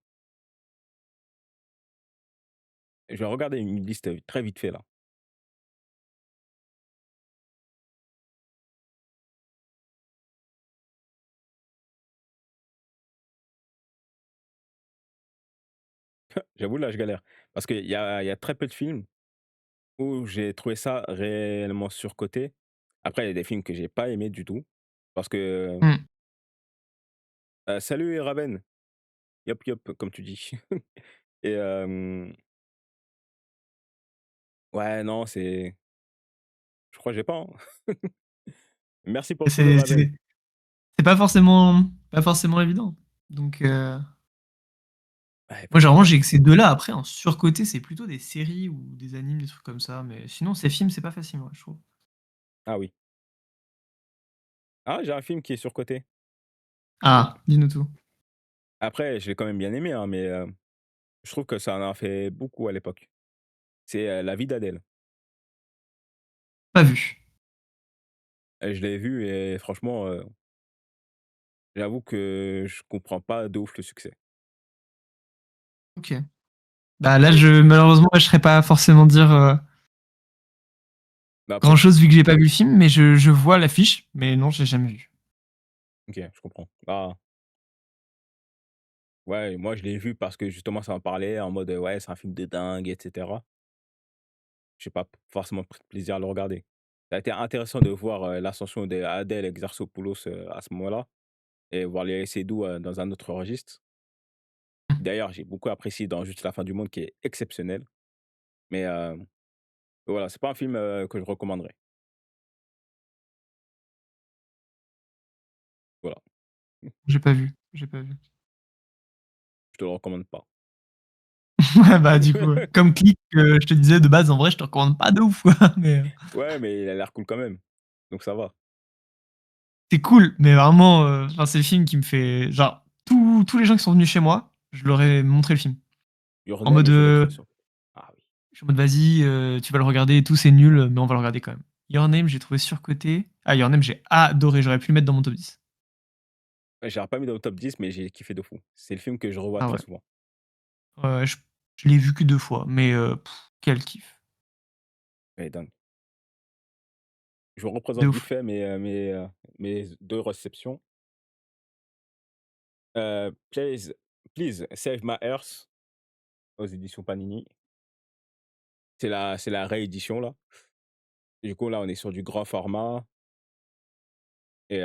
je vais regarder une liste, très vite fait là. J'avoue là, je galère parce qu'il y a très peu de films où j'ai trouvé ça réellement surcoté Après, il y a des films que j'ai pas aimés du tout parce que, Mmh. salut Raven, yop yop comme tu dis et ouais, non, je crois que j'ai pas, hein. Merci pour le follow C'est Raven. c'est c'est pas forcément évident. Donc Ouais, moi pourquoi généralement pas? j'ai que ces 2 là, après en surcoté, c'est plutôt des séries ou des animes, des trucs comme ça, mais sinon ces films, c'est pas facile, ouais, je trouve. Ah oui. Ah, j'ai un film qui est surcoté. Ah, dis-nous tout. Après, je l'ai quand même bien aimé, hein, mais je trouve que ça en a fait beaucoup à l'époque. C'est, La vie d'Adèle. Pas vu. Je l'ai vu et franchement, j'avoue que je comprends pas de ouf le succès. OK. Bah là, malheureusement, je saurais pas forcément dire, Mais après grand chose vu que j'ai pas vu le film, mais je vois l'affiche, mais non, j'ai jamais vu. OK, je comprends. Bah, ouais, moi je l'ai vu parce que justement ça en parlait en mode, ouais, c'est un film de dingue et cetera. J'ai pas forcément pris de plaisir à le regarder. Ça a été intéressant de voir, l'ascension d'Adèle Exarchopoulos, à ce moment-là et voir Léa Seydoux, dans un autre registre. D'ailleurs, j'ai beaucoup apprécié dans Juste la fin du monde qui est exceptionnel, mais voilà, c'est pas un film, que je recommanderais. Voilà, J'ai pas vu, j'ai pas vu. je te le recommande pas. Ouais, bah, du coup, ouais. Comme Click, je te disais de base, en vrai, je te recommande pas de ouf, quoi, mais Ouais, mais il a l'air cool quand même, donc ça va. c'est cool, mais vraiment, enfin, c'est le film qui me fait genre tous les gens qui sont venus chez moi, je leur ai montré le film. Your En Name, mode, je le trouve sur ah oui. je suis en mode: «Vas-y, tu vas le regarder et tout, c'est nul, mais on va le regarder quand même». Your Name, j'ai trouvé surcoté. Ah, Your Name, j'ai adoré, j'aurais pu le mettre dans mon top 10. Ouais, je l'aurais pas mis dans le top 10, mais j'ai kiffé de fou. C'est le film que je revois Ah très ouais. souvent. Ouais, ouais, je l'ai vu que 2 fois, mais quel kiff. Elle est dingue. Je vous De représente vite ouf. fait mes 2 réceptions. Please Save My Earth aux éditions Panini. C'est la réédition là. Du coup là, on est sur du grand format et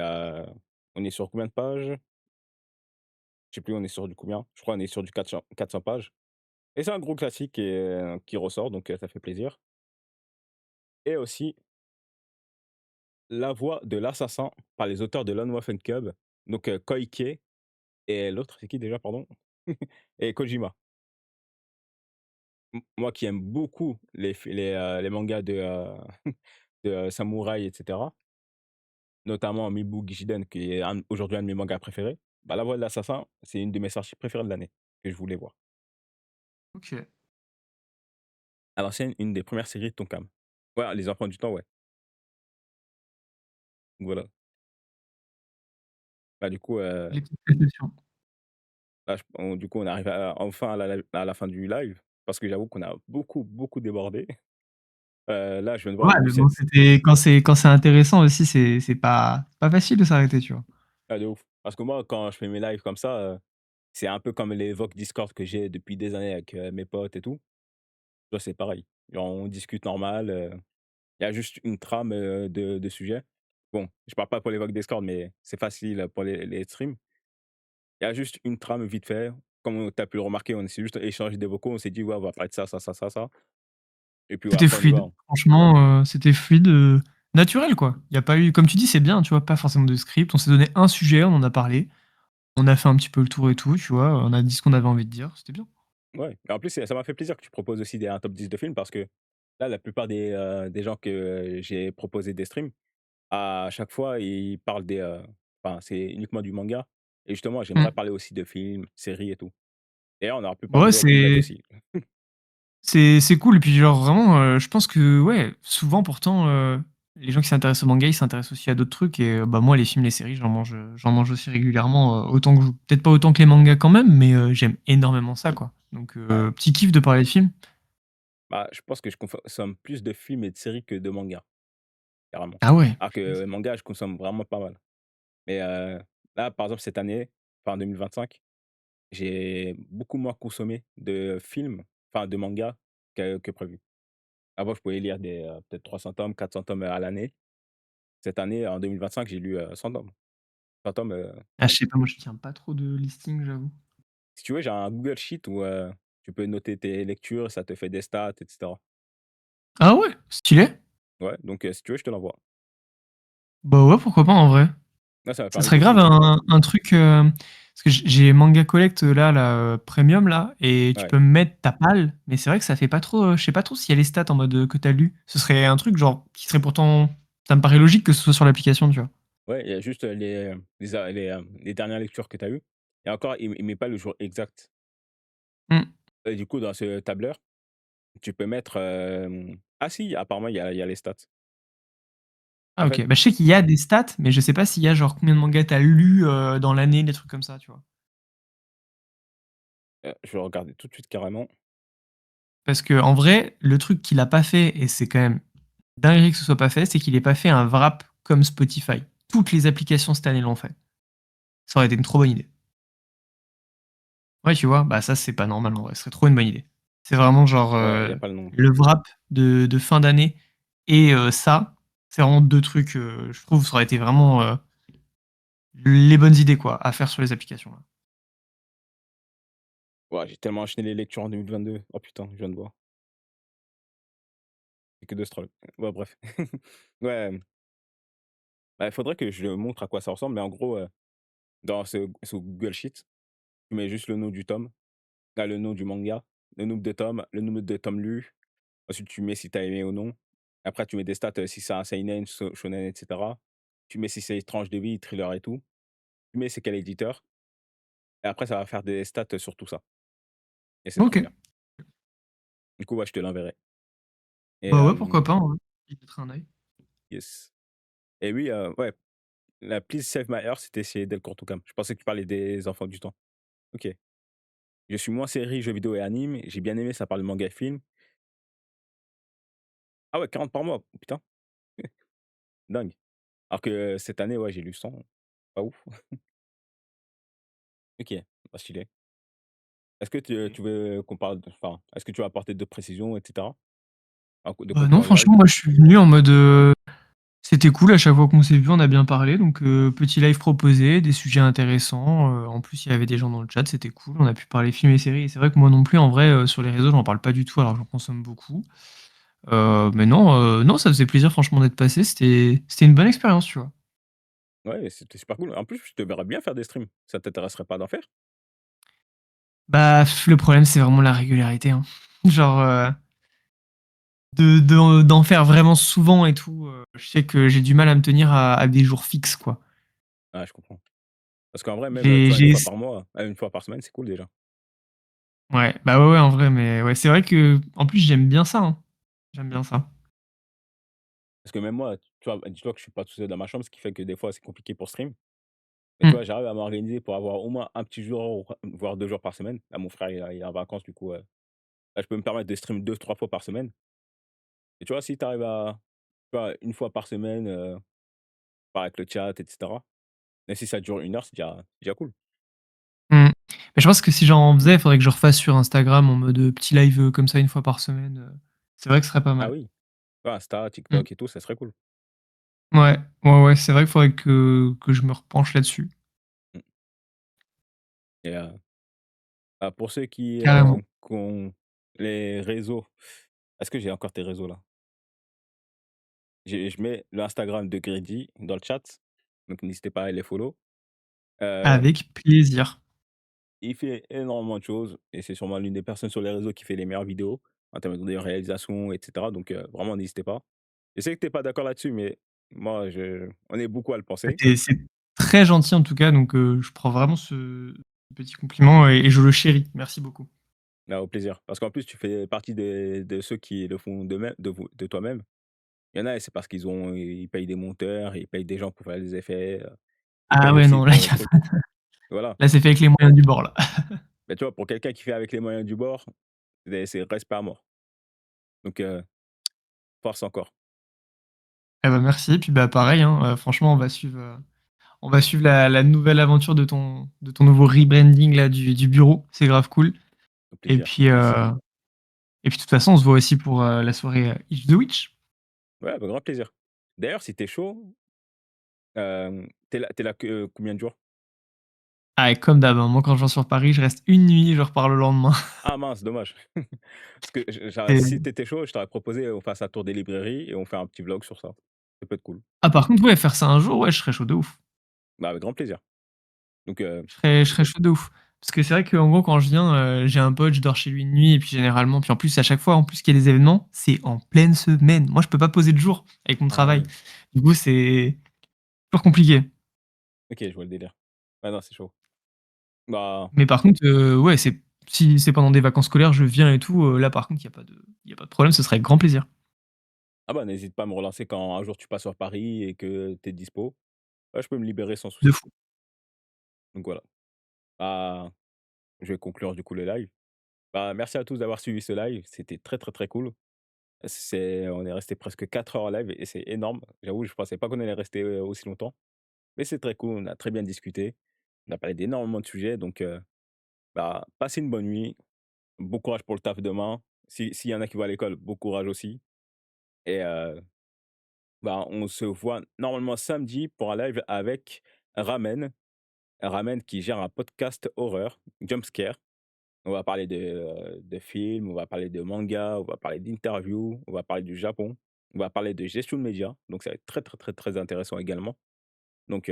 on est sur combien de pages? Je sais plus, on est sur du combien? Je crois on est sur du 400 pages et c'est un gros classique et qui ressort donc ça fait plaisir et aussi La voix de l'assassin par les auteurs de Lone Wolf and Cub, donc Koike et l'autre c'est qui déjà pardon? Et Kojima. Moi qui aime beaucoup les mangas de, samouraï et cetera, notamment Mibu Gishiden qui est aujourd'hui un de mes mangas préférés. Bah, La voix de l'assassin, c'est une de mes sorties préférées de l'année, que je voulais voir. OK. À l'ancienne, une des premières séries de Tonkam. Ouais, Les Enfants du Temps, ouais. Donc voilà. Bah, du coup, Les petites perceptions. là, du coup, on arrive enfin à la fin du live parce que j'avoue qu'on a beaucoup, beaucoup débordé. Là, je viens de voir Ouais, il y a eu mais bon, 7. c'était quand c'est intéressant aussi, c'est pas facile de s'arrêter, tu vois? Ah de ouf. Parce que moi, quand je fais mes lives comme ça, c'est un peu comme les Vox Discord que j'ai depuis des années avec, mes potes et tout. Tu vois, c'est pareil. Genre, on discute normal, il y a juste une trame, de sujets. Bon, je parle pas pour les Vox Discord, mais c'est facile pour les streams. Il y a juste une trame vite fait. Comme tu as pu le remarquer, on s'est juste échangé des vocaux, on s'est dit: «Ouais, on va parler de ça, ça, ça, ça, ça» et puis, ouais, C'était après on y va, fluide. hein. Franchement, c'était fluide, naturel, quoi. Il y a pas eu comme tu dis, c'est bien, tu vois? Pas forcément de script. On s'est donné un sujet, on en a parlé. On a fait un petit peu le tour et tout, tu vois? On a dit ce qu'on avait envie de dire, c'était bien. Ouais, et en plus, ça m'a fait plaisir que tu proposes aussi un top 10 de films parce que là, la plupart des gens que j'ai proposé des streams, à chaque fois, ils parlent enfin, c'est uniquement du manga et justement, j'aimerais Mmh. parler aussi de films, séries et tout. D'ailleurs, on aurait pu parler Ouais, de Walking Dead c'est aussi. c'est cool et puis genre vraiment, je pense que ouais, souvent pourtant, les gens qui s'intéressent au manga, ils s'intéressent aussi à d'autres trucs et bah, moi les films, les séries, j'en mange aussi régulièrement, autant que je peut-être pas autant que les mangas quand même, mais j'aime énormément ça, quoi. Donc Ouais. petit kiff de parler de films. Bah, je pense que je consomme plus de films et de séries que de mangas, carrément. Ah ouais, Alors punaise. que manga, je consomme vraiment pas mal. Mais là, par exemple, cette année, enfin 2025, j'ai beaucoup moins consommé de films, enfin de mangas que prévu. Avant, je pouvais lire peut-être 300 tomes, 400 tomes à l'année. Cette année, en 2025, j'ai lu, 100 tomes. 100 tomes, Ah, je sais pas, moi, je tiens pas trop de listing, j'avoue. si tu veux, j'ai un Google Sheet où, tu peux noter tes lectures, ça te fait des stats et cetera. Ah ouais? Stylé. Ouais, donc si tu veux, je te l'envoie. Bah, ouais, pourquoi pas, en vrai. Là, ça m'a Ça permis serait de grave suivre. un truc, parce que j'ai Manga Collect, là, premium, là, et tu Ouais, peux mettre ta palle, mais c'est vrai que ça fait pas trop, je sais pas trop s'il y a les stats en mode, que tu as lu. Ce serait un truc, genre, qui serait pourtant ça me paraît logique que ce soit sur l'application, tu vois? ouais, il y a juste, les dernières lectures que tu as eues et encore, il met pas le jour exact Mmh. et du coup, dans ce tableur, tu peux mettre, ah si, apparemment, il y a les stats. Ah En OK. fait, Bah, je sais qu'il y a des stats, mais je sais pas s'il y a genre combien de mangas tu as lu, dans l'année, des trucs comme ça, tu vois? je vais regarder tout de suite carrément. Parce qu'en vrai, le truc qu'il a pas fait et c'est quand même dinguerie que ce soit pas fait, c'est qu'il ait pas fait un wrap comme Spotify. Toutes les applications cette année l'ont fait. Ça aurait été une trop bonne idée. Ouais, tu vois? Bah, ça, c'est pas normal en vrai, ce serait trop une bonne idée. C'est vraiment genre, Ouais, il y a pas le nom. le wrap de fin d'année et ça, c'est vraiment 2 trucs, je trouve ça aurait été vraiment, les bonnes idées quoi, à faire sur les applications là. Ouais, j'ai tellement enchaîné les lectures en 2022. Oh putain, je viens de voir. C'est que de scroll. Ouais, bref. Ouais, bah, il faudrait que je montre à quoi ça ressemble, mais en gros, dans ce Google Sheet, tu mets juste le nom du tome, le nom du manga, le nombre de tomes, le nombre de tomes lus. Ensuite, tu mets si tu as aimé ou non. Après, tu mets des stats, si c'est un seinen, shonen et cetera. Tu mets si c'est tranche de vie, thriller et tout. Tu mets c'est quel éditeur et après ça va faire des stats sur tout ça et c'est trop OK. bien. Du coup, ouais, je te l'enverrai et Bah, ouais, pourquoi pas, en vrai. J'y jeterai un œil. yes et oui, ouais, la Please Save My Earth, c'était chez Delcourt Toucam. Je pensais que tu parlais des Enfants du Temps. OK. Je suis moins série, jeux vidéo et anime. J'ai bien aimé, ça parle de manga et film. Ah ouais, 40 par mois, putain, dingue. Alors que cette année, ouais, j'ai lu 100, pas ouf. OK, bah, stylé. Est-ce que tu veux qu'on parle enfin, est-ce que tu vas apporter d'autres précisions et cetera? De quoi Bah, tu non, as le live? franchement, moi, je suis venu en mode, c'était cool à chaque fois qu'on s'est vu, on a bien parlé, donc petit live proposé, des sujets intéressants, en plus, il y avait des gens dans le chat, c'était cool, on a pu parler films et séries et c'est vrai que moi non plus, en vrai, sur les réseaux, j'en parle pas du tout alors que j'en consomme beaucoup. Mais non, non, ça faisait plaisir franchement d'être passé, c'était une bonne expérience, tu vois? Ouais, c'était super cool. En plus, je te verrais bien faire des streams. Ça t'intéresserait pas d'en faire? Bah, le problème, c'est vraiment la régularité, hein. Genre, d'en faire vraiment souvent et tout, je sais que j'ai du mal à me tenir à des jours fixes, quoi. Ah, je comprends. Parce qu'en vrai, même, tu J'ai vois, une j'ai fois ess par mois, 1 fois par semaine, c'est cool déjà. Ouais, bah, ouais, ouais, en vrai, mais ouais, c'est vrai qu'en plus, j'aime bien ça, hein. J'aime bien ça. Parce que même moi, tu vois, dis-toi que je suis pas tout seul dans ma chambre, ce qui fait que des fois, c'est compliqué pour stream. Mais tu Mmh. vois, j'arrive à m'organiser pour avoir au moins un petit jour, voire 2 jours par semaine. Là, mon frère, il est en vacances, du coup, là, je peux me permettre de stream 2 3 fois par semaine. Et tu vois, si tu arrives à, tu vois, 1 fois par semaine, par avec le chat et cetera, même si ça dure 1 heure, c'est déjà cool. Mmh. Mais je pense que si j'en faisais, il faudrait que je refasse sur Instagram en mode, petit live, comme ça une fois par semaine, c'est vrai que ce serait pas Ah mal. oui, ouais, Insta, Mmh. TikTok et tout, ça serait cool. Ouais, ouais, ouais, c'est vrai qu'il faudrait que je me repenche là-dessus, Mmh et pour ceux carrément. qui ont les réseaux, est-ce que j'ai encore tes réseaux là? Je mets l'Instagram de Grady dans le chat, donc n'hésitez pas à les follow. Heu, Avec plaisir. il fait énormément de choses et c'est sûrement l'une des personnes sur les réseaux qui fait les meilleures vidéos en termes de réalisation et cetera, donc vraiment n'hésitez pas. Je sais que tu es pas d'accord là-dessus, mais moi je on est beaucoup à le penser. C'est très gentil en tout cas, donc je prends vraiment ce petit compliment et je le chéris. Merci beaucoup. Bah, au plaisir. Parce qu'en plus tu fais partie de ceux qui le font d'eux-mêmes de toi-même. Il y en a, c'est parce ils payent des monteurs, ils payent des gens pour faire les effets, ils Ah payent ouais, aussi non, là, pour le truc. Voilà. là, c'est fait avec les moyens du bord, là. Mais tu vois, pour quelqu'un qui fait avec les moyens du bord, c'est respect à mort. Donc force encore. Eh bah, merci, puis, bah, pareil, hein, franchement, on va suivre la nouvelle aventure de ton nouveau rebranding là du bureau. C'est grave cool Au et plaisir. puis, Merci. de toute façon, on se voit aussi pour, la soirée, Each the Witch. Ouais, avec grand plaisir. D'ailleurs, si tu es chaud, Tu là que combien de jours? Ah et comme d'hab, hein, moi quand je viens sur Paris, je reste une nuit, je repars le lendemain. Ah mince, dommage. Parce que si C'est tu étais chaud, je t'aurais proposé, on fasse un tour des librairies et on fait un petit vlog sur ça. Ça peut être cool. ah par contre, ouais, faire ça un jour, ouais, je serais chaud de ouf. Bah, avec grand plaisir. Donc Je serais chaud de ouf. Parce que c'est vrai qu'en gros, quand je viens, j'ai un pote, je dors chez lui une nuit et puis généralement puis en plus, à chaque fois, en plus qu'il y a des événements, c'est en pleine semaine. Moi, je peux pas poser de jour avec mon ah travail. ouais, Du coup, c'est toujours compliqué. OK, je vois le délire. Ah non, c'est chaud. Bah, Mais par contre, ouais, si c'est pendant des vacances scolaires, je viens et tout, là, par contre, il y a pas de problème, ce serait avec grand plaisir. ah bah, n'hésite pas à me relancer quand un jour tu passes sur Paris et que tu es dispo. Ouais, je peux me libérer sans De souci. fou. Donc voilà. Bah, je vais conclure du coup le live. Bah, merci à tous d'avoir suivi ce live. C'était très, très, très cool. On est resté presque 4 heures en live et c'est énorme. J'avoue, je pensais pas qu'on allait rester, aussi longtemps. Mais c'est très cool, on a très bien discuté. On a parlé d'énormément de sujets donc bah, passez une bonne nuit. Bon courage pour le taf demain. S'il y en a qui vont à l'école, bon courage aussi et bah, on se voit normalement samedi pour un live avec Ramen. Ramen qui gère un podcast horreur, Jumpscare. On va parler de films, on va parler de mangas, on va parler d'interviews, on va parler du Japon, on va parler de gestion de médias, donc ça va être très, très, très, très intéressant également. Donc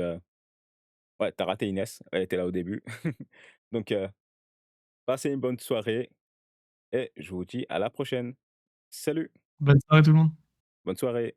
ouais, tu raté Inès, elle était là au début. Donc passez une bonne soirée et je vous dis à la prochaine. Salut, Bonne soirée tout le monde. bonne soirée.